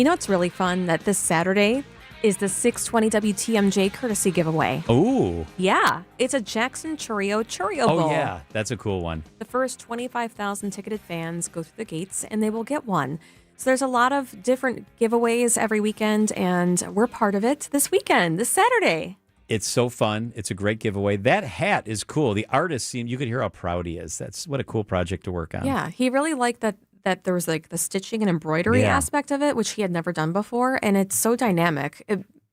It's really fun that this Saturday is the 620 WTMJ courtesy giveaway. Oh. Yeah, it's a Jackson Churro Bowl. Oh, yeah, that's a cool one. The first 25,000 ticketed fans go through the gates, and they will get one. So there's a lot of different giveaways every weekend, and we're part of it this weekend, this Saturday. It's so fun. It's a great giveaway. That hat is cool. The artist you could hear how proud he is. That's what a cool project to work on. Yeah, he really liked that there was like the stitching and embroidery aspect of it, which he had never done before. And it's so dynamic.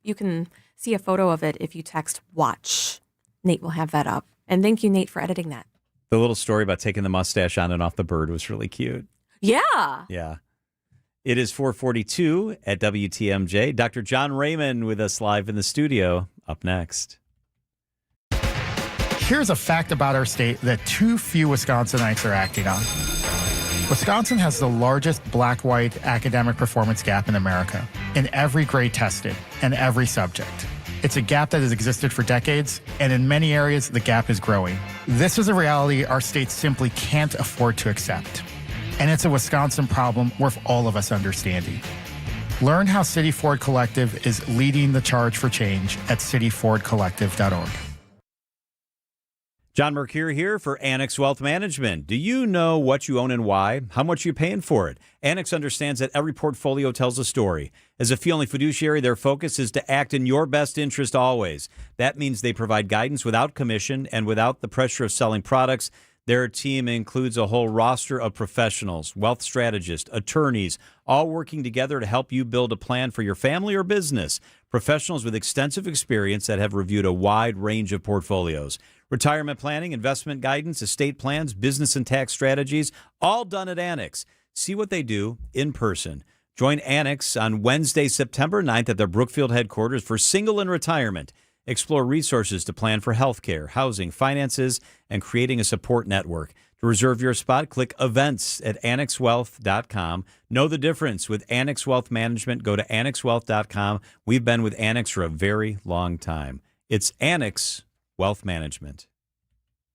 You can see a photo of it if you text watch. Nate will have that up. And thank you, Nate, for editing that. The little story about taking the mustache on and off the bird was really cute. Yeah. Yeah. It is 4:42 at WTMJ. Dr. John Raymond with us live in the studio. Up next. Here's a fact about our state that too few Wisconsinites are acting on. Wisconsin has the largest black-white academic performance gap in America, in every grade tested and every subject. It's a gap that has existed for decades, and in many areas, the gap is growing. This is a reality our state simply can't afford to accept. And it's a Wisconsin problem worth all of us understanding. Learn how City Ford Collective is leading the charge for change at cityfordcollective.org. John Mercure here for Annex Wealth Management. Do you know what you own and why? How much are you paying for it? Annex understands that every portfolio tells a story. As a fee-only fiduciary, their focus is to act in your best interest always. That means they provide guidance without commission and without the pressure of selling products. Their team includes a whole roster of professionals, wealth strategists, attorneys, all working together to help you build a plan for your family or business. Professionals with extensive experience that have reviewed a wide range of portfolios. Retirement planning, investment guidance, estate plans, business and tax strategies, all done at Annex. See what they do in person. Join Annex on Wednesday, September 9th at their Brookfield headquarters for Single and Retirement. Explore resources to plan for healthcare, housing, finances, and creating a support network. To reserve your spot, click events at annexwealth.com. Know the difference with Annex Wealth Management. Go to annexwealth.com. We've been with Annex for a very long time. It's Annex Wealth Management.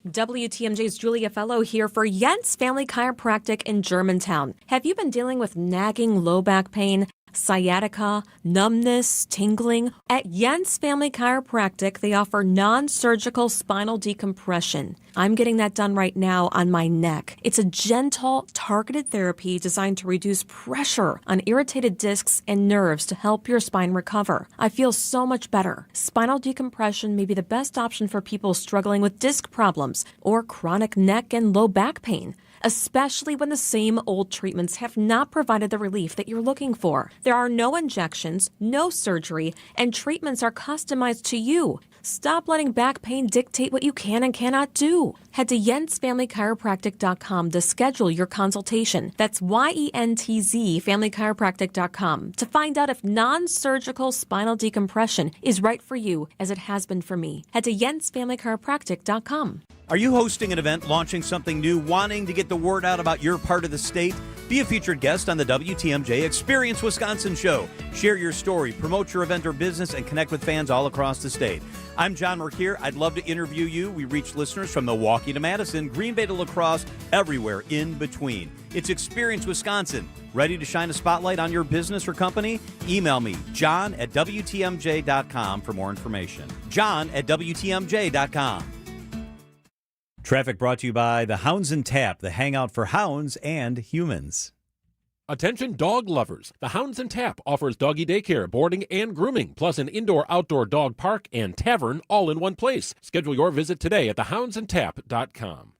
WTMJ's Julia Fellow here for Jens Family Chiropractic in Germantown. Have you been dealing with nagging low back pain, sciatica, numbness, tingling? At Jens Family Chiropractic, they offer non-surgical spinal decompression. I'm getting that done right now on my neck. It's a gentle, targeted therapy designed to reduce pressure on irritated discs and nerves to help your spine recover. I feel so much better. Spinal decompression may be the best option for people struggling with disc problems or chronic neck and low back pain, especially when the same old treatments have not provided the relief that you're looking for. There are no injections, no surgery, and treatments are customized to you. Stop letting back pain dictate what you can and cannot do. Head to jensfamilychiropractic.com to schedule your consultation. That's YENTZ familychiropractic.com to find out if non-surgical spinal decompression is right for you as it has been for me. Head to jensfamilychiropractic.com. Are you hosting an event, launching something new, wanting to get the word out about your part of the state? Be a featured guest on the WTMJ Experience Wisconsin show. Share your story, promote your event or business, and connect with fans all across the state. I'm John Mercure. I'd love to interview you. We reach listeners from Milwaukee to Madison, Green Bay to La Crosse, everywhere in between. It's Experience Wisconsin. Ready to shine a spotlight on your business or company? Email me, john@WTMJ.com for more information. john@WTMJ.com. Traffic brought to you by the Hounds and Tap, the hangout for hounds and humans. Attention dog lovers. The Hounds and Tap offers doggy daycare, boarding, and grooming, plus an indoor-outdoor dog park and tavern all in one place. Schedule your visit today at thehoundsandtap.com.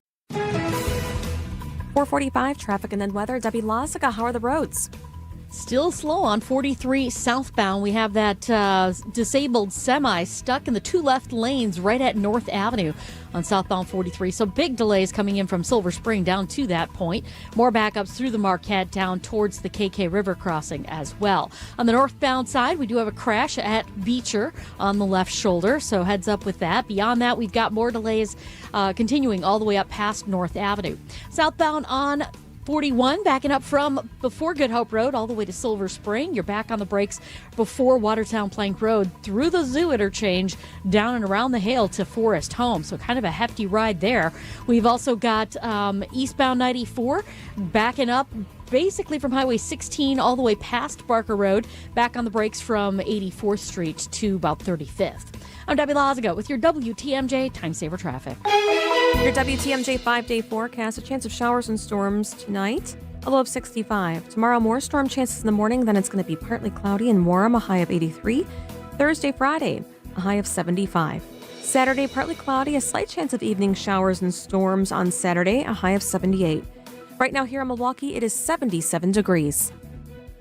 445 traffic and then weather. Debbie Lazica, how are the roads? Still slow on 43 southbound. We have that disabled semi stuck in the two left lanes right at North Avenue on southbound 43. So big delays coming in from Silver Spring down to that point. More backups through the Marquette down towards the KK River crossing as well. On the northbound side, we do have a crash at Beecher on the left shoulder. So heads up with that. Beyond that, we've got more delays continuing all the way up past North Avenue. Southbound on 41, backing up from before Good Hope Road all the way to Silver Spring. You're back on the brakes before Watertown Plank Road through the Zoo interchange down and around the Hale to Forest Home. So kind of a hefty ride there. We've also got eastbound 94 backing up basically from Highway 16 all the way past Barker Road, back on the brakes from 84th Street to about 35th. I'm Debbie Lazica with your WTMJ Time Saver Traffic. Your WTMJ 5-day forecast, a chance of showers and storms tonight, a low of 65. Tomorrow, more storm chances in the morning, then it's going to be partly cloudy and warm, a high of 83. Thursday, Friday, a high of 75. Saturday, partly cloudy, a slight chance of evening showers and storms on Saturday, a high of 78. Right now here in Milwaukee, it is 77 degrees.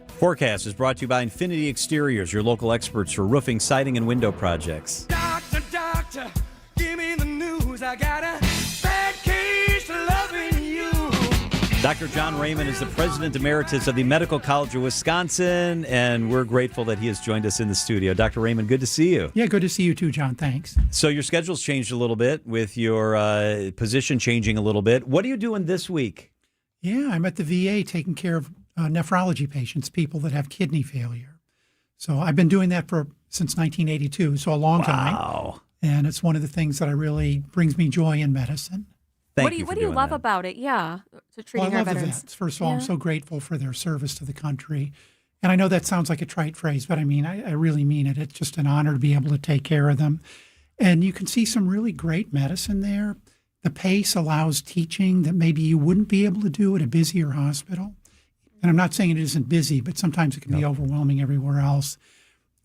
Forecast is brought to you by Infinity Exteriors, your local experts for roofing, siding, and window projects. Doctor, give me the news. I got a bad case of loving you. Dr. John Raymond is the president emeritus of the Medical College of Wisconsin, and we're grateful that he has joined us in the studio. Dr. Raymond, good to see you. Yeah, good to see you too, John. Thanks. So your schedule's changed a little bit with your position changing a little bit. What are you doing this week? Yeah, I'm at the VA taking care of nephrology patients, people that have kidney failure. So I've been doing that since 1982, so a long time. Wow. And it's one of the things that really brings me joy in medicine. What do you love about it? Yeah, to treating I our love the veterans. vets. First of all, I'm so grateful for their service to the country. And I know that sounds like a trite phrase, but I mean, I really mean it. It's just an honor to be able to take care of them. And you can see some really great medicine there. The pace allows teaching that maybe you wouldn't be able to do at a busier hospital. And I'm not saying it isn't busy, but sometimes it can be overwhelming everywhere else.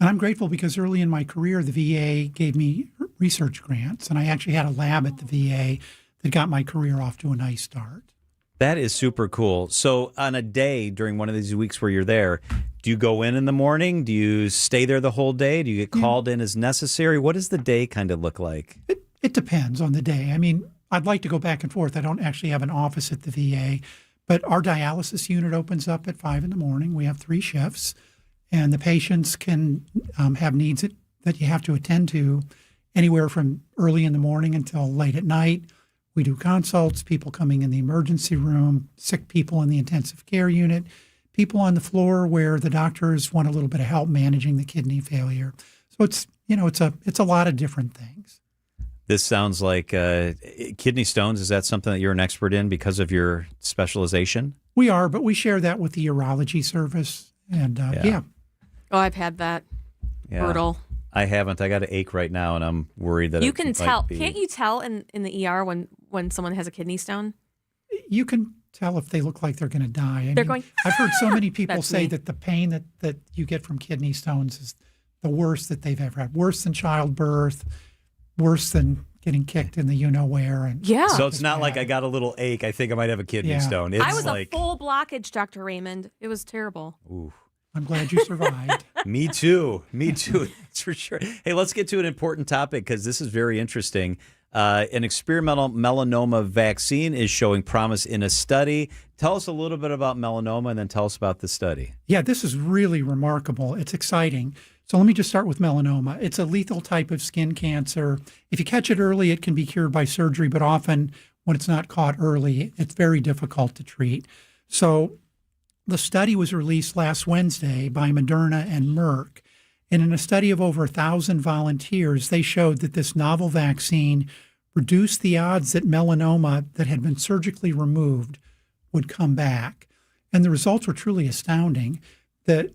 And I'm grateful because early in my career, the VA gave me research grants, and I actually had a lab at the VA that got my career off to a nice start. That is super cool. So on a day during one of these weeks where you're there, do you go in the morning? Do you stay there the whole day? Do you get called in as necessary? What does the day kind of look like? It depends on the day. I mean, I'd like to go back and forth. I don't actually have an office at the VA, but our dialysis unit opens up at 5 in the morning. We have 3 shifts, and the patients can have needs that you have to attend to anywhere from early in the morning until late at night. We do consults, people coming in the emergency room, sick people in the intensive care unit, people on the floor where the doctors want a little bit of help managing the kidney failure. So it's a lot of different things. This sounds like kidney stones. Is that something that you're an expert in because of your specialization? We are, but we share that with the urology service. And yeah. Oh, I've had that. Yeah. Brutal. I haven't. I got an ache right now, and I'm worried that You it can might tell. be- Can't you tell in the ER when someone has a kidney stone? You can tell if they look like they're going to die. They're going, I've heard so many people That's say me. that the pain that you get from kidney stones is the worst that they've ever had. Worse than childbirth, worse than getting kicked in the you-know-where. And So it's not like I got a little ache. I think I might have a kidney Yeah. stone. It's I was like, a full blockage, Dr. Raymond. It was terrible. ooh. I'm glad you survived. Me too. Me too. That's for sure. Hey, let's get to an important topic because this is very interesting. An experimental melanoma vaccine is showing promise in a study. Tell us a little bit about melanoma and then tell us about the study. Yeah, this is really remarkable. It's exciting. So let me just start with melanoma. It's a lethal type of skin cancer. If you catch it early, it can be cured by surgery, but often when it's not caught early, it's very difficult to treat. So the study was released last Wednesday by Moderna and Merck. And in a study of over 1,000 volunteers, they showed that this novel vaccine reduced the odds that melanoma that had been surgically removed would come back. And the results were truly astounding. The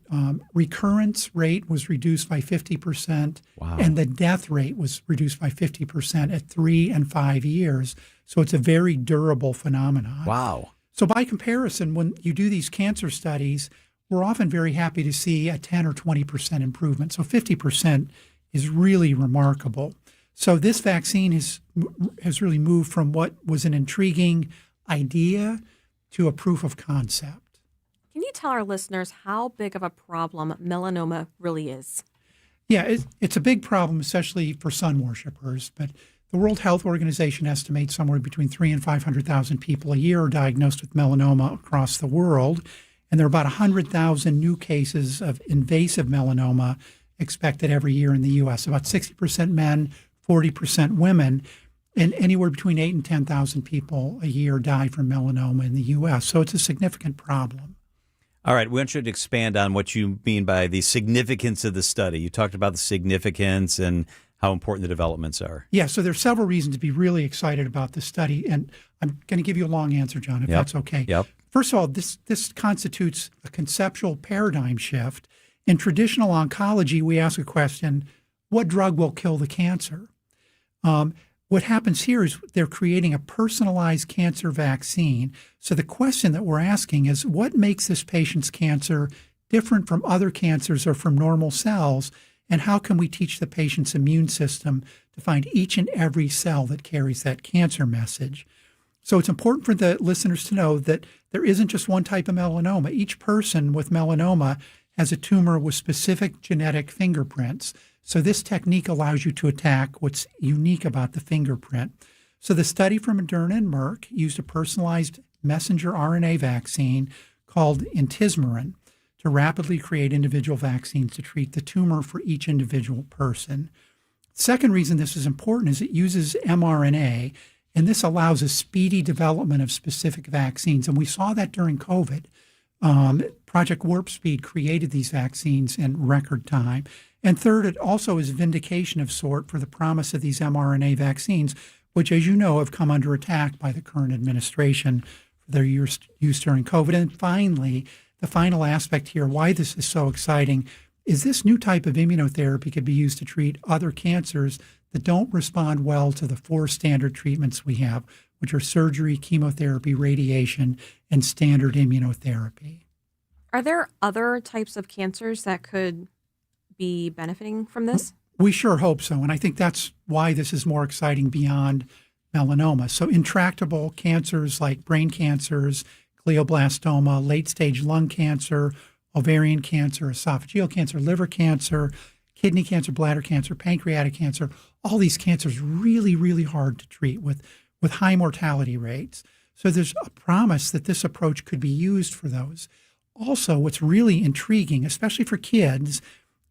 recurrence rate was reduced by 50%, and the death rate was reduced by 50% at 3 and 5 years. So it's a very durable phenomenon. Wow. So by comparison, when you do these cancer studies, we're often very happy to see a 10 or 20% improvement. So 50% is really remarkable. So this vaccine has really moved from what was an intriguing idea to a proof of concept. Can you tell our listeners how big of a problem melanoma really is? Yeah, it's a big problem, especially for sun worshipers. But the World Health Organization estimates somewhere between 300,000 and 500,000 people a year are diagnosed with melanoma across the world. And there are about 100,000 new cases of invasive melanoma expected every year in the U.S. About 60% men, 40% women, and anywhere between 8,000 and 10,000 people a year die from melanoma in the U.S. So it's a significant problem. All right, we want you to expand on what you mean by the significance of the study. You talked about the significance and how important the developments are. Yeah, so there's several reasons to be really excited about this study. And I'm going to give you a long answer, John, if that's okay. Yep. First of all, this constitutes a conceptual paradigm shift. In traditional oncology, we ask a question, what drug will kill the cancer? What happens here is they're creating a personalized cancer vaccine. So the question that we're asking is, what makes this patient's cancer different from other cancers or from normal cells? and how can we teach the patient's immune system to find each and every cell that carries that cancer message. So it's important for the listeners to know that there isn't just one type of melanoma. Each person with melanoma has a tumor with specific genetic fingerprints. So this technique allows you to attack what's unique about the fingerprint. So the study from Moderna and Merck used a personalized messenger RNA vaccine called intismeran to rapidly create individual vaccines to treat the tumor for each individual person. Second reason this is important is it uses mRNA, and this allows a speedy development of specific vaccines. And we saw that during COVID. Project Warp Speed created these vaccines in record time. And third, it also is vindication of sort for the promise of these mRNA vaccines, which, as you know, have come under attack by the current administration for their use during COVID. And finally, the final aspect here, why this is so exciting, is this new type of immunotherapy could be used to treat other cancers that don't respond well to the 4 standard treatments we have, which are surgery, chemotherapy, radiation, and standard immunotherapy. Are there other types of cancers that could be benefiting from this? We sure hope so. And I think that's why this is more exciting beyond melanoma. So intractable cancers like brain cancers, glioblastoma, late-stage lung cancer, ovarian cancer, esophageal cancer, liver cancer, kidney cancer, bladder cancer, pancreatic cancer, all these cancers really, really hard to treat with high mortality rates. So there's a promise that this approach could be used for those. Also, what's really intriguing, especially for kids,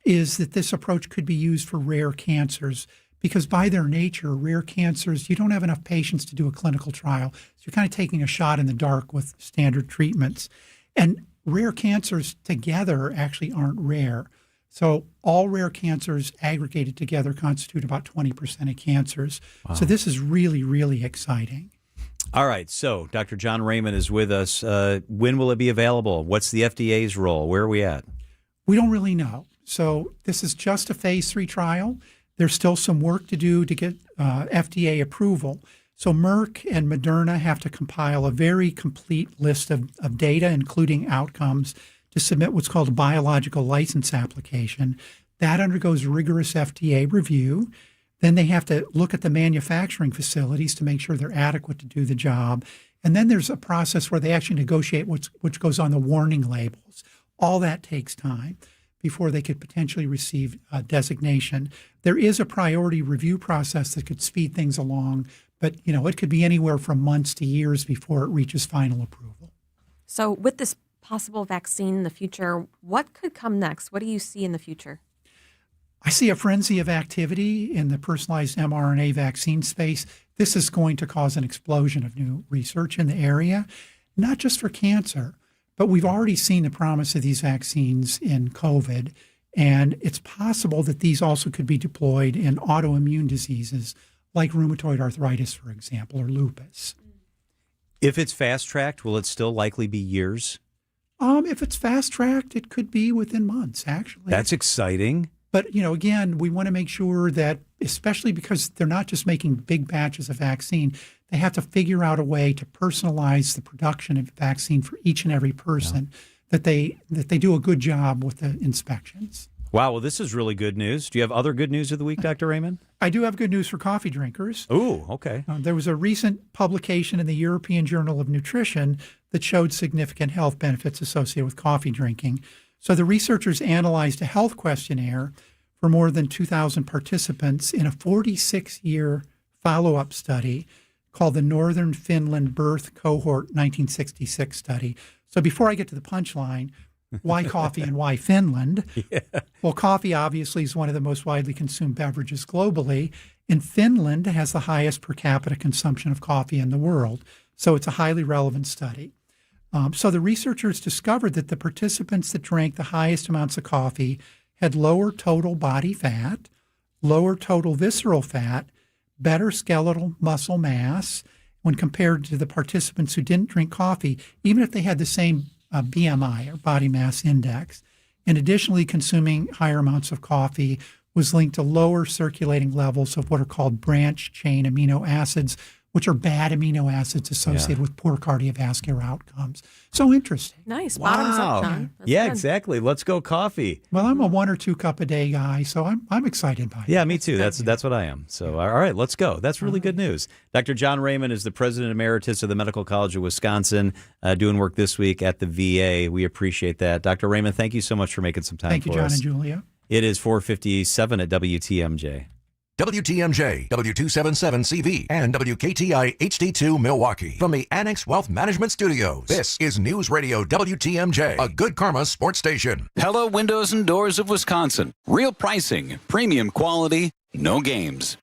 is that this approach could be used for rare cancers because by their nature, rare cancers, you don't have enough patients to do a clinical trial. So you're kind of taking a shot in the dark with standard treatments. And rare cancers together actually aren't rare. So all rare cancers aggregated together constitute about 20% of cancers. Wow. So this is really, really exciting. All right. So Dr. John Raymond is with us. When will it be available? What's the FDA's role? Where are we at? We don't really know. So this is just a phase 3 trial. There's still some work to do to get FDA approval. So Merck and Moderna have to compile a very complete list of data, including outcomes, to submit what's called a biological license application. That undergoes rigorous FDA review. Then they have to look at the manufacturing facilities to make sure they're adequate to do the job. And then there's a process where they actually negotiate which goes on the warning labels. All that takes time before they could potentially receive a designation. There is a priority review process that could speed things along, but it could be anywhere from months to years before it reaches final approval. So with this possible vaccine in the future, what could come next? What do you see in the future? I see a frenzy of activity in the personalized mRNA vaccine space. This is going to cause an explosion of new research in the area, not just for cancer, but we've already seen the promise of these vaccines in COVID, and it's possible that these also could be deployed in autoimmune diseases like rheumatoid arthritis, for example, or lupus. If it's fast-tracked, will it still likely be years? If it's fast-tracked, it could be within months, actually. That's exciting. But, again, we want to make sure that, especially because they're not just making big batches of vaccine, they have to figure out a way to personalize the production of vaccine for each and every person, that they do a good job with the inspections. Wow, well, this is really good news. Do you have other good news of the week, Dr. Raymond? I do have good news for coffee drinkers. Ooh, okay. There was a recent publication in the European Journal of Nutrition that showed significant health benefits associated with coffee drinking. So the researchers analyzed a health questionnaire for more than 2,000 participants in a 46-year follow-up study called the Northern Finland Birth Cohort 1966 study. So before I get to the punchline, why coffee and why Finland? Yeah. Well, coffee obviously is one of the most widely consumed beverages globally, and Finland has the highest per capita consumption of coffee in the world. So it's a highly relevant study. So the researchers discovered that the participants that drank the highest amounts of coffee had lower total body fat, lower total visceral fat, better skeletal muscle mass when compared to the participants who didn't drink coffee, even if they had the same BMI or body mass index. And additionally, consuming higher amounts of coffee was linked to lower circulating levels of what are called branch chain amino acids, which are bad amino acids associated with poor cardiovascular outcomes. So interesting. Nice. Bottoms up, John. That's yeah, good. exactly. Let's go coffee. Well, I'm a 1 or 2 cup a day guy, so I'm excited by it. Yeah, me too. That's what I am. So, all right, let's go. That's really good news. Dr. John Raymond is the president emeritus of the Medical College of Wisconsin, doing work this week at the VA. We appreciate that. Dr. Raymond, thank you so much for making some time Thank you, for John us. and Julia. It is 4:57 at WTMJ. WTMJ, W277CV, and WKTI HD2 Milwaukee. From the Annex Wealth Management Studios, this is News Radio WTMJ, a Good Karma sports station. Pella Windows and Doors of Wisconsin. Real pricing, premium quality, no games.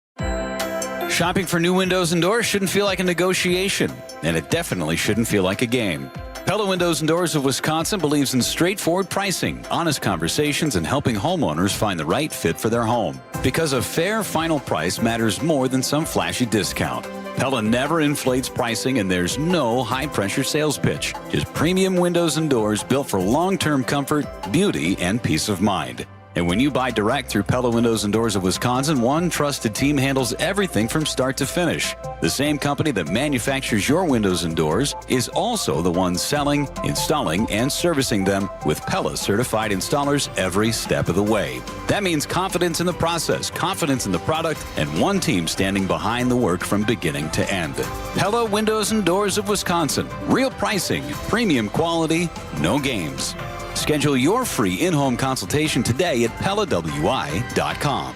Shopping for new windows and doors shouldn't feel like a negotiation, and it definitely shouldn't feel like a game. Pella Windows and Doors of Wisconsin believes in straightforward pricing, honest conversations, and helping homeowners find the right fit for their home. Because a fair final price matters more than some flashy discount. Pella never inflates pricing, and there's no high-pressure sales pitch. Just premium windows and doors built for long-term comfort, beauty, and peace of mind. And when you buy direct through Pella Windows and Doors of Wisconsin, one trusted team handles everything from start to finish. The same company that manufactures your windows and doors is also the one selling, installing, and servicing them with Pella certified installers every step of the way. That means confidence in the process, confidence in the product, and one team standing behind the work from beginning to end. Pella Windows and Doors of Wisconsin. Real pricing, premium quality, no games. Schedule your free in-home consultation today at PellaWI.com.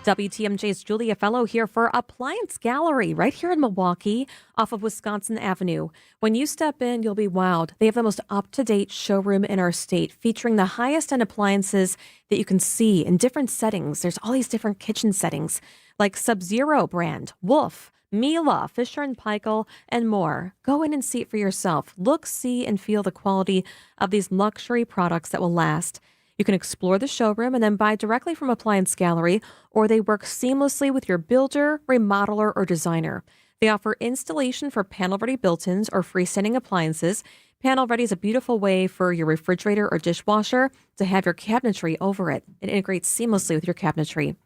WTMJ's Julia Fellow here for Appliance Gallery right here in Milwaukee off of Wisconsin Avenue. When you step in, you'll be wowed. They have the most up-to-date showroom in our state featuring the highest-end appliances that you can see in different settings. There's all these different kitchen settings like Sub-Zero brand, Wolf, Miele, Fisher & Paykel, and more. Go in and see it for yourself. Look, see, and feel the quality of these luxury products that will last. You can explore the showroom and then buy directly from Appliance Gallery, or they work seamlessly with your builder, remodeler, or designer. They offer installation for panel-ready built-ins or freestanding appliances. Panel-ready is a beautiful way for your refrigerator or dishwasher to have your cabinetry over it. It integrates seamlessly with your cabinetry.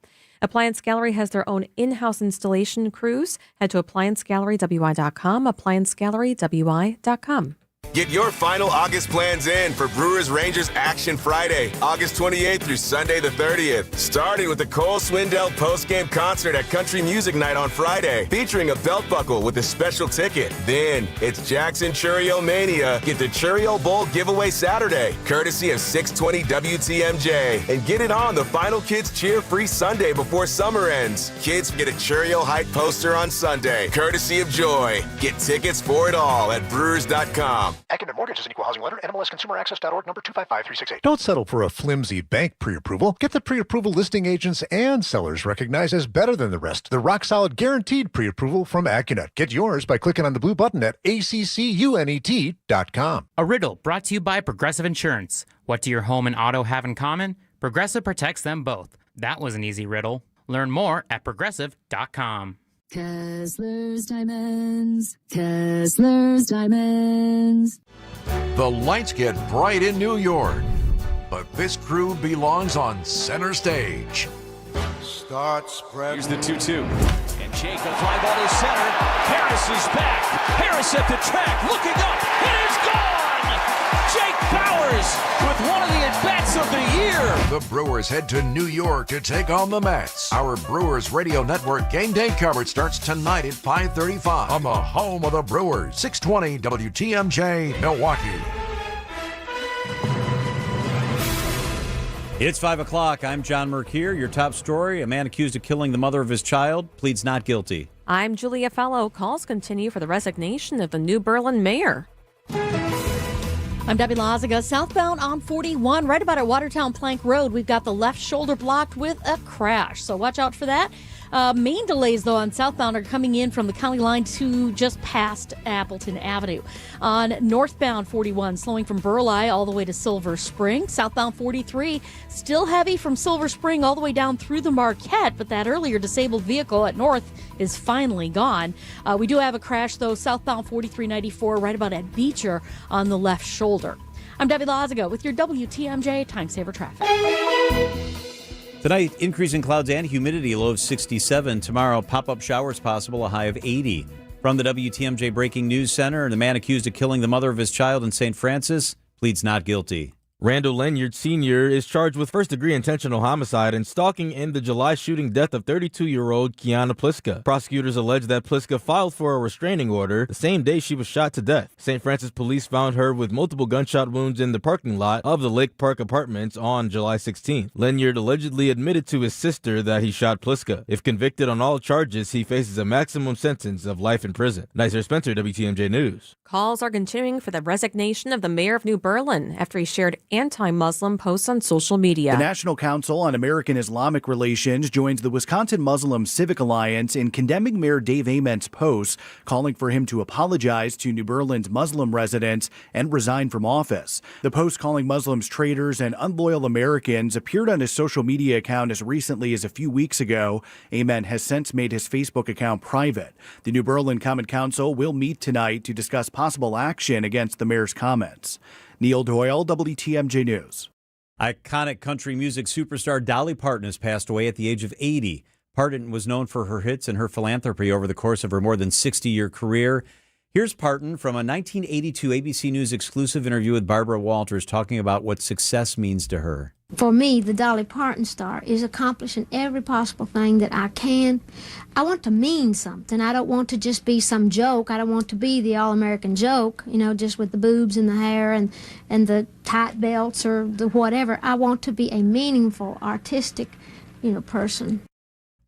Appliance Gallery has their own in-house installation crews. Head to ApplianceGalleryWI.com, ApplianceGalleryWI.com. Get your final August plans in for Brewers Rangers Action Friday, August 28th through Sunday the 30th. Starting with the Cole Swindell post-game concert at Country Music Night on Friday, featuring a belt buckle with a special ticket. Then it's Jackson Churio Mania. Get the Churio Bowl giveaway Saturday, courtesy of 620 WTMJ. And get it on the Final Kids Cheer free Sunday before summer ends. Kids get a Churio hype poster on Sunday, courtesy of Joy. Get tickets for it all at brewers.com. Academic Mortgage is an equal housing lender. NMLSConsumerAccess.org, number 255368. Don't settle for a flimsy bank pre-approval. Get the pre-approval listing agents and sellers recognized as better than the rest. The rock-solid guaranteed pre-approval from Accunet. Get yours by clicking on the blue button at accunet.com. A riddle brought to you by Progressive Insurance. What do your home and auto have in common? Progressive protects them both. That was an easy riddle. Learn more at progressive.com. Kessler's Diamonds. Kessler's Diamonds. The lights get bright in New York, but this crew belongs on center stage. Start spread. Here's the 2-2. And Jake, a fly ball to center. Harris is back. Harris at the track, looking up. It is gone! Jake Bowers with one of the at-bats of the year. The Brewers head to New York to take on the Mets. Our Brewers Radio Network game day coverage starts tonight at 5:35 on the home of the Brewers, 620 WTMJ, Milwaukee. It's 5 o'clock. I'm John Mercure. Your top story, a man accused of killing the mother of his child pleads not guilty. I'm Julia Fellow. Calls continue for the resignation of the new Berlin mayor. I'm Debbie Lazaga. Southbound on 41, right about at Watertown Plank Road. We've got the left shoulder blocked with a crash, so watch out for that. Main delays, though, on southbound are coming in from the county line to just past Appleton Avenue. On northbound 41, slowing from Burleigh all the way to Silver Spring. Southbound 43, still heavy from Silver Spring all the way down through the Marquette, but that earlier disabled vehicle at North is finally gone. We do have a crash, though, southbound 4394 right about at Beecher on the left shoulder. I'm Debbie Lazaga with your WTMJ Time Saver Traffic. Tonight, increasing clouds and humidity, low of 67. Tomorrow, pop-up showers possible, a high of 80. From the WTMJ Breaking News Center, the man accused of killing the mother of his child in St. Francis pleads not guilty. Randall Lenyard Sr. is charged with first-degree intentional homicide and stalking in the July shooting death of 32-year-old Kiana Pliska. Prosecutors allege that Pliska filed for a restraining order the same day she was shot to death. St. Francis police found her with multiple gunshot wounds in the parking lot of the Lake Park Apartments on July 16th. Lenyard allegedly admitted to his sister that he shot Pliska. If convicted on all charges, he faces a maximum sentence of life in prison. Nicer Spencer, WTMJ News. Calls are continuing for the resignation of the mayor of New Berlin after he shared anti-Muslim posts on social media. The National Council on American Islamic Relations joins the Wisconsin Muslim Civic Alliance in condemning Mayor Dave Ament's posts, calling for him to apologize to New Berlin's Muslim residents and resign from office. The post calling Muslims traitors and unloyal Americans appeared on his social media account as recently as a few weeks ago. Ament has since made his Facebook account private. The New Berlin Common Council will meet tonight to discuss possible action against the mayor's comments. Neil Doyle, WTMJ News. Iconic country music superstar Dolly Parton has passed away at the age of 80. Parton was known for her hits and her philanthropy over the course of her more than 60-year career. Here's Parton from a 1982 ABC News exclusive interview with Barbara Walters talking about what success means to her. For me, the Dolly Parton star is accomplishing every possible thing that I can. I want to mean something. I don't want to just be some joke. I don't want to be the all-American joke, just with the boobs and the hair and the tight belts or the whatever. I want to be a meaningful, artistic, person.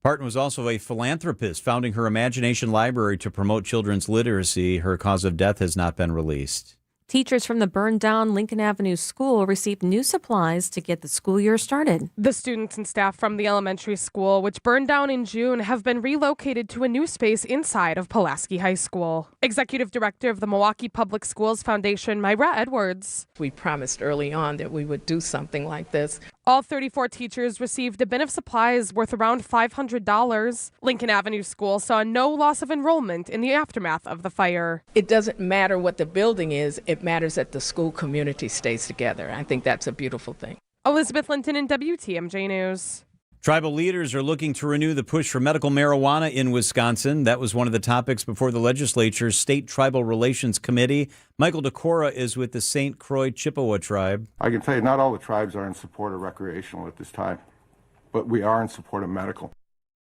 Parton was also a philanthropist, founding her Imagination Library to promote children's literacy. Her cause of death has not been released. Teachers from the burned-down Lincoln Avenue School received new supplies to get the school year started. The students and staff from the elementary school, which burned down in June, have been relocated to a new space inside of Pulaski High School. Executive Director of the Milwaukee Public Schools Foundation, Myra Edwards. We promised early on that we would do something like this. All 34 teachers received a bin of supplies worth around $500. Lincoln Avenue School saw no loss of enrollment in the aftermath of the fire. It doesn't matter what the building is, it matters that the school community stays together. I think that's a beautiful thing. Elizabeth Linton in WTMJ News. Tribal leaders are looking to renew the push for medical marijuana in Wisconsin. That was one of the topics before the legislature's State Tribal Relations Committee. Michael DeCora is with the St. Croix Chippewa tribe. I can tell you not all the tribes are in support of recreational at this time, but we are in support of medical.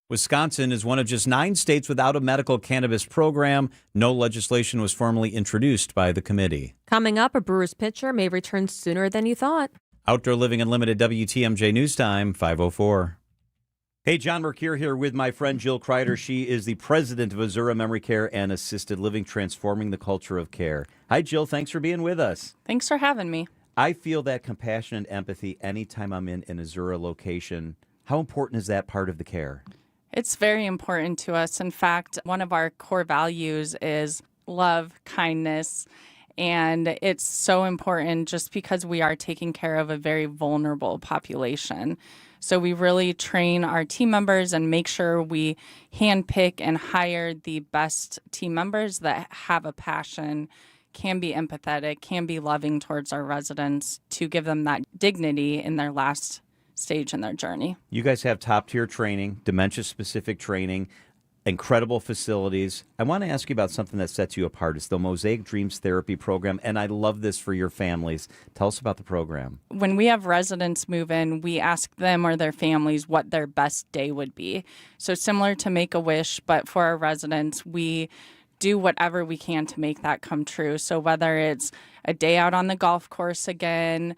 Wisconsin is one of just 9 states without a medical cannabis program. No legislation was formally introduced by the committee. Coming up, a Brewers pitcher may return sooner than you thought. Outdoor Living Unlimited WTMJ News Time, 5:04. Hey, John Mercure here with my friend Jill Kreider. She is the president of Azura Memory Care and Assisted Living, transforming the culture of care. Hi, Jill. Thanks for being with us. Thanks for having me. I feel that compassion and empathy anytime I'm in an Azura location. How important is that part of the care? It's very important to us. In fact, one of our core values is love, kindness, and it's so important just because we are taking care of a very vulnerable population. So we really train our team members and make sure we handpick and hire the best team members that have a passion, can be empathetic, can be loving towards our residents to give them that dignity in their last stage in their journey. You guys have top-tier training, dementia-specific training, incredible facilities. I want to ask you about something that sets you apart. It's the Mosaic Dreams Therapy Program, and I love this for your families. Tell us about the program. When we have residents move in, we ask them or their families what their best day would be. So similar to Make-A-Wish, but for our residents, we do whatever we can to make that come true. So whether it's a day out on the golf course again,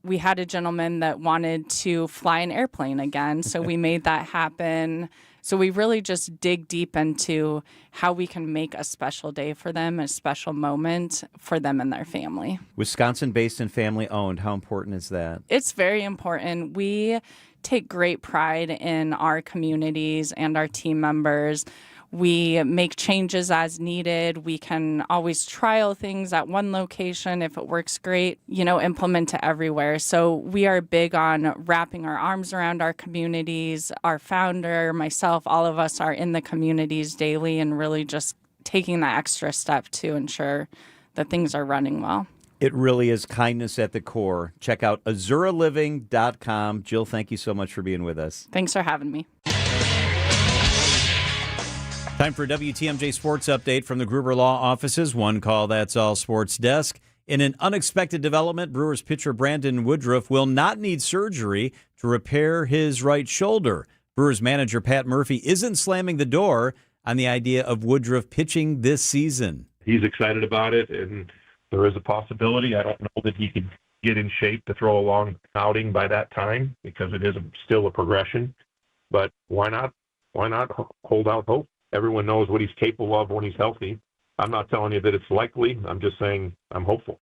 we had a gentleman that wanted to fly an airplane again, so we made that happen. So we really just dig deep into how we can make a special day for them, a special moment for them and their family. Wisconsin-based and family-owned, how important is that? It's very important. We take great pride in our communities and our team members. We make changes as needed. We can always trial things at one location. If it works great, implement it everywhere. So we are big on wrapping our arms around our communities. Our founder, myself, all of us are in the communities daily and really just taking that extra step to ensure that things are running well. It really is kindness at the core. Check out azuraliving.com. Jill, thank you so much for being with us. Thanks for having me. Time for a WTMJ Sports Update from the Gruber Law Offices. One call, that's all sports desk. In an unexpected development, Brewers pitcher Brandon Woodruff will not need surgery to repair his right shoulder. Brewers manager Pat Murphy isn't slamming the door on the idea of Woodruff pitching this season. He's excited about it, and there is a possibility. I don't know that he could get in shape to throw a long outing by that time because it is still a progression. But why not? Why not hold out hope? Everyone knows what he's capable of when he's healthy. I'm not telling you that it's likely. I'm just saying I'm hopeful.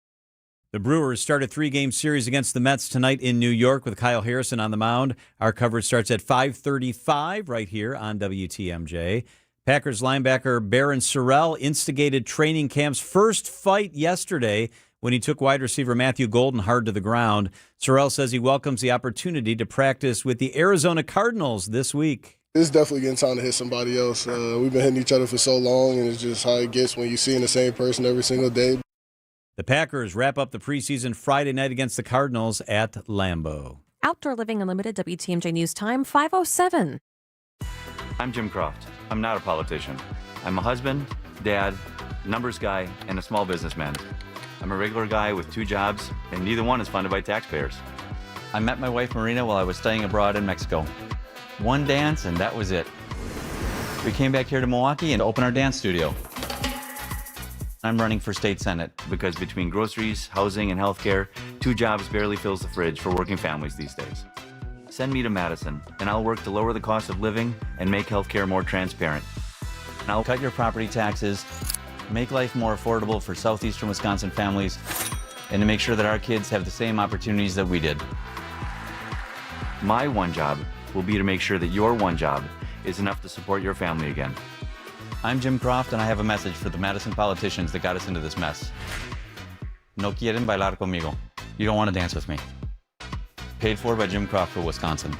The Brewers start a 3-game series against the Mets tonight in New York with Kyle Harrison on the mound. Our coverage starts at 5:35 right here on WTMJ. Packers linebacker Barron Sorrell instigated training camp's first fight yesterday when he took wide receiver Matthew Golden hard to the ground. Sorrell says he welcomes the opportunity to practice with the Arizona Cardinals this week. It's definitely getting time to hit somebody else. We've been hitting each other for so long, and it's just how it gets when you're seeing the same person every single day. The Packers wrap up the preseason Friday night against the Cardinals at Lambeau. Outdoor Living Unlimited, WTMJ News Time, 5:07. I'm Jim Croft. I'm not a politician. I'm a husband, dad, numbers guy, and a small businessman. I'm a regular guy with 2 jobs, and neither one is funded by taxpayers. I met my wife Marina while I was studying abroad in Mexico. One dance, and that was it. We came back here to Milwaukee and opened our dance studio. I'm running for state senate because between groceries, housing, and healthcare, 2 jobs barely fills the fridge for working families these days. Send me to Madison, and I'll work to lower the cost of living and make healthcare more transparent. And I'll cut your property taxes, make life more affordable for southeastern Wisconsin families, and to make sure that our kids have the same opportunities that we did. My one job will be to make sure that your one job is enough to support your family again. I'm Jim Croft, and I have a message for the Madison politicians that got us into this mess. No quieren bailar conmigo. You don't want to dance with me. Paid for by Jim Croft for Wisconsin.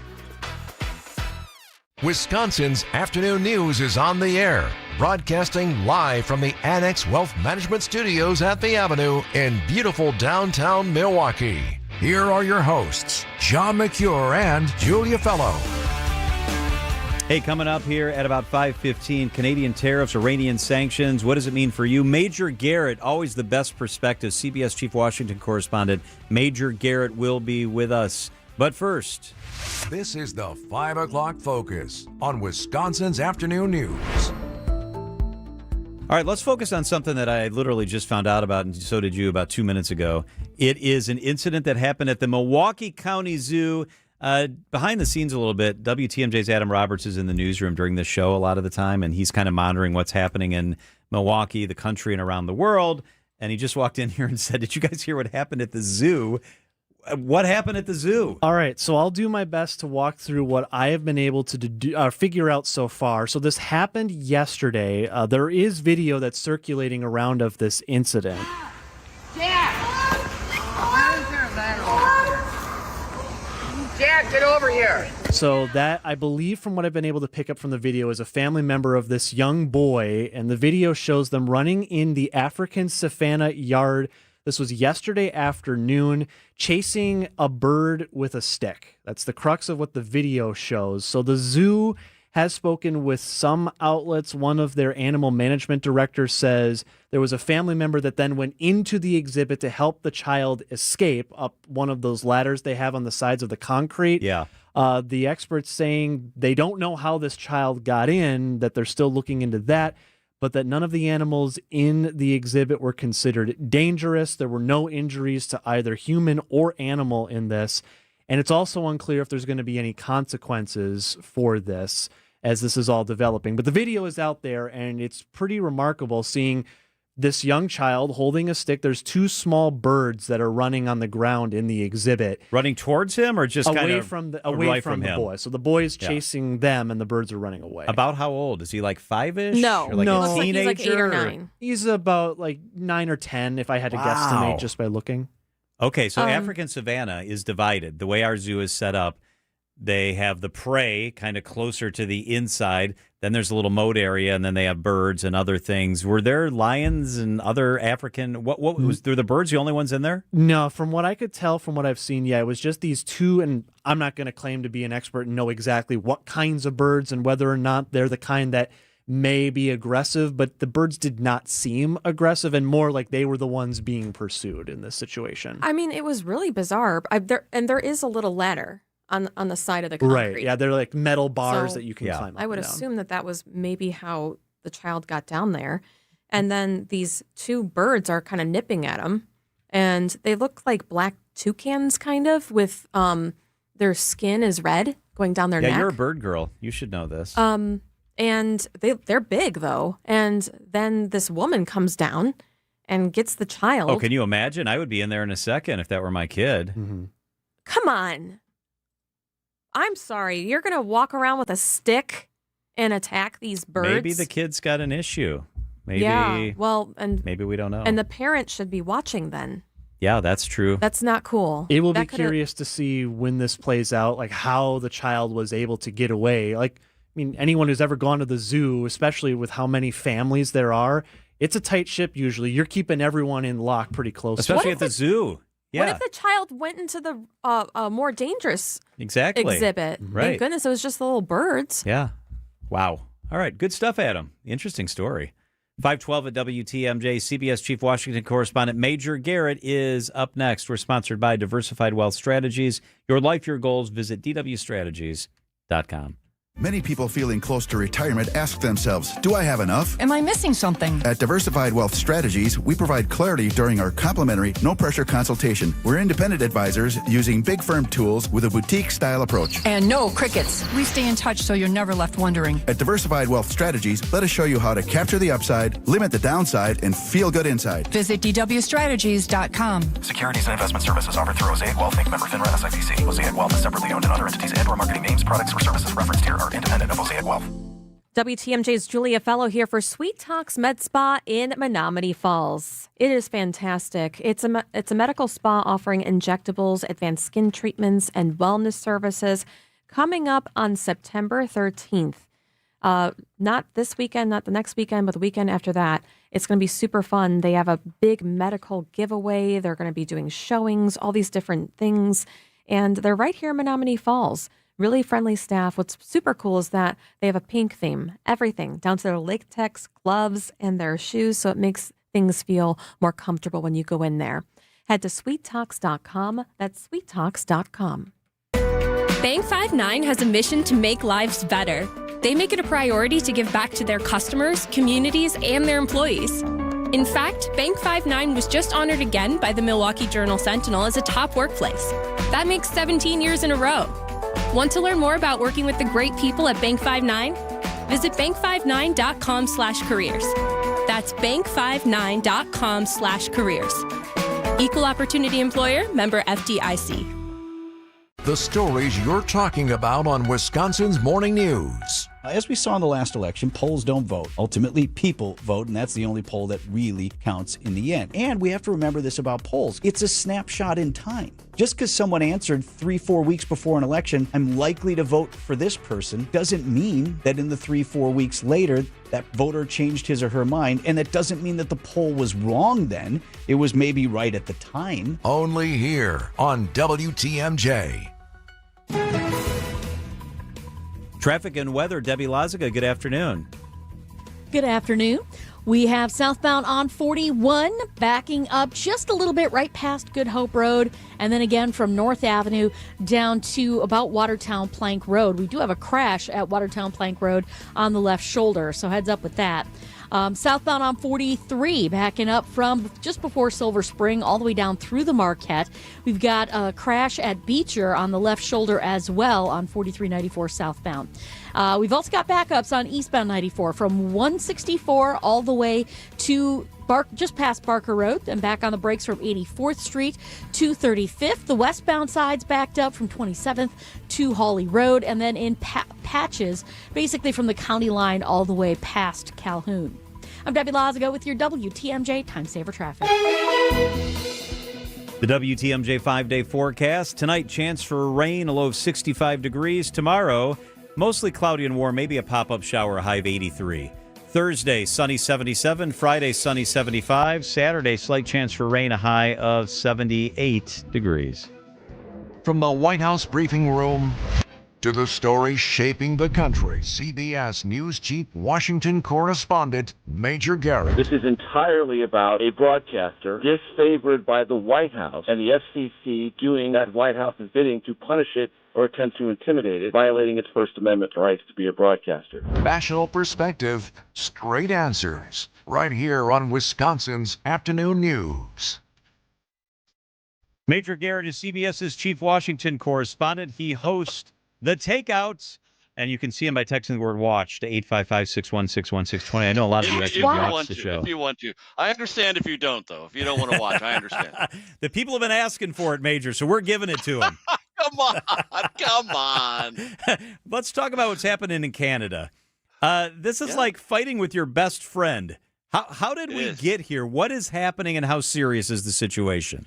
Wisconsin's Afternoon News is on the air, broadcasting live from the Annex Wealth Management Studios at the Avenue in beautiful downtown Milwaukee. Here are your hosts, John McCure and Julia Fellow. Hey, coming up here at about 5:15, Canadian tariffs, Iranian sanctions. What does it mean for you? Major Garrett, always the best perspective. CBS Chief Washington Correspondent Major Garrett will be with us. But first, this is the 5 o'clock focus on Wisconsin's Afternoon News. All right, let's focus on something that I literally just found out about, and so did you about 2 minutes ago. It is an incident that happened at the Milwaukee County Zoo. Behind the scenes a little bit, WTMJ's Adam Roberts is in the newsroom during this show a lot of the time, and he's kind of monitoring what's happening in Milwaukee, the country, and around the world. And he just walked in here and said, "Did you guys hear what happened at the zoo?" What happened at the zoo? All right, so I'll do my best to walk through what I have been able to figure out so far. So this happened yesterday. There is video that's circulating around of this incident. Jack, get over here. So that, I believe from what I've been able to pick up from the video, is a family member of this young boy, and the video shows them running in the African savanna yard. This was yesterday afternoon, chasing a bird with a stick. That's the crux of what the video shows. So the zoo has spoken with some outlets. One of their animal management directors says there was a family member that then went into the exhibit to help the child escape up one of those ladders they have on the sides of the concrete. Yeah. The experts saying they don't know how this child got in, that they're still looking into that, but that none of the animals in the exhibit were considered dangerous. There were no injuries to either human or animal in this. And it's also unclear if there's going to be any consequences for this as this is all developing. But the video is out there, and it's pretty remarkable seeing this young child holding a stick. There's 2 small birds that are running on the ground in the exhibit. Running towards him, or just away kind of from the him? boy. So the boy is chasing them, and the birds are running away. About how old? Is he like 5-ish? No. Or like No. a Looks like he's like 8 or 9. He's about like 9 or 10, if I had to guesstimate just by looking. Okay, so African savanna is divided. The way our zoo is set up, They have the prey kind of closer to the inside. Then there's a little moat area, and then they have birds and other things. Were there lions and other African? What was there? The birds the only ones in there? No, from what I could tell, from what I've seen, yeah, it was just these two. And I'm not going to claim to be an expert and know exactly what kinds of birds and whether or not they're the kind that may be aggressive. But the birds did not seem aggressive, and more like they were the ones being pursued in this situation. I mean, it was really bizarre. There is a little ladder on the side of the concrete. Right. Yeah, they're like metal bars So, that you can climb up. I would and down. assume that was maybe how the child got down there. And then these two birds are kind of nipping at him. And they look like black toucans, kind of, with their skin is red going down their neck. Yeah, you're a bird girl. You should know this. And they're big, though. And then this woman comes down and gets the child. Oh, can you imagine? I would be in there in a second if that were my kid. Mm-hmm. Come on. I'm sorry. You're going to walk around with a stick and attack these birds? Maybe the kid's got an issue. Maybe. Yeah. Well, and maybe we don't know. And the parents should be watching then. Yeah, that's true. That's not cool. It will be curious to see when this plays out, like how the child was able to get away. Like, I mean, anyone who's ever gone to the zoo, especially with how many families there are, it's a tight ship usually. You're keeping everyone in lock pretty close. Especially at the zoo. Yeah. What if the child went into the more dangerous Right. exhibit? Thank goodness it was just the little birds. Yeah. Wow. All right. Good stuff, Adam. Interesting story. 512 at WTMJ. CBS Chief Washington Correspondent Major Garrett is up next. We're sponsored by Diversified Wealth Strategies. Your life, your goals. Visit dwstrategies.com. Many people feeling close to retirement ask themselves, do I have enough? Am I missing something? At Diversified Wealth Strategies, we provide clarity during our complimentary, no-pressure consultation. We're independent advisors using big firm tools with a boutique-style approach. And no crickets. We stay in touch so you're never left wondering. At Diversified Wealth Strategies, let us show you how to capture the upside, limit the downside, and feel good inside. Visit dwstrategies.com. Securities and investment services offered through Mosaic Wealth Inc. Member FINRA SIPC. Mosaic Wealth is separately owned, and other entities and/or marketing names, products, or services referenced here are independent of Mosaic Wealth. WTMJ's Julia Fellow here for Sweet Talks Med Spa in Menominee Falls. It is fantastic. It's a medical spa offering injectables, advanced skin treatments, and wellness services coming up on September 13th. Not this weekend, not the next weekend, but the weekend after that. It's going to be super fun. They have a big medical giveaway. They're going to be doing showings, all these different things. And they're right here in Menominee Falls. Really friendly staff. What's super cool is that they have a pink theme, everything, down to their latex gloves and their shoes, so it makes things feel more comfortable when you go in there. Head to sweettalks.com. That's sweettalks.com. Bank 5-9 has a mission to make lives better. They make it a priority to give back to their customers, communities, and their employees. In fact, Bank 5-9 was just honored again by the Milwaukee Journal-Sentinel as a top workplace. That makes 17 years in a row. Want to learn more about working with the great people at Bank 5-9? Visit bank59.com/careers. That's bank59.com/careers. Equal Opportunity Employer, member FDIC. The stories you're talking about on Wisconsin's Morning News. As we saw in the last election, polls don't vote. Ultimately, people vote, and that's the only poll that really counts in the end. And we have to remember this about polls. It's a snapshot in time. Just because someone answered 3-4 weeks before an election, I'm likely to vote for this person, doesn't mean that in the 3-4 weeks later, that voter changed his or her mind. And that doesn't mean that the poll was wrong then. It was maybe right at the time. Only here on WTMJ. Traffic and weather, Debbie Lazaga, good afternoon. Good afternoon. We have southbound on 41 backing up just a little bit right past Good Hope Road, and then again from North Avenue down to about Watertown Plank Road. We do have a crash at Watertown Plank Road on the left shoulder, so heads up with that. Southbound on 43, backing up from just before Silver Spring all the way down through the Marquette. We've got a crash at Beecher on the left shoulder as well on 4394 southbound. We've also got backups on eastbound 94 from 164 all the way to just past Barker Road and back on the brakes from 84th Street to 35th. The westbound side's backed up from 27th to Hawley Road, and then in patches basically from the county line all the way past Calhoun. I'm Debbie Lazago with your WTMJ Time Saver Traffic. The WTMJ 5-day forecast. Tonight, chance for rain, a low of 65 degrees. Tomorrow, mostly cloudy and warm, maybe a pop-up shower, a high of 83. Thursday, sunny 77. Friday, sunny 75. Saturday, slight chance for rain, a high of 78 degrees. From the White House briefing room to the story shaping the country, CBS News Chief Washington correspondent Major Garrett. This is entirely about a broadcaster disfavored by the White House and the FCC doing that White House's bidding to punish it or attempt to intimidate it, violating its First Amendment rights to be a broadcaster. National perspective, straight answers, right here on Wisconsin's Afternoon News. Major Garrett is CBS's Chief Washington correspondent. He hosts The Takeouts, and you can see him by texting the word watch to 855-616-1620. I know a lot of you actually watch the show. If you want to. I understand if you don't, though. If you don't want to watch, I understand. The people have been asking for it, Major, so we're giving it to them. Come on. Let's talk about what's happening in Canada. This is like fighting with your best friend. How did we get here? What is happening, and how serious is the situation?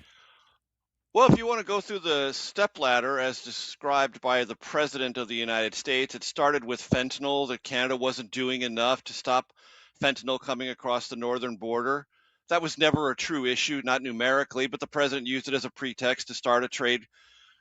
Well, if you want to go through the stepladder as described by the President of the United States, it started with fentanyl, that Canada wasn't doing enough to stop fentanyl coming across the northern border. That was never a true issue, not numerically, but the President used it as a pretext to start a trade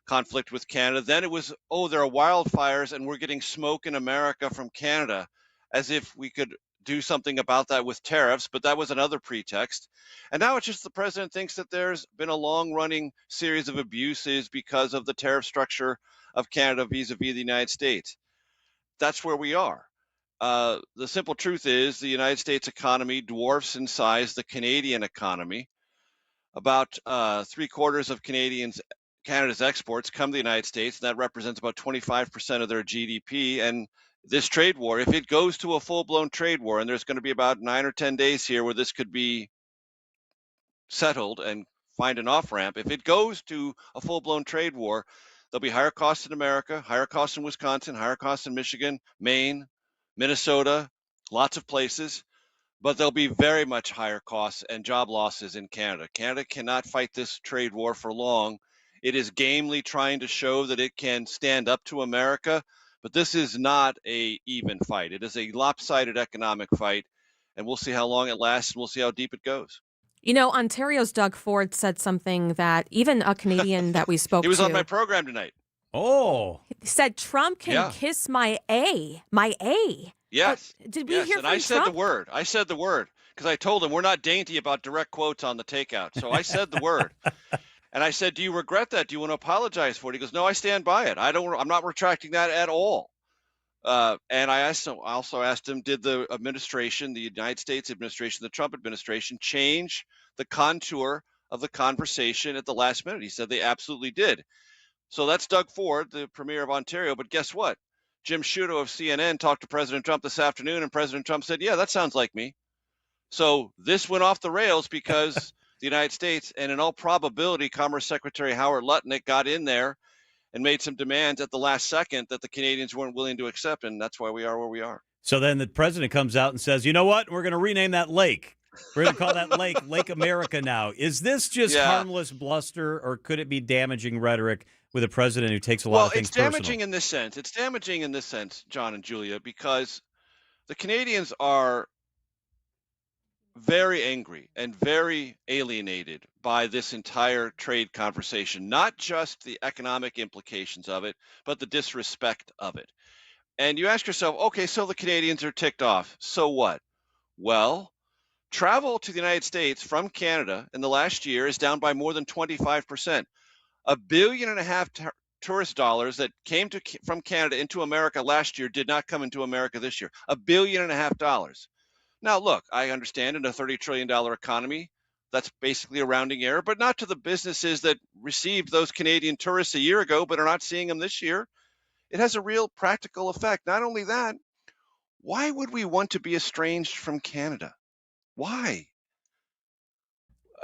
conflict with Canada. Then it was, there are wildfires and we're getting smoke in America from Canada, as if we could do something about that with tariffs, but that was another pretext. And now it's just the president thinks that there's been a long-running series of abuses because of the tariff structure of Canada vis-a-vis the United States. That's where we are. The simple truth is the United States economy dwarfs in size the Canadian economy. About 3/4 of Canada's exports come to the United States, and that represents about 25% of their GDP. And this trade war, if it goes to a full-blown trade war, and there's going to be about 9 or 10 days here where this could be settled and find an off-ramp, if it goes to a full-blown trade war, there'll be higher costs in America, higher costs in Wisconsin, higher costs in Michigan, Maine, Minnesota, lots of places, but there'll be very much higher costs and job losses in Canada. Canada cannot fight this trade war for long. It is gamely trying to show that it can stand up to America, but this is not a even fight. It is a lopsided economic fight, and we'll see how long it lasts, and we'll see how deep it goes. You know, Ontario's Doug Ford said something that even a Canadian that we spoke to. He was on my program tonight. Oh. Said Trump can kiss my A. My A. Yes. Did we hear and from I said Trump? the word. I said the word because I told him we're not dainty about direct quotes on the takeout. So I said the word. And I said, do you regret that? Do you want to apologize for it? He goes, no, I stand by it. I'm not retracting that at all. And I also asked him, did the administration, the United States administration, the Trump administration, change the contour of the conversation at the last minute? He said they absolutely did. So that's Doug Ford, the premier of Ontario. But guess what? Jim Sciutto of CNN talked to President Trump this afternoon, and President Trump said, yeah, that sounds like me. So this went off the rails because the United States, and in all probability, Commerce Secretary Howard Lutnick got in there and made some demands at the last second that the Canadians weren't willing to accept, and that's why we are where we are. So then the president comes out and says, you know what? We're going to rename that lake. We're going to call that lake Lake America now. Is this just harmless bluster, or could it be damaging rhetoric with a president who takes a lot of things personal? Well, it's damaging in this sense. It's damaging in this sense, John and Julia, because the Canadians are very angry and very alienated by this entire trade conversation, not just the economic implications of it, but the disrespect of it. And you ask yourself, okay, so the Canadians are ticked off. So what? Well, travel to the United States from Canada in the last year is down by more than 25%. $1.5 billion tourist dollars that came from Canada into America last year did not come into America this year. $1.5 billion. Now, look, I understand in a $30 trillion economy, that's basically a rounding error, but not to the businesses that received those Canadian tourists a year ago but are not seeing them this year. It has a real practical effect. Not only that, why would we want to be estranged from Canada? Why?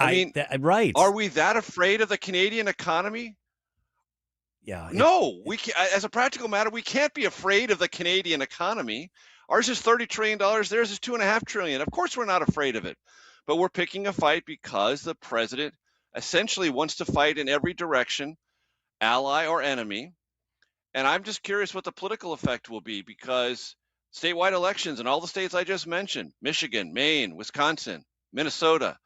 I mean, right. Are we that afraid of the Canadian economy? Yeah. No, we can't, as a practical matter, we can't be afraid of the Canadian economy. Ours is $30 trillion. Theirs is $2.5 trillion. Of course, we're not afraid of it, but we're picking a fight because the president essentially wants to fight in every direction, ally or enemy. And I'm just curious what the political effect will be, because statewide elections in all the states I just mentioned, Michigan, Maine, Wisconsin, Minnesota,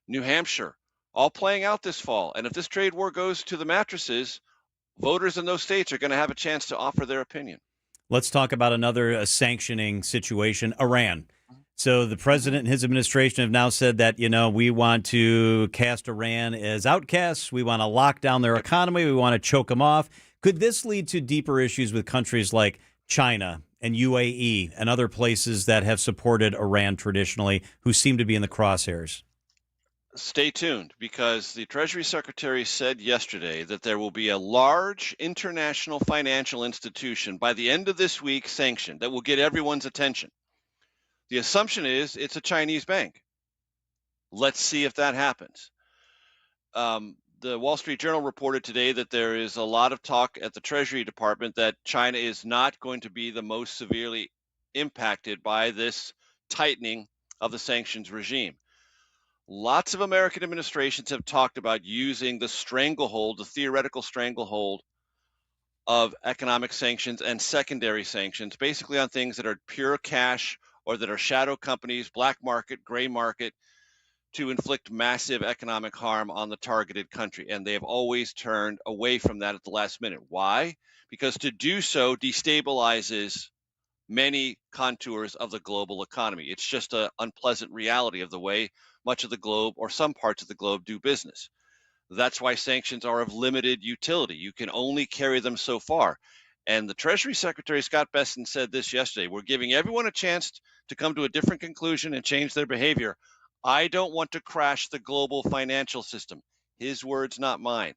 New Hampshire, all playing out this fall. And if this trade war goes to the mattresses, voters in those states are going to have a chance to offer their opinion. Let's talk about another sanctioning situation, Iran. So the president and his administration have now said that, we want to cast Iran as outcasts. We want to lock down their economy. We want to choke them off. Could this lead to deeper issues with countries like China and UAE and other places that have supported Iran traditionally, who seem to be in the crosshairs? Stay tuned, because the Treasury Secretary said yesterday that there will be a large international financial institution by the end of this week sanctioned that will get everyone's attention. The assumption is it's a Chinese bank. Let's see if that happens. The Wall Street Journal reported today that there is a lot of talk at the Treasury Department that China is not going to be the most severely impacted by this tightening of the sanctions regime. Lots of American administrations have talked about using the stranglehold, the theoretical stranglehold of economic sanctions and secondary sanctions, basically on things that are pure cash or that are shadow companies, black market, gray market, to inflict massive economic harm on the targeted country. And they have always turned away from that at the last minute. Why? Because to do so destabilizes many contours of the global economy. It's just an unpleasant reality of the way much of the globe, or some parts of the globe, do business. That's why sanctions are of limited utility. You can only carry them so far. And the Treasury Secretary, Scott Bessent, said this yesterday: we're giving everyone a chance to come to a different conclusion and change their behavior. I don't want to crash the global financial system. His words, not mine.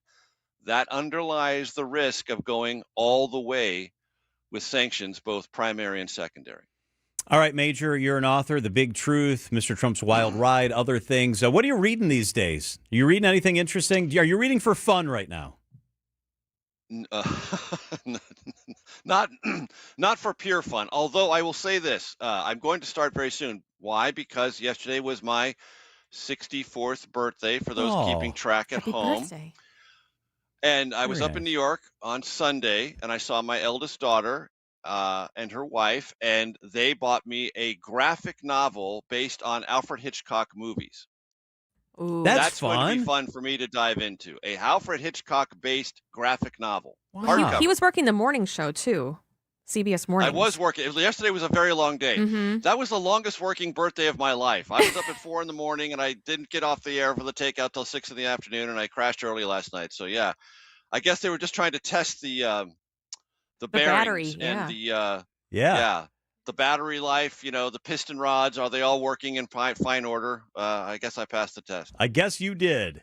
That underlies the risk of going all the way with sanctions, both primary and secondary. All right, Major, you're an author, The Big Truth, Mr. Trump's Wild Ride, other things. What are you reading these days? Are you reading anything interesting? Are you reading for fun right now? Not for pure fun. Although I will say this, I'm going to start very soon. Why? Because yesterday was my 64th birthday, for those keeping track at home. Birthday. And I was Very up in nice. New York on Sunday, and I saw my eldest daughter and her wife, and they bought me a graphic novel based on Alfred Hitchcock movies. Ooh. That's going to fun. be fun for me to dive into. A Alfred Hitchcock-based graphic novel. Wow. Hardcover. He was working the morning show, too. CBS Mornings. I was working. Yesterday was a very long day. Mhm. That was the longest working birthday of my life. I was up at 4 a.m, and I didn't get off the air for the takeout till 6 p.m, and I crashed early last night. So yeah, I guess they were just trying to test the bearings battery, and yeah. the battery life. The piston rods, are they all working in fine order? I guess I passed the test. I guess you did.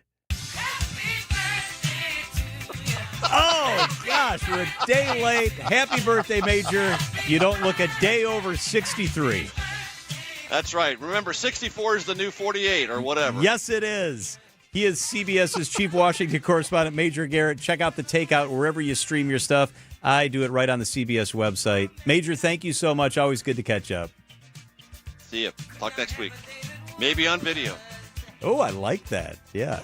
Oh, gosh, we're a day late. Happy birthday, Major. You don't look a day over 63. That's right. Remember, 64 is the new 48 or whatever. Yes, it is. He is CBS's chief Washington correspondent, Major Garrett. Check out the Takeout wherever you stream your stuff. I do it right on the CBS website. Major, thank you so much. Always good to catch up. See you. Talk next week. Maybe on video. Oh, I like that. Yeah,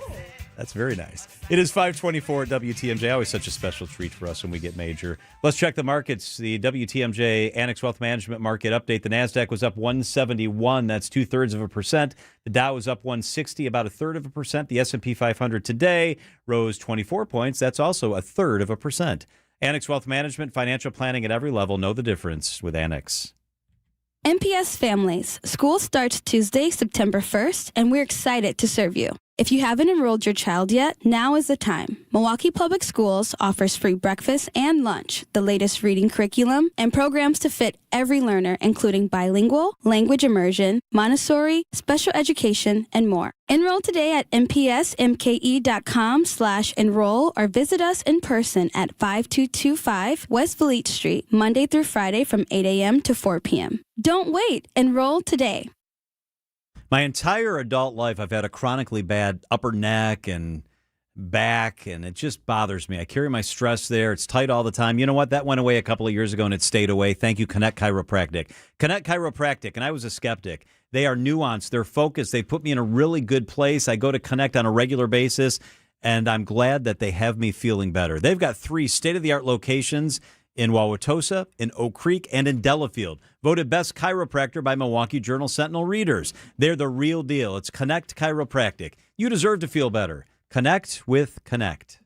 that's very nice. It is 5:24 at WTMJ. Always such a special treat for us when we get Major. Let's check the markets. The WTMJ Annex Wealth Management Market Update. The NASDAQ was up 171. That's 0.2%. The Dow was up 160, about 0.3%. The S&P 500 today rose 24 points. That's also 0.3%. Annex Wealth Management, financial planning at every level. Know the difference with Annex. MPS Families. School starts Tuesday, September 1st, and we're excited to serve you. If you haven't enrolled your child yet, now is the time. Milwaukee Public Schools offers free breakfast and lunch, the latest reading curriculum, and programs to fit every learner, including bilingual, language immersion, Montessori, special education, and more. Enroll today at mpsmke.com/enroll or visit us in person at 5225 West Fleet Street, Monday through Friday from 8 a.m. to 4 p.m. Don't wait. Enroll today. My entire adult life, I've had a chronically bad upper neck and back, and it just bothers me. I carry my stress there. It's tight all the time. You know what? That went away a couple of years ago, and it stayed away. Thank you, Connect Chiropractic. Connect Chiropractic, and I was a skeptic. They are nuanced. They're focused. They put me in a really good place. I go to Connect on a regular basis, and I'm glad that they have me feeling better. They've got 3 state-of-the-art locations in Wauwatosa, in Oak Creek, and in Delafield. Voted best chiropractor by Milwaukee Journal Sentinel readers. They're the real deal. It's Connect Chiropractic. You deserve to feel better. Connect with Connect.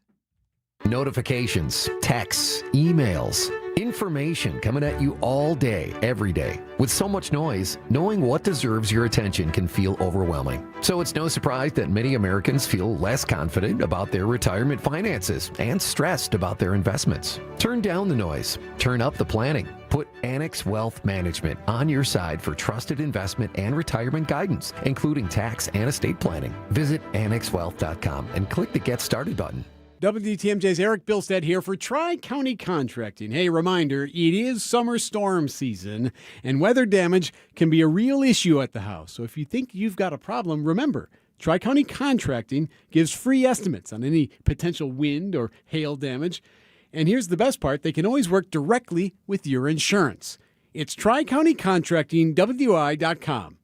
Notifications, texts, emails, information coming at you all day, every day. With so much noise, knowing what deserves your attention can feel overwhelming. So it's no surprise that many Americans feel less confident about their retirement finances and stressed about their investments. Turn down the noise. Turn up the planning. Put Annex Wealth Management on your side for trusted investment and retirement guidance, including tax and estate planning. Visit annexwealth.com and click the Get Started button. WTMJ's Eric Bilstead here for Tri-County Contracting. Hey, reminder, it is summer storm season, and weather damage can be a real issue at the house. So if you think you've got a problem, remember, Tri-County Contracting gives free estimates on any potential wind or hail damage. And here's the best part, they can always work directly with your insurance. It's Tri-County Contracting, WI.com.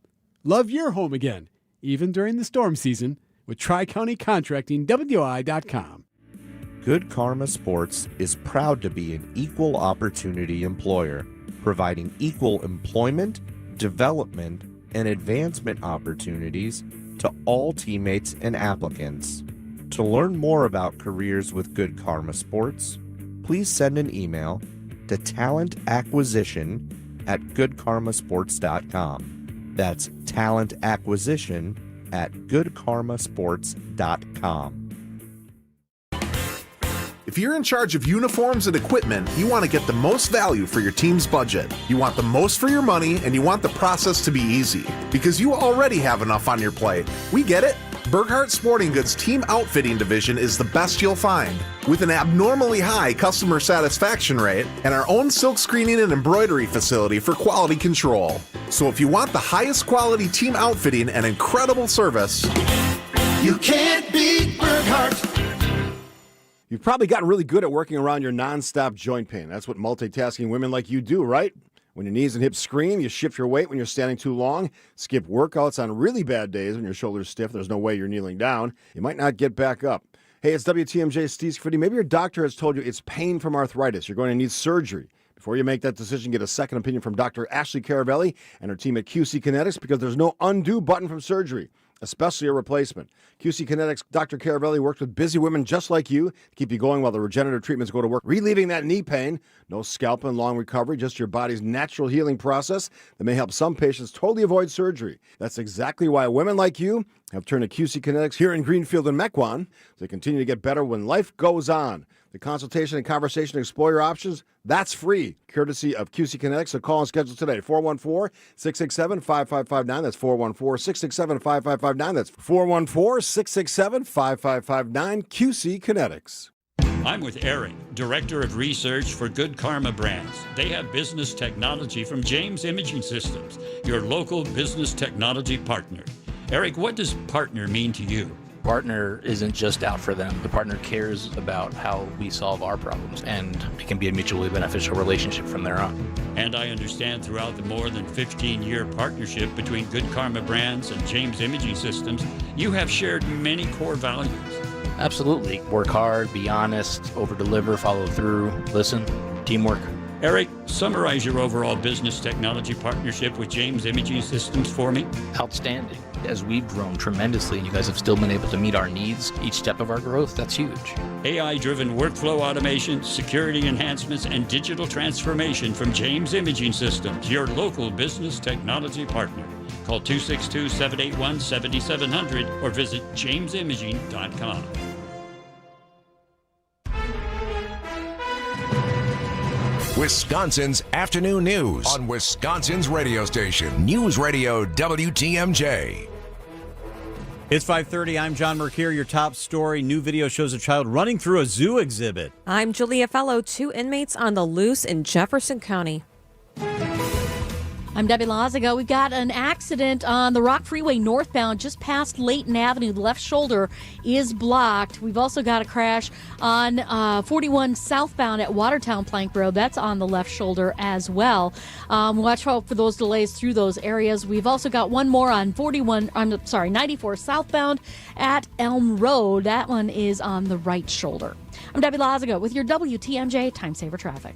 Love your home again, even during the storm season, with Tri-County Contracting, WI.com. Good Karma Sports is proud to be an equal opportunity employer, providing equal employment, development, and advancement opportunities to all teammates and applicants. To learn more about careers with Good Karma Sports, please send an email to talentacquisition@goodkarmasports.com. That's talentacquisition@goodkarmasports.com. If you're in charge of uniforms and equipment, you want to get the most value for your team's budget. You want the most for your money, and you want the process to be easy. Because you already have enough on your plate. We get it. Burkhart Sporting Goods Team Outfitting Division is the best you'll find. With an abnormally high customer satisfaction rate and our own silk screening and embroidery facility for quality control. So if you want the highest quality team outfitting and incredible service, you can't beat Burkhart. You've probably gotten really good at working around your nonstop joint pain. That's what multitasking women like you do, right? When your knees and hips scream, you shift your weight when you're standing too long, skip workouts on really bad days when your shoulder's stiff, there's no way you're kneeling down. You might not get back up. Hey, it's WTMJ Steve Scritti. Maybe your doctor has told you it's pain from arthritis. You're going to need surgery. Before you make that decision, get a second opinion from Dr. Ashley Caravelli and her team at QC Kinetics, because there's no undo button from surgery, especially a replacement. QC Kinetics Dr. Caravelli works with busy women just like you to keep you going while the regenerative treatments go to work, relieving that knee pain. No scalpel, long recovery, just your body's natural healing process that may help some patients totally avoid surgery. That's exactly why women like you have turned to QC Kinetics here in Greenfield and Mequon. They continue to get better when life goes on. The consultation and conversation to explore your options, that's free, courtesy of QC Kinetics. So call and schedule today, 414-667-5559. That's 414-667-5559. That's 414-667-5559, QC Kinetics. I'm with Eric, Director of Research for Good Karma Brands. They have business technology from James Imaging Systems, your local business technology partner. Eric, what does partner mean to you? Partner isn't just out for them. The partner cares about how we solve our problems, and it can be a mutually beneficial relationship from there on. And I understand throughout the more than 15-year partnership between Good Karma Brands and James Imaging Systems, you have shared many core values. Absolutely. Work hard, be honest, over-deliver, follow through, listen, teamwork. Eric, summarize your overall business technology partnership with James Imaging Systems for me. Outstanding. As we've grown tremendously and you guys have still been able to meet our needs, each step of our growth, that's huge. AI-driven workflow automation, security enhancements, and digital transformation from James Imaging Systems, your local business technology partner. Call 262-781-7700 or visit jamesimaging.com. Wisconsin's afternoon news on Wisconsin's radio station, News Radio WTMJ. It's 5:30. I'm John Mercure. Your top story. New video shows a child running through a zoo exhibit. I'm Julia Fellow. 2 inmates on the loose in Jefferson County. I'm Debbie Lazago. We've got an accident on the Rock Freeway northbound just past Layton Avenue. The left shoulder is blocked. We've also got a crash on 41 southbound at Watertown Plank Road. That's on the left shoulder as well. Watch out for those delays through those areas. We've also got one more on 94 southbound at Elm Road. That one is on the right shoulder. I'm Debbie Lazago with your WTMJ Time Saver Traffic.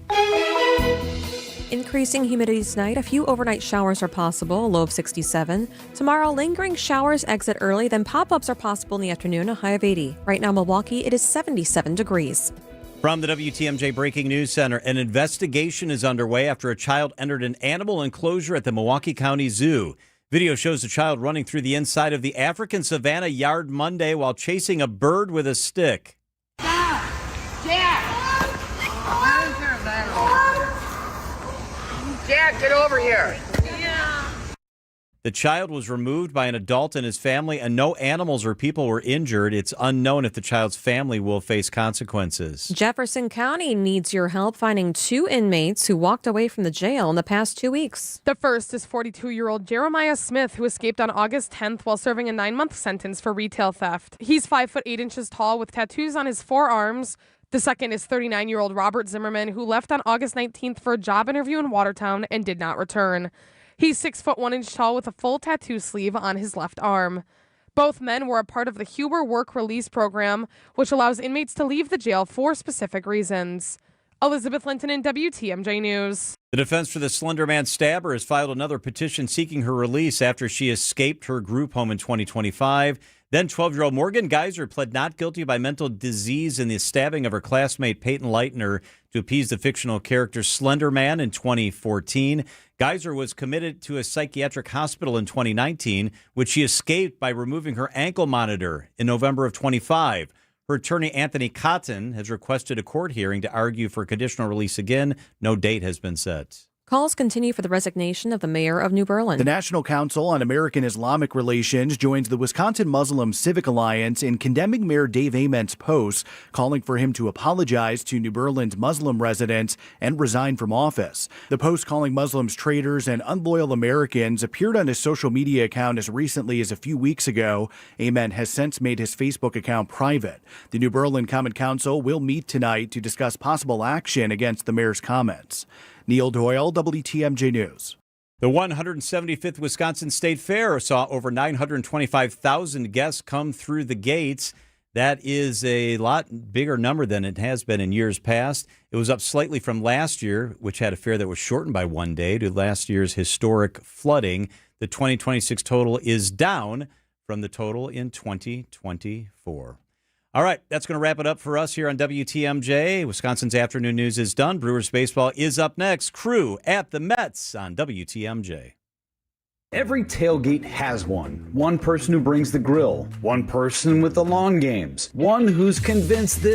Increasing humidity tonight. A few overnight showers are possible, a low of 67. Tomorrow, lingering showers exit early, then pop-ups are possible in the afternoon, a high of 80. Right now, Milwaukee, it is 77 degrees. From the WTMJ Breaking News Center, an investigation is underway after a child entered an animal enclosure at the Milwaukee County Zoo. Video shows a child running through the inside of the African Savannah Yard Monday while chasing a bird with a stick. Jack, get over here. The child was removed by an adult and his family, and no animals or people were injured. It's unknown if the child's family will face consequences. Jefferson County needs your help finding 2 inmates who walked away from the jail in the past 2 weeks. The first is 42-year-old Jeremiah Smith, who escaped on August 10th while serving a 9-month sentence for retail theft. He's 5 foot 8 inches tall with tattoos on his forearms. The second is 39-year-old Robert Zimmerman, who left on August 19th for a job interview in Watertown and did not return. He's 6 foot 1 inch tall with a full tattoo sleeve on his left arm. Both men were a part of the Huber Work Release Program, which allows inmates to leave the jail for specific reasons. Elizabeth Linton in WTMJ News. The defense for the Slender Man stabber has filed another petition seeking her release after she escaped her group home in 2025. Then 12-year-old Morgan Geyser pled not guilty by mental disease in the stabbing of her classmate Peyton Leitner to appease the fictional character Slender Man in 2014. Geyser was committed to a psychiatric hospital in 2019, which she escaped by removing her ankle monitor in November of 25. Her attorney, Anthony Cotton, has requested a court hearing to argue for conditional release again. No date has been set. Calls continue for the resignation of the mayor of New Berlin. The National Council on American Islamic Relations joins the Wisconsin Muslim Civic Alliance in condemning Mayor Dave Ament's posts, calling for him to apologize to New Berlin's Muslim residents and resign from office. The post calling Muslims traitors and unloyal Americans appeared on his social media account as recently as a few weeks ago. Ament has since made his Facebook account private. The New Berlin Common Council will meet tonight to discuss possible action against the mayor's comments. Neil Doyle, WTMJ News. The 175th Wisconsin State Fair saw over 925,000 guests come through the gates. That is a lot bigger number than it has been in years past. It was up slightly from last year, which had a fair that was shortened by one day due to last year's historic flooding. The 2026 total is down from the total in 2024. All right, that's going to wrap it up for us here on WTMJ. Wisconsin's afternoon news is done. Brewers baseball is up next. Crew at the Mets on WTMJ. Every tailgate has one. One person who brings the grill. One person with the lawn games. One who's convinced this